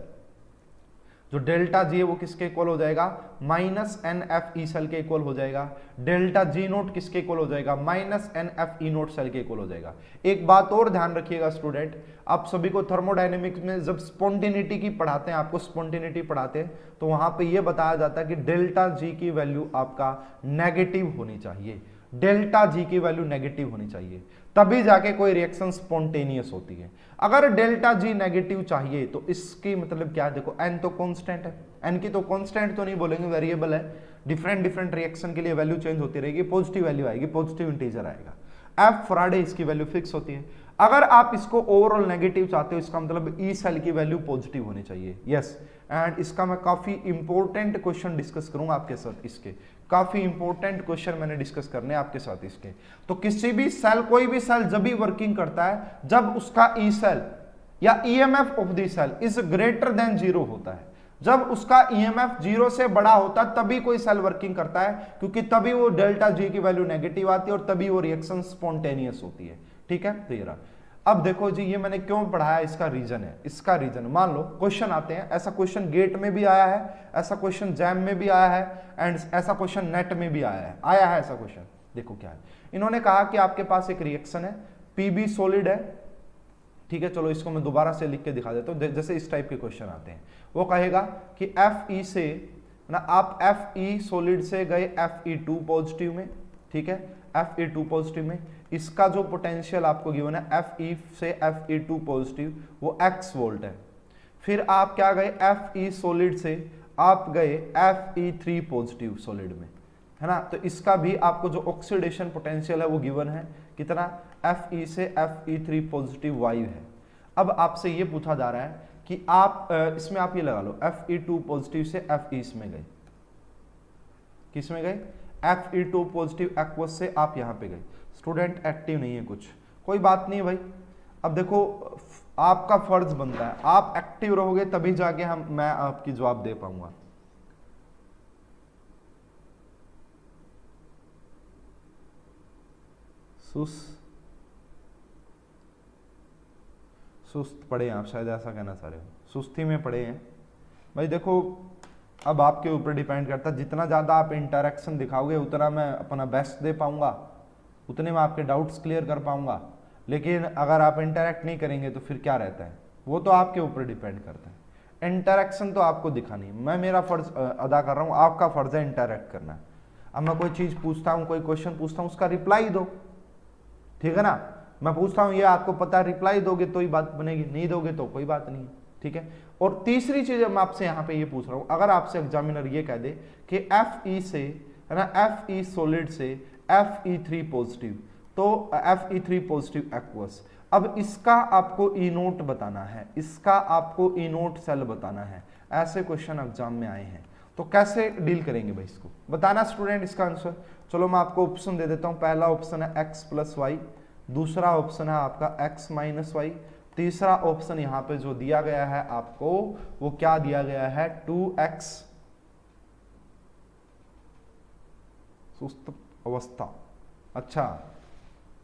जो डेल्टा जी है वो किसके इक्वल हो जाएगा, -NFE सेल के इक्वल हो जाएगा। डेल्टा जी नोट किसके इक्वल हो जाएगा, -NFE नोट सेल के इक्वल हो जाएगा। एक बात और ध्यान रखिएगा स्टूडेंट, आप सभी को थर्मोडायनेमिक्स में जब स्पॉन्टेनिटी की पढ़ाते हैं, आपको स्पॉन्टेनिटी पढ़ाते हैं, तो वहां पे ये बताया जाता है कि डेल्टा जी की वैल्यू आपका नेगेटिव होनी चाहिए। डेल्टा जी की वैल्यू नेगेटिव होनी चाहिए, तभी जाके कोई रिएक्शन स्पॉन्टेनियस होती है। अगर डेल्टा जी नेगेटिव चाहिए तो इसकी मतलब क्या है, देखो n तो कांस्टेंट है, n की तो कांस्टेंट तो नहीं बोलेंगे, वेरिएबल है, डिफरेंट रिएक्शन के लिए वैल्यू चेंज होती रहेगी, पॉजिटिव वैल्यू आएगी, पॉजिटिव इंटीजर आएगा। F फराडे इसकी वैल्यू फिक्स होती है। अगर आप इसको ओवरऑल नेगेटिव चाहते हो, इसका मतलब ई सेल की वैल्यू पॉजिटिव होनी चाहिए, यस। एंड इसका मैं काफी इंपॉर्टेंट क्वेश्चन डिस्कस करूंगा आपके साथ, इसके काफी इंपॉर्टेंट क्वेश्चन मैंने डिस्कस करने आपके साथ इसके। तो किसी भी सेल, कोई भी सेल जब भी वर्किंग करता है, जब उसका ई सेल या EMF of the cell is greater than 0 होता है, जब उसका ईएमएफ 0 से बड़ा होता है तभी कोई सेल वर्किंग करता है, क्योंकि तभी वो डेल्टा जी की वैल्यू नेगेटिव आती है और तभी वो रिएक्शन स्पॉन्टेनियस होती है, ठीक है। तो ये रहा। अब देखो जी ये मैंने क्यों पढ़ाया, इसका रीजन है, इसका रीजन मान लो क्वेश्चन आते हैं, ऐसा क्वेश्चन गेट में भी आया है, ऐसा क्वेश्चन जैम में भी आया है, एंड ऐसा क्वेश्चन नेट में भी आया है ऐसा क्वेश्चन। देखो क्या है, इन्होंने कहा कि आपके पास एक रिएक्शन है, पीबी सॉलिड है, ठीक है। चलो इसको मैं दोबारा से लिख के दिखा देता हूं, जैसे इस टाइप के क्वेश्चन आते हैं, वो कहेगा कि Fe से ना, आप Fe सॉलिड से गए Fe2 पॉजिटिव में, ठीक है, Fe2 पॉजिटिव में, इसका जो पोटेंशियल आपको गिवन है Fe से Fe2 पॉजिटिव वो x वोल्ट है। फिर आप क्या गए, Fe सॉलिड से आप गए Fe3 पॉजिटिव सॉलिड में, है ना। तो इसका भी आपको जो ऑक्सीडेशन पोटेंशियल है वो गिवन है, कितना, Fe से Fe3 पॉजिटिव वायु है। अब आपसे ये पूछा जा रहा है कि आप इसमें आप ये लगा लो, Fe2 पॉजिटिव से Fe इसमें गए, किस में गए, Fe2 पॉजिटिव एक्वस से आप यहां पे गए। स्टूडेंट एक्टिव नहीं है कुछ, कोई बात नहीं भाई। अब देखो आपका फर्ज बनता है, आप एक्टिव रहोगे तभी जाके मैं आपकी जवाब दे पाऊंगा। सुस्त पड़े हैं आप, शायद ऐसा कहना चाह रहे हो, सुस्ती में पड़े हैं भाई। देखो अब आपके ऊपर डिपेंड करता है, जितना ज़्यादा आप इंटरेक्शन दिखाओगे उतना मैं अपना बेस्ट दे पाऊंगा, उतने में आपके डाउट्स क्लियर कर पाऊंगा। लेकिन अगर आप इंटरेक्ट नहीं करेंगे तो फिर क्या रहता है, वो तो आपके ऊपर डिपेंड करता है। इंटरेक्शन तो आपको दिखानी है, मैं मेरा फर्ज अदा कर रहा हूँ, आपका फर्ज है इंटरेक्ट करना। अब मैं कोई चीज़ पूछता हूँ, कोई क्वेश्चन पूछता हूँ, उसका रिप्लाई दो, ठीक है ना। मैं पूछता हूँ ये आपको पता है, रिप्लाई दोगे तो ही बात बनेगी, नहीं दोगे तो कोई बात नहीं, ठीक है। और तीसरी चीज मैं आपसे यहाँ पे ये पूछ रहा हूँ, अगर आपसे एग्जामिनर ये कह दे कि Fe से, है ना, Fe सॉलिड से Fe3 पॉजिटिव, तो Fe3 पॉजिटिव एक्वस, अब इसका आपको ई नोट बताना है, इसका आपको ई नोट सेल बताना है। ऐसे क्वेश्चन एग्जाम में आए हैं, तो कैसे डील करेंगे भाई इसको बताना स्टूडेंट इसका आंसर। चलो मैं आपको ऑप्शन दे देता हूं। पहला ऑप्शन है x प्लस वाई, दूसरा ऑप्शन है आपका x माइनस वाई, तीसरा ऑप्शन यहां पे जो दिया गया है आपको वो क्या दिया गया है 2x सुस्त अवस्था। अच्छा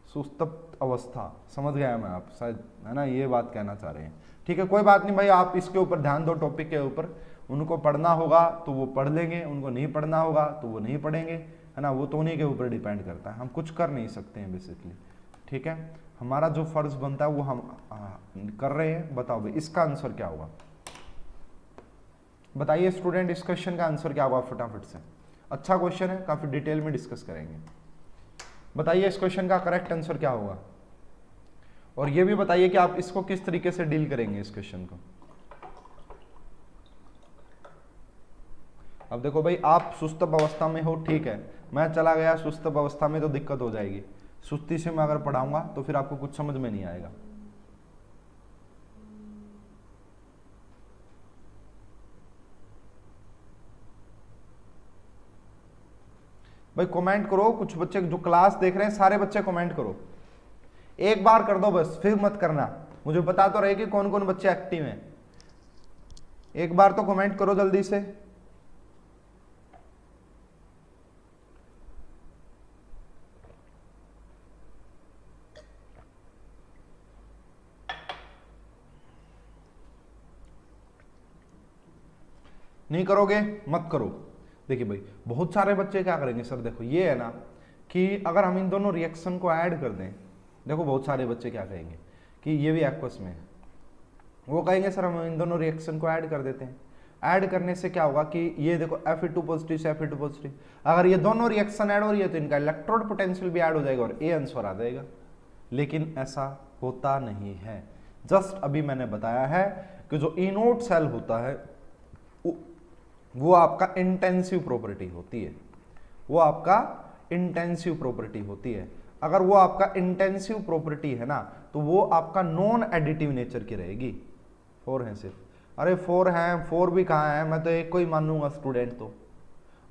सुस्त अवस्था समझ गया मैं, आप शायद है ना ये बात कहना चाह रहे हैं। ठीक है कोई बात नहीं भाई, आप इसके ऊपर ध्यान दो, टॉपिक के ऊपर। उनको पढ़ना होगा तो वो पढ़ लेंगे, उनको नहीं पढ़ना होगा तो वो नहीं पढ़ेंगे, है ना, वो तो उन्हीं के ऊपर डिपेंड करता है, हम कुछ कर नहीं सकते हैं बेसिकली। ठीक है हमारा जो फर्ज बनता है वो हम कर रहे हैं। बताओ भाई इसका आंसर क्या होगा, बताइए स्टूडेंट इस क्वेश्चन का आंसर क्या होगा फटाफट से। अच्छा क्वेश्चन है, काफी डिटेल में डिस्कस करेंगे। बताइए इस क्वेश्चन का करेक्ट आंसर क्या होगा, और ये भी बताइए कि आप इसको किस तरीके से डील करेंगे इस क्वेश्चन को। अब देखो भाई आप सुस्त अवस्था में हो, ठीक है, मैं चला गया सुस्त अवस्था में तो दिक्कत हो जाएगी। सुस्ती से मैं अगर पढ़ाऊंगा तो फिर आपको कुछ समझ में नहीं आएगा। भाई कमेंट करो, कुछ बच्चे जो क्लास देख रहे हैं सारे बच्चे कमेंट करो, एक बार कर दो बस, फिर मत करना, मुझे पता तो रहे कि कौन कौन बच्चे एक्टिव हैं। एक बार तो कमेंट करो जल्दी से। नहीं करोगे मत करो। देखिए भाई बहुत सारे बच्चे क्या करेंगे सर, देखो ये है ना कि अगर हम इन दोनों रिएक्शन को ऐड कर दें, देखो बहुत सारे बच्चे क्या कहेंगे कि ये भी एक्वस में है, वो कहेंगे सर हम इन दोनों रिएक्शन को ऐड कर देते हैं। ऐड करने से क्या होगा कि ये देखो Fe2 पॉजिटिव से Fe2 पॉजिटिव, अगर ये दोनों रिएक्शन ऐड हो रही है तो इनका इलेक्ट्रोड पोटेंशियल भी ऐड हो जाएगा और ए आंसर आ जाएगा। लेकिन ऐसा होता नहीं है। जस्ट अभी मैंने बताया है कि जो इनोट सेल होता है वो आपका इंटेंसिव प्रॉपर्टी होती है, वो आपका इंटेंसिव प्रॉपर्टी होती है। अगर वो आपका इंटेंसिव प्रॉपर्टी है ना तो वो आपका नॉन एडिटिव नेचर की रहेगी। 4 है सिर्फ, अरे 4 है, 4 भी कहाँ है, मैं तो एक को ही मानूंगा स्टूडेंट। तो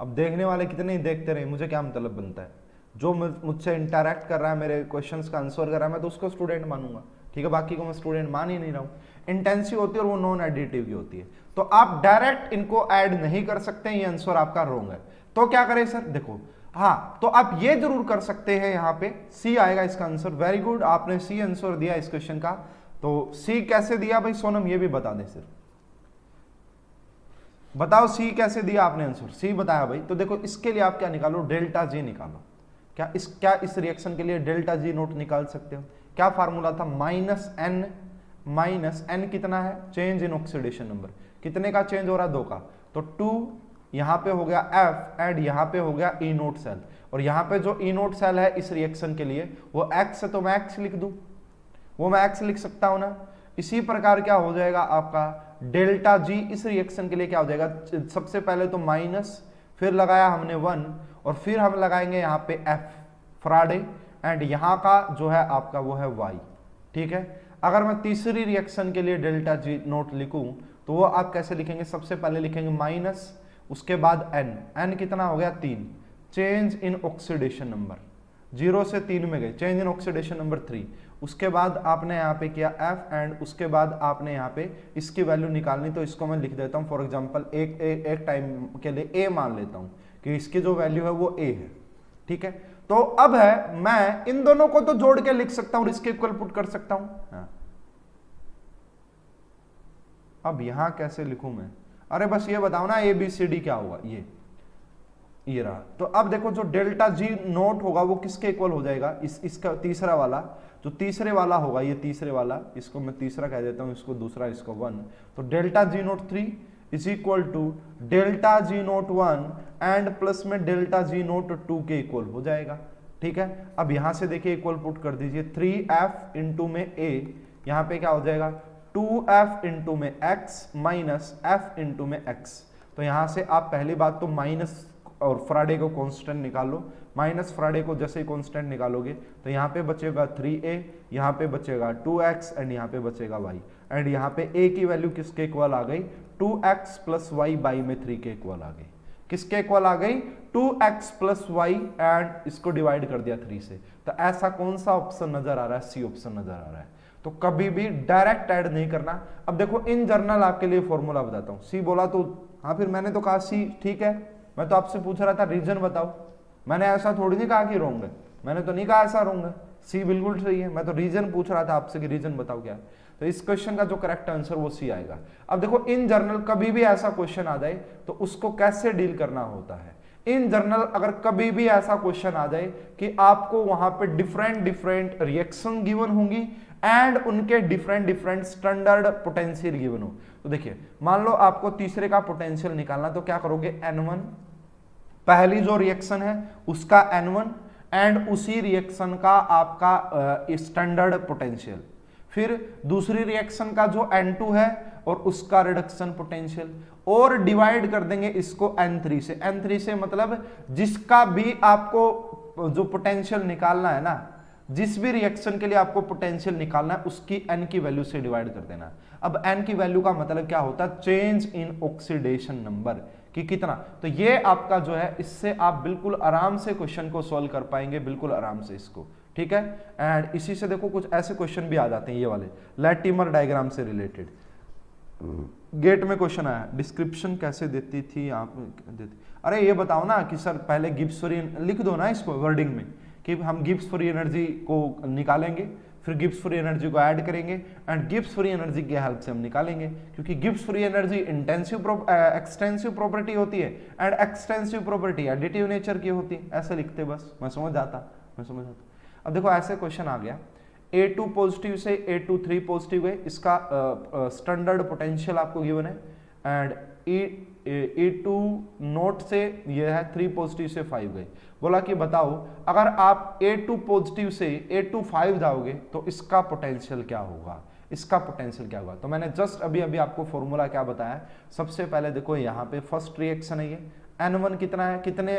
अब देखने वाले कितने ही देखते रहे, मुझे क्या मतलब बनता है। जो मुझसे इंटरैक्ट कर रहा है, मेरे क्वेश्चंस का आंसर कर रहा है, मैं तो उसको स्टूडेंट मानूंगा। ठीक है बाकी को मैं स्टूडेंट मान ही नहीं रहा हूँ। इंटेंसिव होती है और वो नॉन एडिटिव की होती है, तो आप डायरेक्ट इनको ऐड नहीं कर सकते, ये आंसर आपका रॉन्ग है। तो क्या करें सर, देखो हाँ तो आप ये जरूर कर सकते हैं, यहाँ पे सी आएगा इसका आंसर। वेरी गुड, आपने सी आंसर दिया इस क्वेश्चन का। तो सी कैसे दिया भाई सोनम, ये भी बता दे सर, बताओ सी कैसे दिया आपने आंसर। सी बताया भाई, तो देखो इसके लिए आप क्या निकालो, डेल्टा जी निकालो। क्या इस रिएक्शन के लिए डेल्टा जी नोट निकाल सकते हो। क्या फार्मूला था, माइनस एन कितना है, चेंज इन ऑक्सीडेशन नंबर, कितने का चेंज हो रहा है, 2 का। तो 2 यहां पे हो गया एफ एंड यहां पे हो गया ई नोट सेल, और यहां पे जो ई नोट सेल है इस रिएक्शन के लिए वो एक्स है, तो मैं एक्स लिख दूं, वो मैं एक्स लिख सकता हूं ना। इसी प्रकार क्या हो जाएगा आपका डेल्टा जी इस रिएक्शन के लिए क्या हो जाएगा, सबसे पहले तो माइनस, फिर लगाया हमने 1 और फिर हम लगाएंगे यहाँ पे एफ फ्राडे एंड यहाँ का जो है आपका वो है वाई। ठीक है अगर मैं तीसरी रिएक्शन के लिए डेल्टा जी नोट लिखूं तो वो आप कैसे लिखेंगे, सबसे पहले लिखेंगे माइनस, उसके बाद एन कितना हो गया 3, चेंज इन ऑक्सीडेशन नंबर 0 से 3 में गए, चेंज इन ऑक्सीडेशन नंबर 3, उसके बाद आपने यहाँ पे किया एफ एंड उसके बाद आपने यहाँ पे इसकी वैल्यू निकालनी, तो इसको मैं लिख देता हूँ फॉर एग्जांपल एक टाइम के लिए ए मान लेता हूँ कि इसकी जो वैल्यू है वो ए है। ठीक है तो अब है मैं इन दोनों को तो जोड़ के लिख सकता हूं और इसके इक्वल पुट कर सकता हूं। हाँ। अब यहां कैसे लिखूं मैं, अरे बस ये बताओ ना ए बी सी डी क्या होगा, ये रहा। तो अब देखो जो डेल्टा जी नोट होगा वो किसके इक्वल हो जाएगा, इसका तीसरा वाला, जो तीसरे वाला होगा ये तीसरे वाला, इसको मैं तीसरा कह देता हूं, इसको दूसरा, इसको 1, तो delta G naught 3 is equal to delta G naught 1 and plus में डेल्टा जी नोट 2 के इक्वल हो जाएगा। ठीक है अब यहां से देखिए इक्वल पुट कर दीजिए, 3f इंटू में a, यहां पे क्या हो जाएगा 2f इंटू में x माइनस f इंटू में x। तो यहां से आप पहली बात तो माइनस और फ्राडे को कांस्टेंट निकाल लो, माइनस फ्राडे को जैसे ही कांस्टेंट निकालोगे तो यहाँ पे बचेगा 3a, यहाँ पे बचेगा 2x एंड यहाँ पे बचेगा y, एंड यहाँ पे a की वैल्यू किसके इक्वल आ गई 2x प्लस वाई बाई में 3 के इक्वल आ गई। किसके इक्वल आ गई? 2x प्लस वाई एंड इसको डिवाइड कर दिया 3 से। तो ऐसा कौन सा ऑप्शन नजर आ रहा है? सी ऑप्शन नजर आ रहा है। तो कभी भी डायरेक्ट ऐड नहीं करना। अब देखो इन जनरल आपके लिए फॉर्मूला बताता हूं। सी बोला तो हाँ, फिर मैंने तो कहा सी ठीक है, मैं तो आपसे पूछ रहा था रीजन बताओ। मैंने ऐसा थोड़ी नहीं कहा कि रॉन्ग है, मैंने तो नहीं कहा ऐसा रॉन्ग है, सी बिल्कुल सही है। मैं तो रीजन पूछ रहा था आपसे कि रीजन बताओ क्या है। तो इस क्वेश्चन का जो करेक्ट आंसर वो सी आएगा। अब देखो इन जनरल कभी भी ऐसा क्वेश्चन आ जाए तो उसको कैसे डील करना होता है। इन जनरल अगर कभी भी ऐसा क्वेश्चन आ जाए कि आपको वहां पे डिफरेंट रिएक्शन गिवन होंगी एंड उनके डिफरेंट स्टैंडर्ड पोटेंशियल गिवन हो, तो देखिए मान लो आपको तीसरे का पोटेंशियल निकालना, तो क्या करोगे? N1 पहली जो रिएक्शन है उसका N1 एंड उसी रिएक्शन का आपका स्टैंडर्ड पोटेंशियल, फिर दूसरी रिएक्शन का जो N2 है और उसका रिडक्शन पोटेंशियल, और डिवाइड कर देंगे इसको N3 से। N3 से मतलब जिसका भी आपको जो पोटेंशियल निकालना है ना, जिस भी रिएक्शन के लिए आपको पोटेंशियल निकालना है उसकी n की वैल्यू से डिवाइड कर देना। अब n की वैल्यू का मतलब क्या होता है? चेंज इन ऑक्सीडेशन नंबर कि कितना। तो ये आपका जो है, इससे आप बिल्कुल आराम से क्वेश्चन को सॉल्व कर पाएंगे, बिल्कुल आराम से इसको, ठीक है। एंड इसी से देखो कुछ ऐसे क्वेश्चन भी आ जाते हैं ये वाले लैटिमर डायग्राम से रिलेटेड। गेट में क्वेश्चन आया, डिस्क्रिप्शन कैसे देती थी आप देती? अरे ये बताओ ना कि सर पहले गिब्स फ्री लिख दो ना इसको वर्डिंग में कि हम गिब्स फ्री एनर्जी को निकालेंगे, फिर गिब्स फ्री एनर्जी को ऐड करेंगे एंड गिब्स फ्री एनर्जी की हेल्प से हम निकालेंगे, क्योंकि Gibbs free energy extensive property होती है and extensive property additive nature की होती है। ऐसे लिखते बस, मैं समझ जाता। अब देखो ऐसे क्वेश्चन आ गया, A2 पॉजिटिव से A2 3 पॉजिटिव है, इसका स्टैंडर्ड पोटेंशियल आपको गिवन है एंड E2 नोट से ये है 3 पॉजिटिव से 5 गए। बोला कि बताओ अगर आप A2 पॉजिटिव से A2 5 जाओगे तो इसका पोटेंशियल क्या होगा, इसका पोटेंशियल क्या होगा। तो मैंने जस्ट अभी आपको फॉर्मूला क्या बताया। सबसे पहले देखो यहाँ पे फर्स्ट रिएक्शन है ये, N1 कितना है, कितने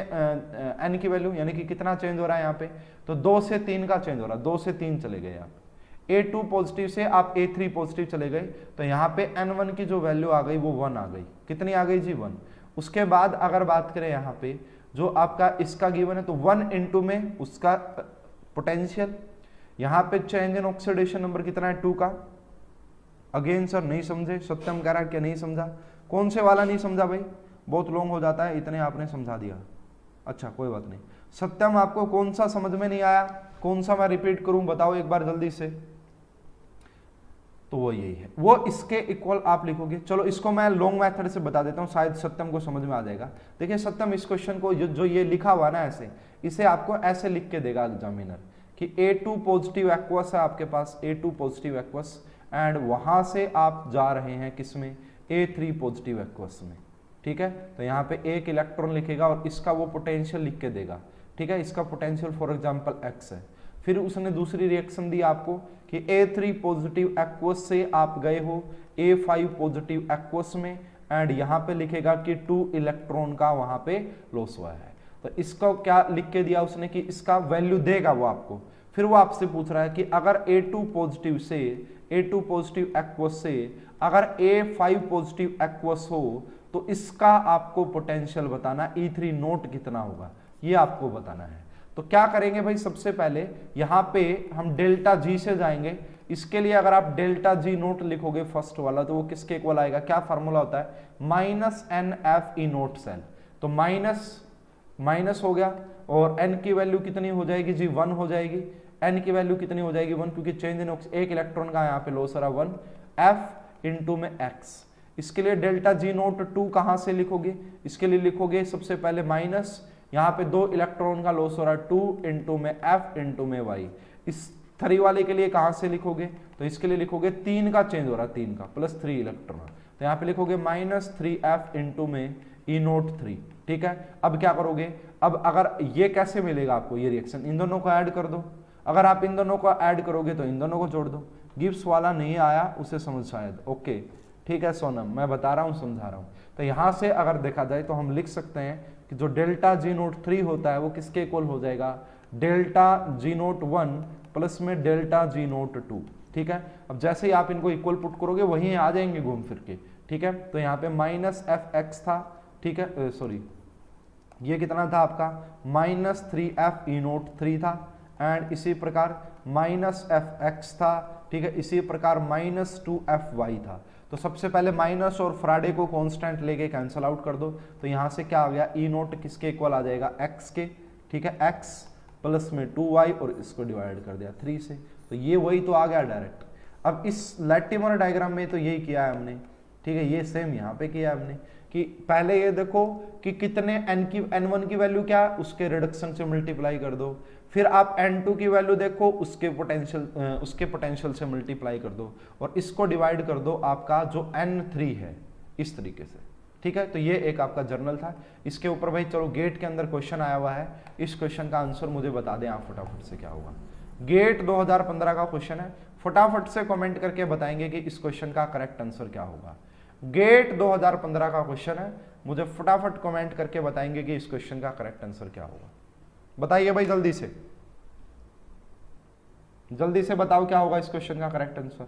N की वैल्यू यानी कि कितना चेंज हो रहा है यहाँ पे, तो 2 से 3 का चेंज हो रहा है, 2 से 3 चले गए आप। A2 पॉजिटिव से आप A3 पॉजिटिव चले गए, तो यहाँ पे N1 की जो वैल्यू आ गई वो 1 आ गई। कितनी आ गई जी? 1। उसके बाद अगर बात करें यहाँ पे जो आपका इसका गिवन है, तो 1 इंटू में उसका पोटेंशियल, यहाँ पे चेंज इन ऑक्सीडेशन नंबर कितना है? 2 का। अगेन सर नहीं समझे, सत्यम कह रहा है क्या नहीं समझा? कौन से वाला नहीं समझा भाई? बहुत लॉन्ग हो जाता है, इतने आपने समझा दिया। अच्छा कोई बात नहीं। सत्यम आपको कौन सा समझ में नहीं आया, कौन सा मैं रिपीट करूं बताओ एक बार जल्दी से। तो वो यही है, वो इसके इक्वल आप लिखोगे। चलो इसको मैं लॉन्ग मेथड से बता देता हूं, शायद सत्यम को समझ में आ जाएगा। देखिए सत्यम इस क्वेश्चन को जो ये लिखा हुआ ना ऐसे, इसे आपको ऐसे लिख के देगा एग्जामिनर कि A2 पॉजिटिव एक्वस है आपके पास, A2 पॉजिटिव एक्वस एंड वहां से आप जा रहे हैं किसमें? A3 पॉजिटिव एक्वस में, ठीक है। तो यहाँ पे एक इलेक्ट्रॉन लिखेगा और इसका वो पोटेंशियल लिख के देगा, ठीक है। इसका पोटेंशियल फॉर एग्जांपल x है। फिर उसने दूसरी रिएक्शन दी आपको कि A3 पॉजिटिव एक्वस से आप गए हो A5 पॉजिटिव एक्वस में एंड यहाँ पे लिखेगा कि 2 इलेक्ट्रॉन का वहां पे लॉस हुआ है। तो इसको क्या लिख के दिया उसने कि इसका वैल्यू देगा वो आपको। फिर वो आपसे पूछ रहा है कि अगर A2 पॉजिटिव से A2 पॉजिटिव एक्वस से अगर A5 पॉजिटिव एक्वस हो तो इसका आपको पोटेंशियल बताना, E3 नोट कितना होगा ये आपको बताना है। तो क्या करेंगे भाई, सबसे पहले यहाँ पे हम डेल्टा जी से जाएंगे। इसके लिए अगर आप डेल्टा जी नोट लिखोगे फर्स्ट वाला, तो वो किसके इक्वल आएगा? क्या फार्मूला होता है? -NF E naught cell. तो माइनस हो गया और n की वैल्यू कितनी हो जाएगी जी? 1 हो जाएगी। n की वैल्यू कितनी हो जाएगी? 1, क्योंकि चेंज इन एक इलेक्ट्रॉन का यहाँ पे लॉस हो रहा 1, F इंटू में x। इसके लिए डेल्टा जी नोट 2 कहां से लिखोगे? इसके लिए लिखोगे सबसे पहले माइनस, यहाँ पे 2 इलेक्ट्रॉन का लॉस हो रहा है 2 इंटू में F इंटू में y। इस 3 वाले के लिए कहां से लिखोगे? तो इसके लिए लिखोगे 3 का चेंज हो रहा है, 3 का प्लस 3 इलेक्ट्रॉन, तो यहाँ पे लिखोगे -3F इंटू में E नोट 3, ठीक है। अब क्या करोगे? अब अगर ये कैसे मिलेगा आपको ये रिएक्शन? इन दोनों को ऐड कर दो। अगर आप इन दोनों को ऐड करोगे तो इन दोनों को जोड़ दो। गिब्स वाला नहीं आया उसे समझ शायद, ओके ठीक है सोनम, मैं बता रहा हूँ समझा रहा हूँ। तो यहाँ से अगर देखा जाए तो हम लिख सकते हैं कि जो डेल्टा जी नोट 3 होता है वो किसके इक्वल हो जाएगा? डेल्टा जी नोट 1 प्लस में डेल्टा जी नोट 2, ठीक है। अब जैसे ही आप इनको इक्वल पुट करोगे वहीं आ जाएंगे घूम फिर के, ठीक है। तो यहाँ पे माइनस एफ एक्स था, ठीक है, सॉरी ये कितना था आपका माइनस 3f ई नोट 3 था, एंड इसी प्रकार माइनस एफ एक्स था, ठीक है, इसी प्रकार माइनस 2fy था। तो सबसे पहले माइनस और फ्राडे को कांस्टेंट लेके कैंसिल आउट कर दो, तो यहाँ से क्या आ गया ई नोट किसके इक्वल आ जाएगा x के, ठीक है, x प्लस में 2y और इसको डिवाइड कर दिया 3 से, तो ये वही तो आ गया डायरेक्ट। अब इस लैटिमर डायग्राम में तो यही किया है हमने, ठीक है, ये सेम यहाँ पे किया है हमने कि पहले ये देखो कि कितने n1 की वैल्यू क्या है उसके रिडक्शन से मल्टीप्लाई कर दो, फिर आप n2 की वैल्यू देखो उसके पोटेंशियल से मल्टीप्लाई कर दो और इसको डिवाइड कर दो आपका जो n3 है, इस तरीके से, ठीक है। तो ये एक आपका जर्नल था। इसके ऊपर भाई चलो गेट के अंदर क्वेश्चन आया हुआ है, इस क्वेश्चन का आंसर मुझे बता दें आप फटाफट से क्या होगा। गेट 2015 का क्वेश्चन है, फटाफट से कमेंट करके बताएंगे कि इस क्वेश्चन का करेक्ट आंसर क्या होगा। गेट 2015 का क्वेश्चन है, मुझे फटाफट कमेंट करके बताएंगे कि इस क्वेश्चन का करेक्ट आंसर क्या होगा। बताइए भाई जल्दी से बताओ क्या होगा इस क्वेश्चन का करेक्ट आंसर।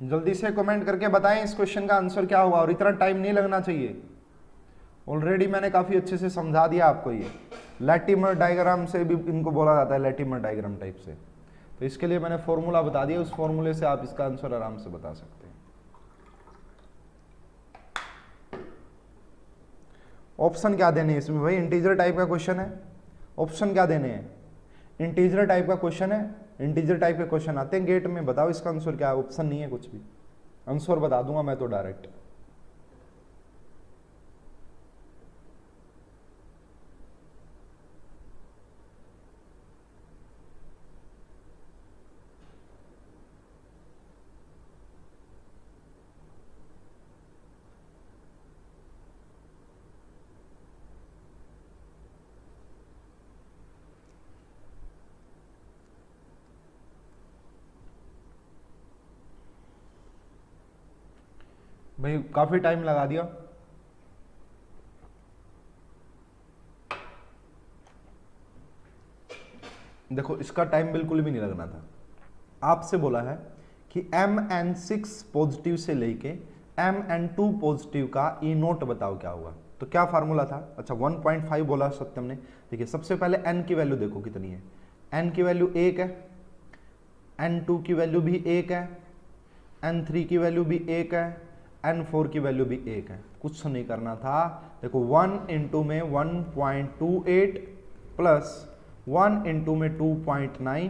जल्दी से कमेंट करके बताएं इस क्वेश्चन का आंसर क्या होगा, और इतना टाइम नहीं लगना चाहिए। ऑलरेडी मैंने काफी अच्छे से समझा दिया आपको, ये लैटिमर डायग्राम से भी इनको बोला जाता है, लैटिमर डायग्राम टाइप से। तो इसके लिए मैंने फॉर्मूला बता दिया, उस फॉर्मूले से आप इसका आंसर आराम से बता सकते हैं। ऑप्शन क्या देने हैं इसमें भाई, इंटीजर टाइप का क्वेश्चन है, ऑप्शन क्या देने हैं, इंटीजर टाइप का क्वेश्चन है, इंटीजर टाइप के क्वेश्चन आते हैं गेट में, बताओ इसका आंसर क्या है। ऑप्शन नहीं है कुछ भी, आंसर बता दूंगा मैं तो डायरेक्ट। भाई काफी टाइम लगा दिया। देखो इसका टाइम बिल्कुल भी नहीं लगना था, आपसे बोला है कि Mn6 पॉजिटिव से लेके Mn2 पॉजिटिव का ई नोट बताओ क्या होगा। तो क्या फार्मूला था, अच्छा 1.5 बोला सत्यम ने। देखिए सबसे पहले n की वैल्यू देखो कितनी है, n की वैल्यू 1 है, n2 की वैल्यू भी 1 है, n3 की वैल्यू भी 1 है, n4 की वैल्यू भी 1 है। कुछ नहीं करना था, देखो 1 इंटू में 1.28 प्लस 1 इंटू में 2.9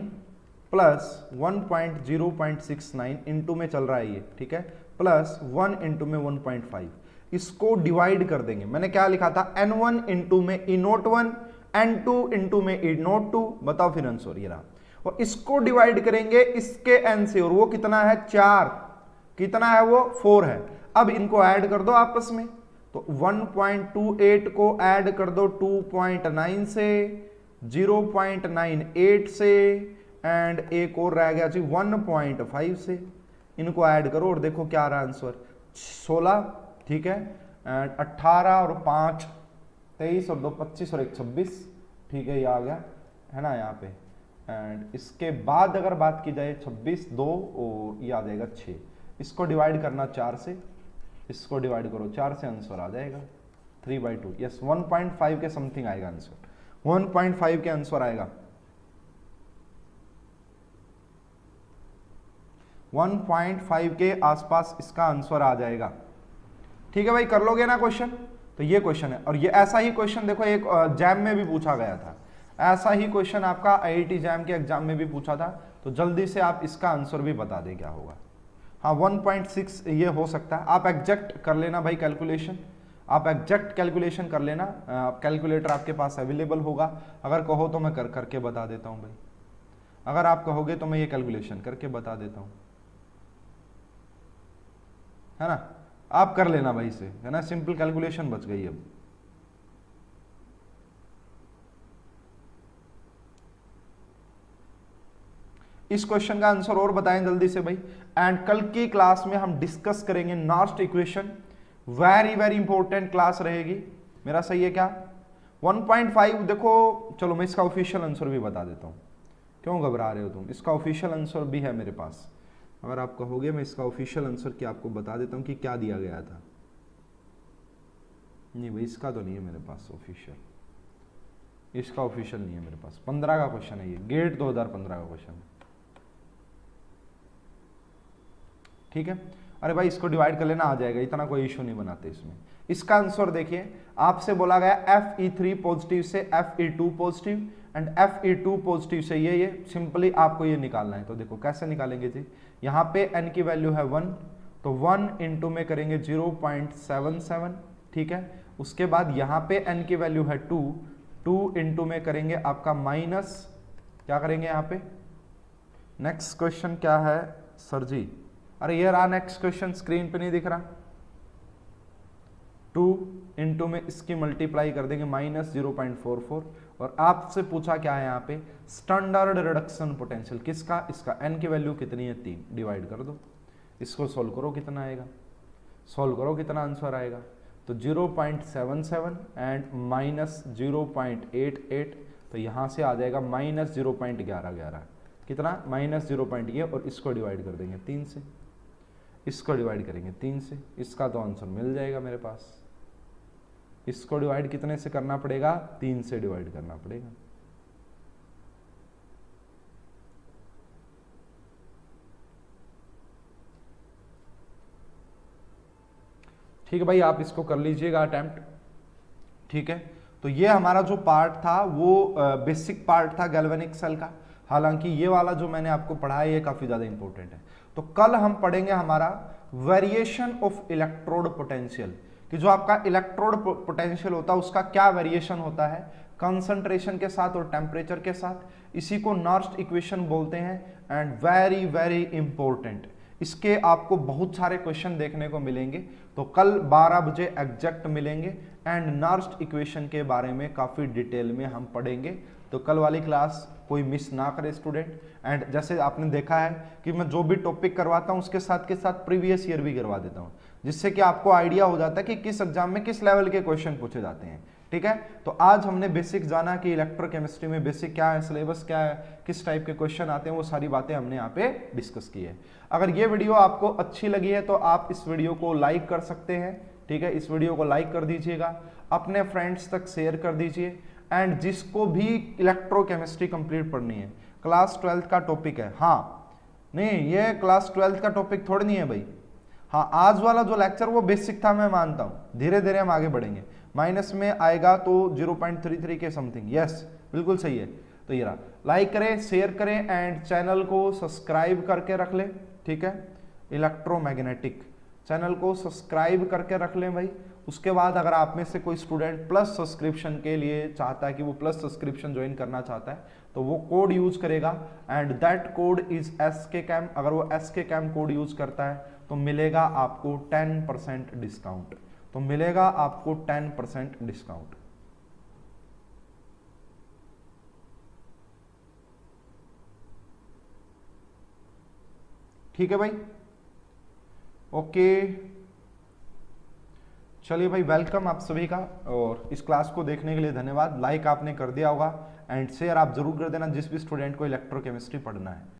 प्लस 1.0.69 इंटू में चल रहा है ये, ठीक है, प्लस 1 इंटू में 1.5, इसको डिवाइड कर देंगे। मैंने क्या लिखा था, n1 इंटू में ई नोट 1, n2 इंटू में ई नोट 2, बताओ फिर आंसर ये रहा। और इसको डिवाइड करेंगे इसके n से, और वो कितना है 4, कितना है वो 4 है। अब इनको ऐड कर दो आपस में, तो 1.28 को ऐड कर दो 2.9 से, 0.98 से, एंड एक और रह गया जी 1.5 से, इनको ऐड करो और देखो क्या आ रहा है आंसर 16, ठीक है, एंड 18 और 5 23 और 2 25 और 1 26, ठीक है, ये आ गया है ना यहाँ पे। एंड इसके बाद अगर बात की जाए 26 2 और ये आ जाएगा 6, इसको डिवाइड करना 4 से, इसको डिवाइड करो 4 से, आंसर आ जाएगा 3/2। यस 1.5 के समथिंग आएगा आंसर, 1.5 के आंसर आएगा। 1.5 के आसपास इसका आंसर आ जाएगा। ठीक है भाई, कर लोगे ना क्वेश्चन? तो ये क्वेश्चन है, और ये ऐसा ही क्वेश्चन देखो एक जैम में भी पूछा गया था, ऐसा ही क्वेश्चन आपका आईआईटी जैम के एग्जाम में भी पूछा था। तो जल्दी से आप इसका आंसर भी बता दें क्या होगा। हाँ 1.6 ये हो सकता है, आप एग्जैक्ट कर लेना भाई कैलकुलेशन, आप एग्जैक्ट कैलकुलेशन कर लेना, कैलकुलेटर आपके पास अवेलेबल होगा। अगर कहो तो मैं करके बता देता हूँ भाई, अगर आप कहोगे तो मैं ये कैलकुलेशन करके बता देता हूँ, है ना? आप कर लेना भाई से, है ना? सिंपल कैलकुलेशन बच गई अब। इस क्वेश्चन का आंसर और बताएं जल्दी से भाई। एंड कल की क्लास में हम डिस्कस करेंगे Nernst equation, very very important class रहेगी। मेरा सही है क्या? 1.5 देखो, चलो मैं इसका ऑफिशियल आंसर भी बता देता हूं, क्यों घबरा रहे हो तुम? इसका ऑफिशियल आंसर भी है मेरे पास, अगर आप कहोगे मैं इसका ऑफिशियल आंसर क्या आपको बता देता हूं कि क्या दिया गया था। नहीं भाई इसका तो नहीं है मेरे पास ऑफिशियल, इसका ऑफिशियल नहीं है मेरे पास। 15 का क्वेश्चन है ये, गेट 2015 का क्वेश्चन है। ठीक है, अरे भाई इसको डिवाइड कर लेना, आ जाएगा, इतना कोई इशू नहीं बनाते इसमें। इसका आंसर देखिए, आपसे बोला गया Fe3 पॉजिटिव से Fe2 positive and Fe2 positive से ये सिंपली आपको ये निकालना है। तो देखो कैसे निकालेंगे जी, यहाँ पे n की वैल्यू है 1, तो 1 इंटू में करेंगे 0.77, ठीक है। उसके बाद यहाँ पे n की वैल्यू है 2, 2 इंटू में करेंगे आपका माइनस, क्या करेंगे यहाँ पे? नेक्स्ट क्वेश्चन क्या है सर जी? अरे ये रहा नेक्स्ट क्वेश्चन, स्क्रीन पे नहीं दिख रहा। 2 इंटू में इसकी मल्टीप्लाई कर देंगे माइनस 0.44, और आपसे पूछा क्या है यहाँ पे? स्टैंडर्ड रिडक्शन पोटेंशियल किसका? इसका। n की वैल्यू कितनी है? 3, डिवाइड कर दो, इसको सोल्व करो कितना आएगा, सोल्व करो कितना आंसर आएगा। तो 0.77 एंड माइनस 0.88, तो यहाँ से आ जाएगा माइनस 0.11, कितना? माइनस 0.1, और इसको डिवाइड कर देंगे 3 से, इसको डिवाइड करेंगे 3 से, इसका तो आंसर मिल जाएगा मेरे पास। इसको डिवाइड कितने से करना पड़ेगा? 3 से डिवाइड करना पड़ेगा। ठीक है भाई, आप इसको कर लीजिएगा अटेम्प्ट। ठीक है, तो ये हमारा जो पार्ट था वो बेसिक पार्ट था गैल्वेनिक सेल का। हालांकि ये वाला जो मैंने आपको पढ़ाया ये काफी ज्यादा इंपॉर्टेंट है। तो कल हम पढ़ेंगे हमारा वेरिएशन ऑफ इलेक्ट्रोड पोटेंशियल, कि जो आपका इलेक्ट्रोड पोटेंशियल होता है उसका क्या वेरिएशन होता है कंसंट्रेशन के साथ और टेम्परेचर के साथ। इसी को नॉस्ट इक्वेशन बोलते हैं। एंड वेरी वेरी इंपॉर्टेंट, इसके आपको बहुत सारे क्वेश्चन देखने को मिलेंगे। तो कल 12 बजे एग्जैक्ट मिलेंगे एंड नॉस्ट इक्वेशन के बारे में काफी डिटेल में हम पढ़ेंगे। तो कल वाली क्लास कोई मिस ना करे स्टूडेंट। एंड जैसे आपने देखा है कि मैं जो भी टॉपिक करवाता हूँ उसके साथ के साथ प्रीवियस ईयर भी करवा देता हूँ, जिससे कि आपको आइडिया हो जाता है कि किस एग्जाम में किस लेवल के क्वेश्चन पूछे जाते हैं। ठीक है, तो आज हमने बेसिक जाना कि इलेक्ट्रोकेमिस्ट्री में बेसिक क्या है, सिलेबस क्या है, किस टाइप के क्वेश्चन आते हैं, वो सारी बातें हमने यहाँ पे डिस्कस की है। अगर ये वीडियो आपको अच्छी लगी है तो आप इस वीडियो को लाइक कर सकते हैं। ठीक है, इस वीडियो को लाइक कर दीजिएगा, अपने फ्रेंड्स तक शेयर कर दीजिए। एंड जिसको भी इलेक्ट्रोकेमिस्ट्री कंप्लीट पढ़नी है, क्लास 12th का टॉपिक है। हाँ नहीं, ये क्लास 12th का टॉपिक थोड़ी नहीं है भाई। हाँ, आज वाला जो लेक्चर वो बेसिक था, मैं मानता हूँ, धीरे धीरे हम आगे बढ़ेंगे। माइनस में आएगा तो 0.33 के समथिंग, यस बिल्कुल सही है। तो ये रहा, लाइक करें, शेयर करें एंड चैनल को सब्सक्राइब करके रख लें। ठीक है, इलेक्ट्रोमैग्नेटिक चैनल को सब्सक्राइब करके रख लें भाई। उसके बाद अगर आप में से कोई स्टूडेंट प्लस सब्सक्रिप्शन के लिए चाहता है कि वो प्लस सब्सक्रिप्शन ज्वाइन करना चाहता है तो वो कोड यूज करेगा and that code is SKCAM। अगर वो SKCAM कोड यूज करता है तो मिलेगा आपको 10% डिस्काउंट, तो मिलेगा आपको 10% डिस्काउंट। ठीक है भाई, ओके चलिए भाई, वेलकम आप सभी का। और इस क्लास को देखने के लिए धन्यवाद। लाइक आपने कर दिया होगा एंड शेयर आप जरूर कर देना जिस भी स्टूडेंट को इलेक्ट्रोकेमिस्ट्री पढ़ना है।